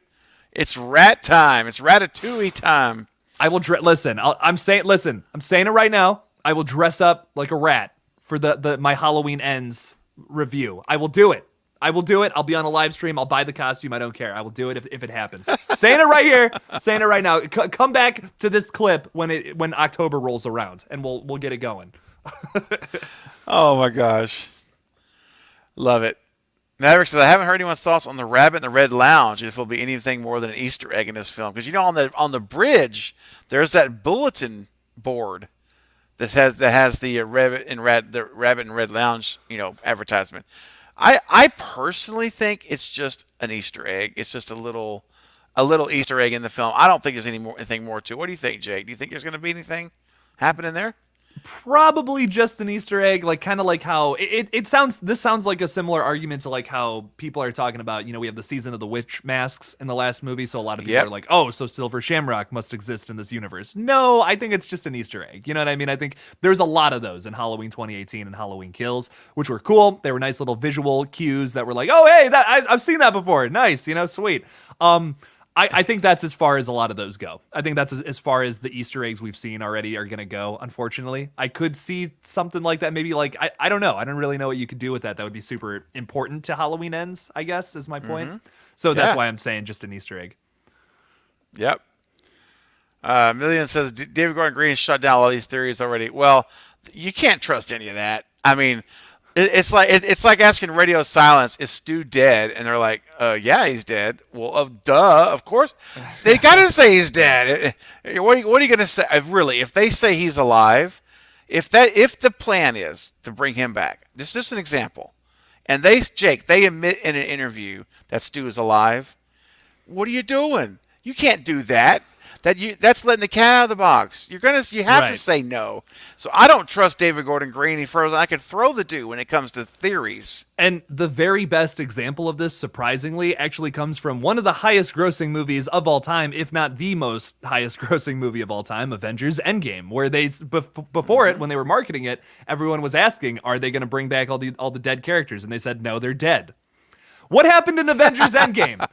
it's rat time. It's ratatouille time. I will listen. I'm saying it right now. I will dress up like a rat for my Halloween Ends review. I will do it. I'll be on a live stream. I'll buy the costume. I don't care. I will do it if it happens. Saying it right here. Saying it right now. Come back to this clip when October rolls around, and we'll get it going. Oh my gosh, love it. Maverick says, I haven't heard anyone's thoughts on the Rabbit in the Red Lounge, if it'll be anything more than an Easter egg in this film. Because on the bridge, there's that bulletin board that has the Rabbit in Red Lounge, advertisement. I personally think it's just an Easter egg. It's just a little Easter egg in the film. I don't think there's anything more to it. What do you think, Jake? Do you think there's going to be anything happening there? Probably just an Easter egg, like kind of like how it sounds. This sounds like a similar argument to like how people are talking about. We have the season of the witch masks in the last movie, so a lot of people are like, "Oh, so Silver Shamrock must exist in this universe." No, I think it's just an Easter egg. You know what I mean? I think there's a lot of those in Halloween 2018 and Halloween Kills, which were cool. They were nice little visual cues that were like, "Oh, hey, I've seen that before. Nice, sweet." I think that's as far as a lot of those go. I think that's as far as the Easter eggs we've seen already are going to go, unfortunately. I could see something like that. Maybe like, I don't know. I don't really know what you could do with that. That would be super important to Halloween Ends, I guess, is my point. Mm-hmm. So that's why I'm saying just an Easter egg. Yep. Million says, David Gordon Green shut down all these theories already. Well, you can't trust any of that. I mean, it's like asking Radio Silence, is Stu dead? And they're like, yeah, he's dead. Well, duh, of course. They got to say he's dead. What are you going to say? Really, if they say he's alive, if the plan is to bring him back, just an example, and they admit in an interview that Stu is alive, what are you doing? You can't do that. That's letting the cat out of the box. You have to say no. So I don't trust David Gordon Green any further than I can throw the dude when it comes to theories. And the very best example of this, surprisingly, actually comes from one of the highest grossing movies of all time, if not the most highest grossing movie of all time, Avengers Endgame, where they before it, when they were marketing it, everyone was asking, are they going to bring back all the dead characters? And they said, no, they're dead. What happened in Avengers Endgame?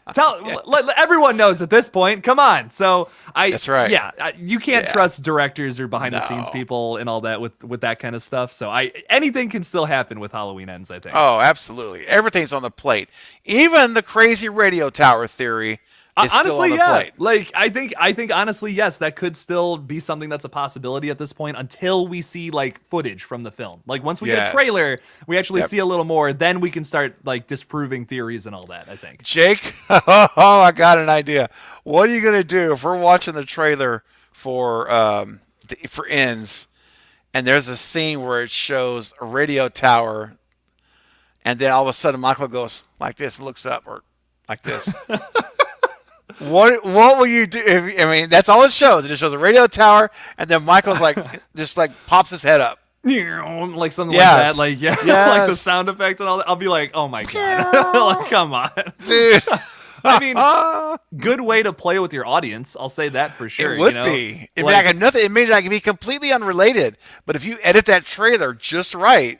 Everyone knows at this point. Come on. So that's right. Yeah, you can't trust directors or behind the scenes people and all that with that kind of stuff. So anything can still happen with Halloween Ends, I think. Oh, absolutely. Everything's on the plate. Even the crazy radio tower theory is still on the plate. Like I think honestly, yes, that could still be something that's a possibility at this point until we see like footage from the film. Like once we get a trailer, we actually see a little more, then we can start like disproving theories and all that, I think. Jake, I got an idea. What are you going to do if we're watching the trailer for Ends and there's a scene where it shows a radio tower and then all of a sudden Michael goes like this and looks up or like this. What will you do? I mean, that's all it shows. It just shows a radio tower, and then Michael's like, just like pops his head up. Like something Yes. like that. Like, yeah, Yes. like the sound effect and all that. I'll be like, oh my God. Like, come on. Dude. I mean, good way to play with your audience. I'll say that for sure. It would you know? be. It Like- made nothing. It made it be completely unrelated. But if you edit that trailer just right,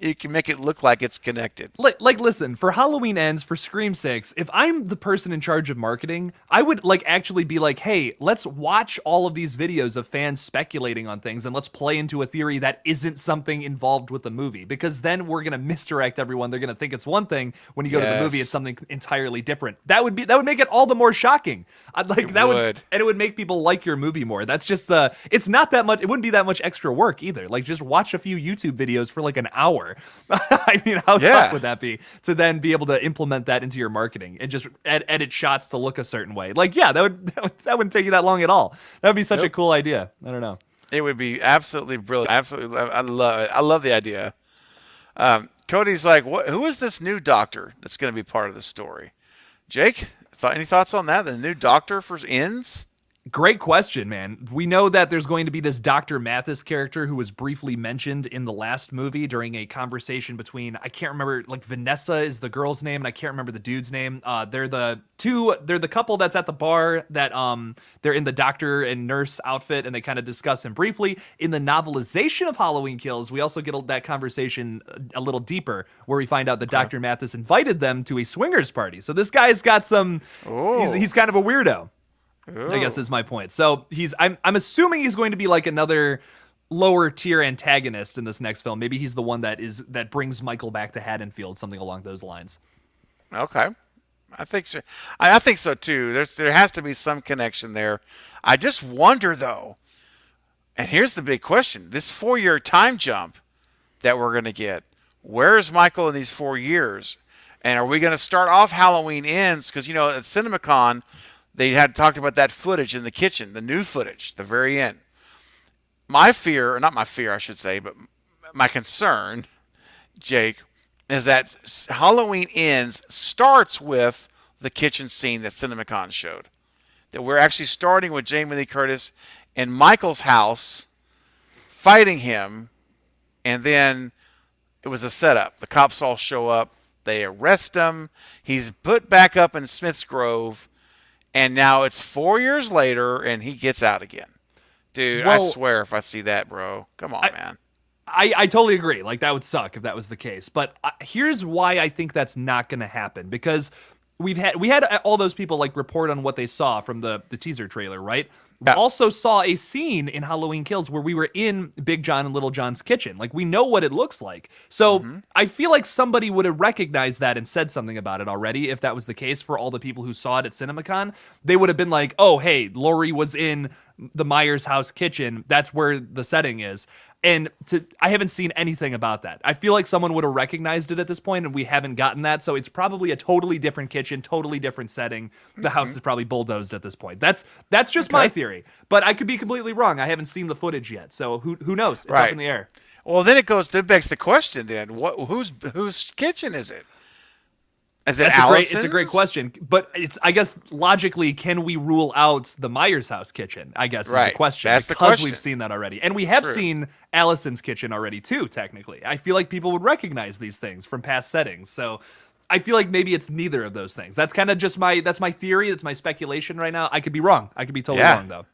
you can make it look like it's connected. Like, listen, for Halloween Ends, for Scream's sakes, if I'm the person in charge of marketing, I would like actually be like, hey, let's watch all of these videos of fans speculating on things and let's play into a theory that isn't something involved with the movie, because then we're gonna misdirect everyone. They're gonna think it's one thing when you go to the movie, Yes. it's something entirely different. That would make it all the more shocking. It That would. and it would make people like your movie more. That's just it's not that much. It wouldn't be that much extra work either. Like, just watch a few YouTube videos for like an hour. I mean, how Yeah. tough would that be to then be able to implement that into your marketing and just edit shots to look a certain way? Like, yeah, that wouldn't take you that long at all. That would be such a cool idea. I don't know. It would be absolutely brilliant. Absolutely, I love it. I love the idea. Cody's like, who is this new doctor that's going to be part of the story? Jake, any thoughts on that? The new doctor for Ends? Great question, man. We know that there's going to be this Dr. Mathis character who was briefly mentioned in the last movie during a conversation between, I can't remember, like Vanessa is the girl's name, and I can't remember the dude's name. They're the couple that's at the bar that they're in the doctor and nurse outfit, and they kind of discuss him briefly. In the novelization of Halloween Kills, we also get that conversation a little deeper, where we find out that Dr. Mathis invited them to a swingers party. So this guy's got some, he's kind of a weirdo. I guess is my point. So I'm assuming he's going to be like another lower tier antagonist in this next film. Maybe he's the one that brings Michael back to Haddonfield, something along those lines. Okay. I think so. I think so too. There has to be some connection there. I just wonder though, and here's the big question: this 4-year time jump that we're going to get, where is Michael in these 4 years? And are we going to start off Halloween Ends? Because, at CinemaCon, they had talked about that footage in the kitchen, the new footage, the very end. My fear, or not my fear, I should say, but my concern, Jake, is that Halloween Ends starts with the kitchen scene that CinemaCon showed. That we're actually starting with Jamie Lee Curtis in Michael's house, fighting him, and then it was a setup. The cops all show up, they arrest him, he's put back up in Smith's Grove, and now it's 4 years later, and he gets out again. Dude, I swear if I see that, bro. Come on, man. I totally agree. Like, that would suck if that was the case. But here's why I think that's not going to happen. Because we had all those people, like, report on what they saw from the teaser trailer, right? We also saw a scene in Halloween Kills where we were in Big John and Little John's kitchen. Like, we know what it looks like. So I feel like somebody would have recognized that and said something about it already. If that was the case for all the people who saw it at CinemaCon, they would have been like, oh, hey, Laurie was in the Myers house kitchen. That's where the setting is. And I haven't seen anything about that. I feel like someone would have recognized it at this point, and we haven't gotten that. So it's probably a totally different kitchen, totally different setting. The house is probably bulldozed at this point. That's just my theory, but I could be completely wrong. I haven't seen the footage yet, so who knows? It's up in the air. Well, then it begs the question. Then whose kitchen is it? Is it Allison's? It's a great question, but I guess logically, can we rule out the Myers house kitchen? I guess is the question. That's because the question. We've seen that already, and we have seen Allison's kitchen already too. Technically, I feel like people would recognize these things from past settings. So I feel like maybe it's neither of those things. That's kind of just my theory. That's my speculation right now. I could be wrong. I could be totally wrong though.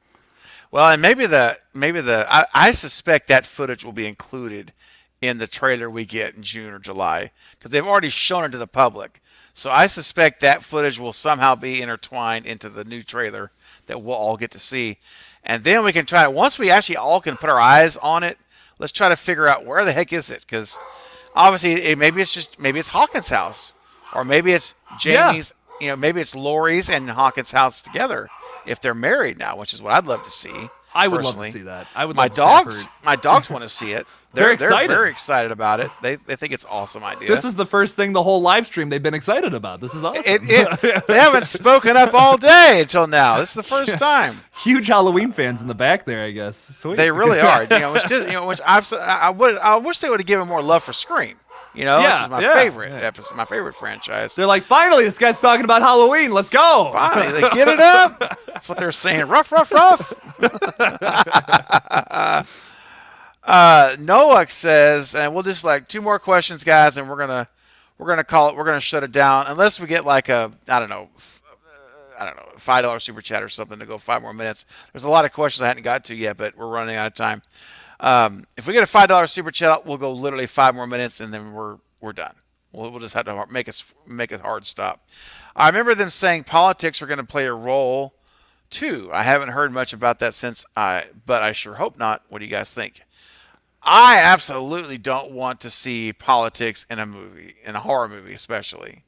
Well, and maybe I suspect that footage will be included in the trailer we get in June or July, because they've already shown it to the public. So I suspect that footage will somehow be intertwined into the new trailer that we'll all get to see. And then we can try, once we actually all can put our eyes on it, let's try to figure out where the heck is it? Because obviously maybe it's Hawkins' house, or maybe it's Jamie's, maybe it's Laurie's and Hawkins' house together if they're married now, which is what I'd love to see. I would love to see that. My dogs want to see it. They're excited. They're very excited about it. They think it's an awesome idea. This is the first thing the whole live stream they've been excited about. This is awesome. They haven't spoken up all day until now. This is the first time. Huge Halloween fans in the back there, I guess. Sweet. They really are. Which I wish they would have given more love for Scream. This is my favorite yeah. episode, my favorite franchise. They're like, finally, this guy's talking about Halloween. Let's go. Finally, they get it up. That's what they're saying. Ruff, ruff, ruff. Noah says, and we'll just like 2 more questions, guys, and we're gonna call it. We're gonna shut it down unless we get like a $5 super chat or something to go 5 more minutes. There's a lot of questions I hadn't got to yet, but we're running out of time. If we get a $5 super chat, we'll go literally 5 more minutes, and then we're done. We'll just have to make a hard stop. I remember them saying politics are going to play a role too. I haven't heard much about that since, but I sure hope not. What do you guys think? I absolutely don't want to see politics in a movie, in a horror movie especially.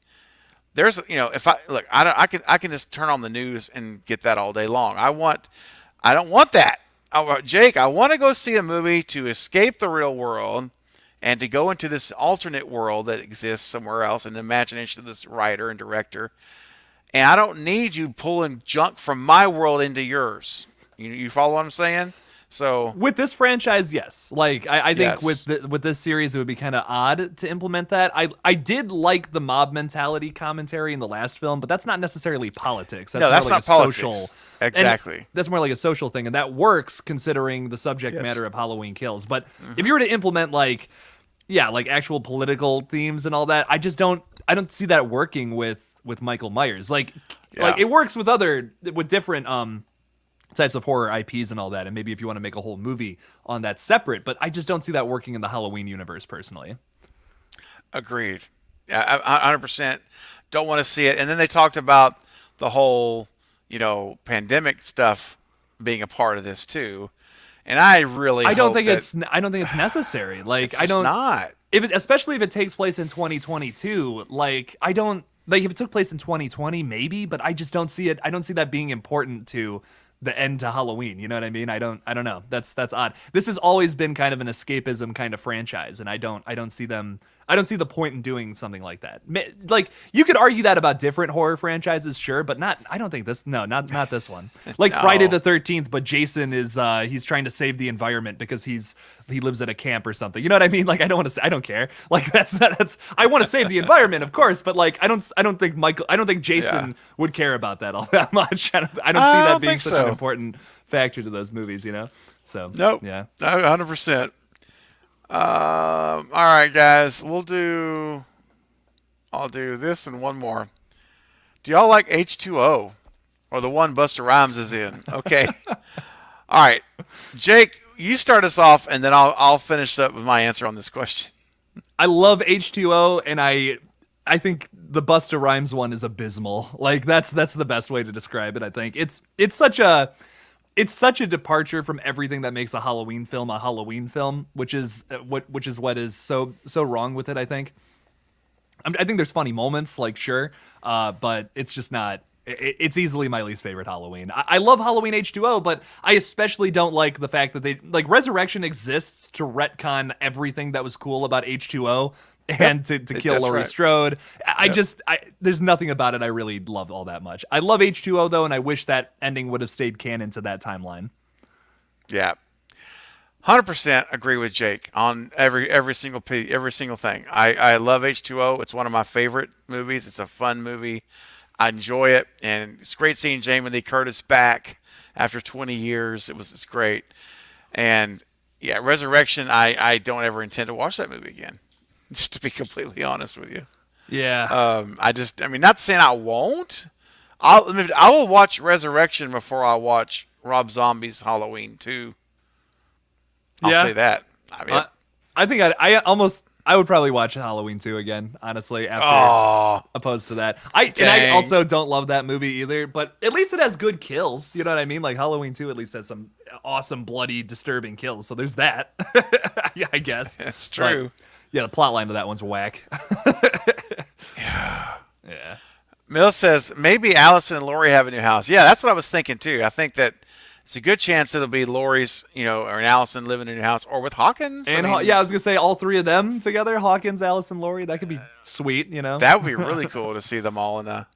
There's, if I can just turn on the news and get that all day long. I don't want that. Jake, I want to go see a movie to escape the real world and to go into this alternate world that exists somewhere else in the imagination of this writer and director. And I don't need you pulling junk from my world into yours. You follow what I'm saying? So with this franchise, yes. Like I think Yes. with this series, it would be kind of odd to implement that. I did like the mob mentality commentary in the last film, but that's not necessarily politics. That's No, more that's like not a politics. social. Exactly. And that's more like a social thing, and that works considering the subject Yes. matter of Halloween Kills. But if you were to implement like actual political themes and all that, I don't see that working with Michael Myers. Like it works with different types of horror IPs and all that, and maybe if you want to make a whole movie on that separate, but I just don't see that working in the Halloween universe personally. Agreed. Yeah, I 100% don't want to see it. And then they talked about the whole, pandemic stuff being a part of this too. And I really I don't hope think that it's necessary. Like it's I don't not. Especially if it takes place in 2022. Like I don't like if it took place in 2020 maybe, but I just don't see it. I don't see that being important to the end to Halloween. You know what I mean? I don't know. That's odd. This has always been kind of an escapism kind of franchise, and I don't see the point in doing something like that. Like you could argue that about different horror franchises, sure, but I don't think this. No, not this one. Like No. Friday the 13th, but Jason is he's trying to save the environment because he lives at a camp or something. You know what I mean? Like I don't care. Like that's I want to save the environment, of course, but like I don't think Jason would care about that all that much. I don't see that don't being think such so. an important factor to those movies, So Nope. yeah. 100%. All right, guys. I'll do this and one more. Do y'all like H2O or the one Busta Rhymes is in? Okay. All right, Jake, you start us off, and then I'll finish up with my answer on this question. I love H2O, and I think the Busta Rhymes one is abysmal. Like that's the best way to describe it. I think it's such a departure from everything that makes a Halloween film, which is what is so wrong with it. I think. I think there's funny moments, like sure, but it's just not. It's easily my least favorite Halloween. I love Halloween H2O, but I especially don't like the fact that they like Resurrection exists to retcon everything that was cool about H2O and to kill Laurie Strode. There's nothing about it I really love all that much. I love H2O though, and I wish that ending would have stayed canon to that timeline. Yeah. 100% agree with Jake on every single thing. I love H2O. It's one of my favorite movies. It's a fun movie. I enjoy it, and it's great seeing Jamie Lee Curtis back after 20 years. It's great, and yeah, Resurrection. I don't ever intend to watch that movie again. Just to be completely honest with you. Yeah. Not saying I won't. I will watch Resurrection before I watch Rob Zombie's Halloween 2. I'll say that. I think I would probably watch Halloween 2 again, honestly, opposed to that. And I also don't love that movie either, but at least it has good kills. You know what I mean? Like Halloween 2 at least has some awesome, bloody, disturbing kills. So there's that. Yeah, I guess. That's true. But, yeah, the plot line of that one's whack. Yeah. Yeah. Mill says maybe Allison and Lori have a new house. Yeah, that's what I was thinking too. I think that it's a good chance it'll be Lori's, or an Allison living in a new house, or with Hawkins. And I was gonna say all three of them together, Hawkins, Allison, Lori. That could be sweet, That would be really cool to see them all in the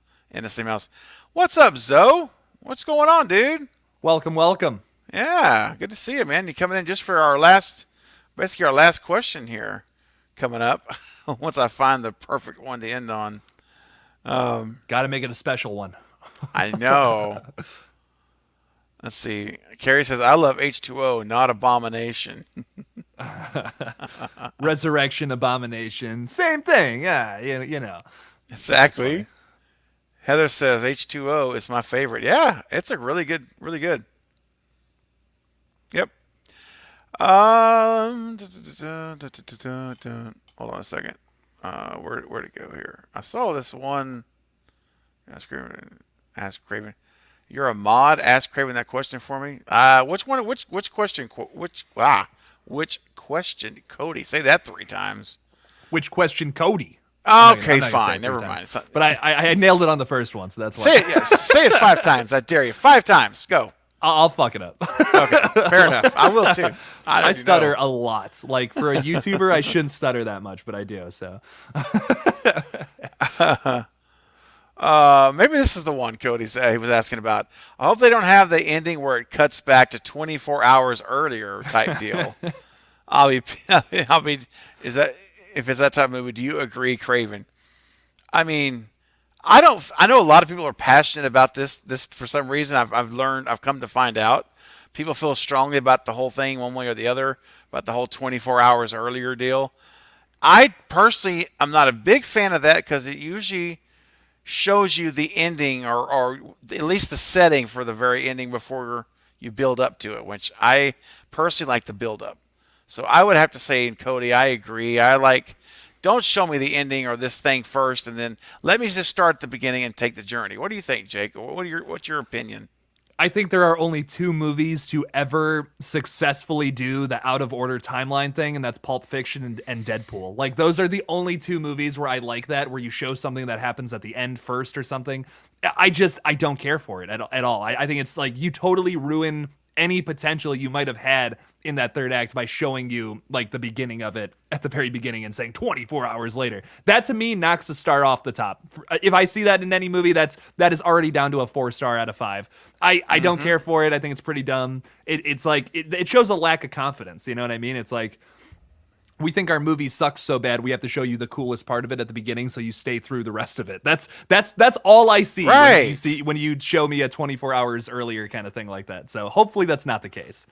same house. What's up, Zoe? What's going on, dude? Welcome. Yeah, good to see you, man. You coming in just for our last question here. coming up. Once I find the perfect one to end on. Got to make it a special one. I know. Let's see. Carrie says, I love H2O, not Abomination. Resurrection Abomination. Same thing. Yeah, you know. Exactly. Heather says H2O is my favorite. Yeah, it's a really good, really good. Yep. Hold on a second. Where'd it go here? I saw this one. Ask Craven. You're a mod. Ask Craven that question for me. Which one? Which question? Which question? Cody, say that 3 times. Which question, Cody? Okay, fine. Never mind. But I nailed it on the first one, so that's why. Say it. Yes. Say it 5 times. I dare you. 5 times. Go. I'll fuck it up. Okay, fair enough. I will too. I stutter a lot. Like for a YouTuber, I shouldn't stutter that much, but I do. So. Maybe this is the one Cody said he was asking about. I hope they don't have the ending where it cuts back to 24 hours earlier type deal. I'll be. Is that if it's that type of movie? Do you agree, Craven? I mean, I don't. I know a lot of people are passionate about this. This for some reason I've come to find out. People feel strongly about the whole thing one way or the other about the whole 24 hours earlier deal. I personally am not a big fan of that because it usually shows you the ending or at least the setting for the very ending before you build up to it, which I personally like the build up. So I would have to say, and Cody, I agree. Don't show me the ending or this thing first, and then let me just start at the beginning and take the journey. What do you think, Jake? What's your opinion? I think there are only 2 movies to ever successfully do the out of order timeline thing, and that's Pulp Fiction and Deadpool. Like, those are the only 2 movies where I like that, where you show something that happens at the end first or something. I don't care for it at all. I think it's like you totally ruin any potential you might have had in that third act by showing you like the beginning of it at the very beginning and saying 24 hours later. That to me knocks the star off the top. If I see that in any movie, that is already down to a 4-star out of 5. I don't care for it. I think it's pretty dumb. It's like it shows a lack of confidence. You know what I mean? It's like we think our movie sucks so bad we have to show you the coolest part of it at the beginning so you stay through the rest of it. That's all I see right. when you show me a 24 hours earlier kind of thing like that. So hopefully that's not the case.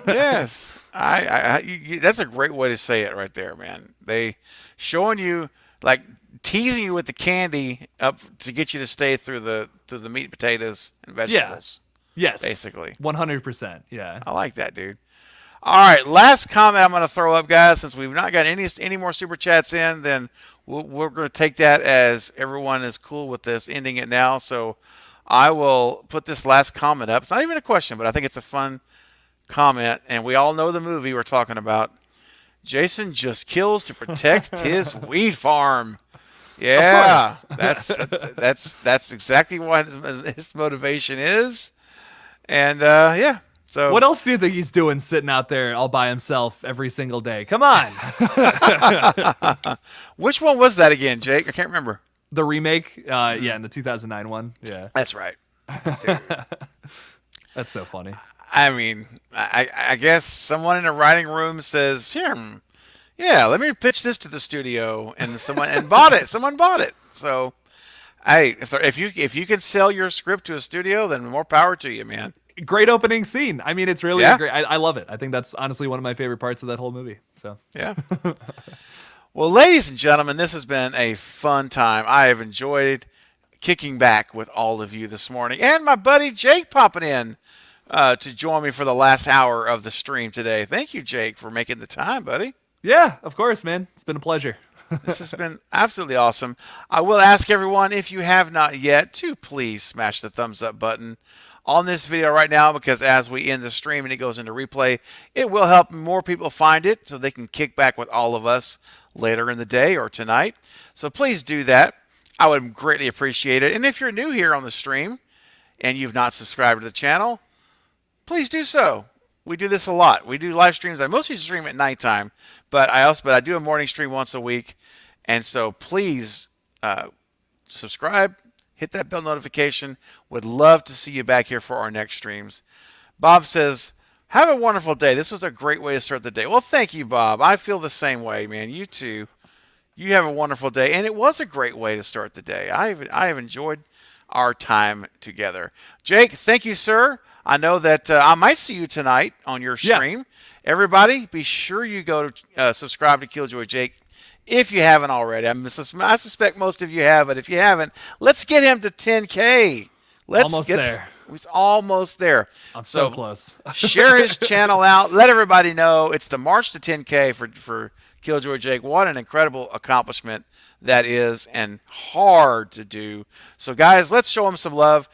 Yes, that's a great way to say it right there, man. They showing you like teasing you with the candy up to get you to stay through the meat, potatoes, and vegetables. Yeah. Yes, basically 100%. Yeah, I like that, dude. All right, last comment I'm going to throw up, guys. Since we've not got any more super chats in, then we're going to take that as everyone is cool with this, ending it now. So I will put this last comment up. It's not even a question, but I think it's a fun comment, and we all know the movie we're talking about. Jason just kills to protect his weed farm. Yeah, that's exactly what his motivation is, and yeah. So what else do you think he's doing, sitting out there all by himself every single day? Come on. Which one was that again, Jake? I can't remember. The remake, yeah, in the 2009 one. Yeah, that's right. That's so funny. I mean, I guess someone in a writing room says, "Here, yeah, let me pitch this to the studio," and someone bought it. Someone bought it. So, hey, if you can sell your script to a studio, then more power to you, man. Great opening scene. I mean, it's really great. I love it. I think that's honestly one of my favorite parts of that whole movie. So yeah. Well, ladies and gentlemen, this has been a fun time. I have enjoyed kicking back with all of you this morning, and my buddy Jake popping in to join me for the last hour of the stream today. Thank you, Jake, for making the time, buddy. Yeah, of course, man. It's been a pleasure. This has been absolutely awesome. I will ask everyone, if you have not yet, to please smash the thumbs up button on this video right now, because as we end the stream and it goes into replay, it will help more people find it so they can kick back with all of us later in the day or tonight. So please do that. I would greatly appreciate it. And if you're new here on the stream and you've not subscribed to the channel, please do so. We do this a lot. We do live streams. I mostly stream at nighttime, but I do a morning stream once a week. And so please subscribe, hit that bell notification. Would love to see you back here for our next streams. Bob says, Have a wonderful day. This was a great way to start the day. Well, thank you, Bob. I feel the same way, man. You too. You have a wonderful day, and it was a great way to start the day. I have enjoyed our time together. Jake, thank you, sir. I know that I might see you tonight on your Yeah. stream. Everybody, be sure you go to subscribe to Killjoy Jake if you haven't already. I suspect most of you have, but if you haven't, let's get him to 10K. Almost there. He's almost there. I'm so close. Share his channel out. Let everybody know it's the march to 10K for Killjoy Jake. What an incredible accomplishment that is, and hard to do. So, guys, let's show him some love.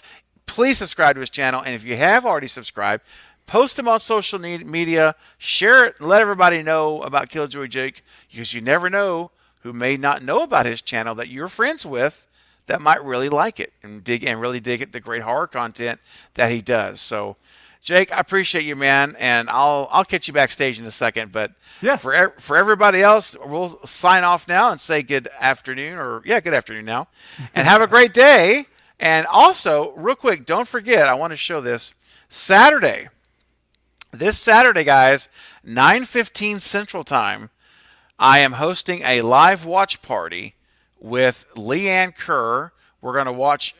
Please subscribe to his channel, and if you have already subscribed, post him on social media, share it, and let everybody know about Killjoy Jake, because you never know who may not know about his channel that you're friends with that might really like it and really dig it, the great horror content that he does. So, Jake, I appreciate you, man, and I'll catch you backstage in a second. But Yeah. for everybody else, we'll sign off now and say good afternoon, good afternoon now, and have a great day. And also, real quick, don't forget, I want to show this Saturday. This Saturday, guys, 9:15 Central Time, I am hosting a live watch party with Leanne Kerr. We're going to watch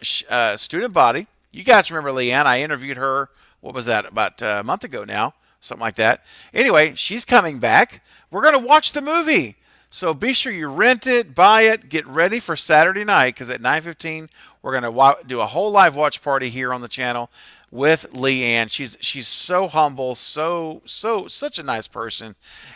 Student Body. You guys remember Leanne? I interviewed her, what was that, about a month ago now, something like that. Anyway, she's coming back. We're going to watch the movie. So be sure you rent it, buy it, get ready for Saturday night, because at 9:15 we're going to do a whole live watch party here on the channel with Leanne. She's so humble, such a nice person,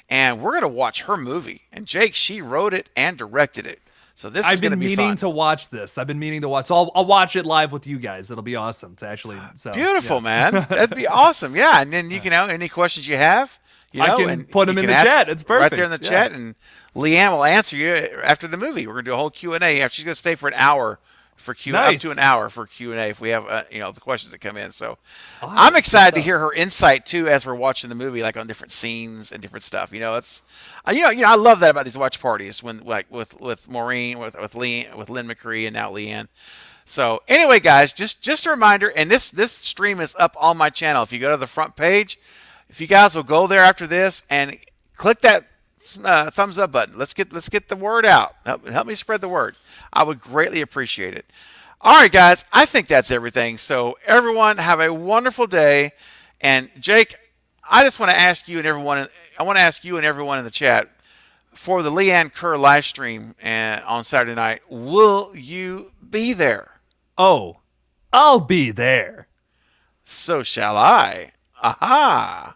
and we're going to watch her movie. And Jake, she wrote it and directed it. So this is going to be fun. I've been meaning to watch this. I've been meaning to watch. So I'll watch it live with you guys. That'll be awesome to actually. So, Beautiful, yeah. man. That'd be awesome. Yeah, and then you can any questions you have, I can put them in the chat. It's perfect. Right there in the chat, and Leanne will answer you after the movie. We're gonna do a whole Q&A. She's gonna stay for an hour for Nice. up to an hour for Q&A if we have the questions that come in. So I'm excited to hear her insight too as we're watching the movie, like on different scenes and different stuff. It's I love that about these watch parties when like with Maureen, with Lynn McCree, and now Leanne. So anyway, guys, just a reminder, and this stream is up on my channel. If you go to the front page, if you guys will go there after this and click that thumbs up button. Let's get the word out. Help me spread the word. I would greatly appreciate it. All right, guys, I think that's everything. So everyone, have a wonderful day. And Jake, I just want to ask you and everyone. I want to ask you and everyone in the chat for the Leanne Kerr live stream on Saturday night. Will you be there? Oh, I'll be there. So shall I. Aha.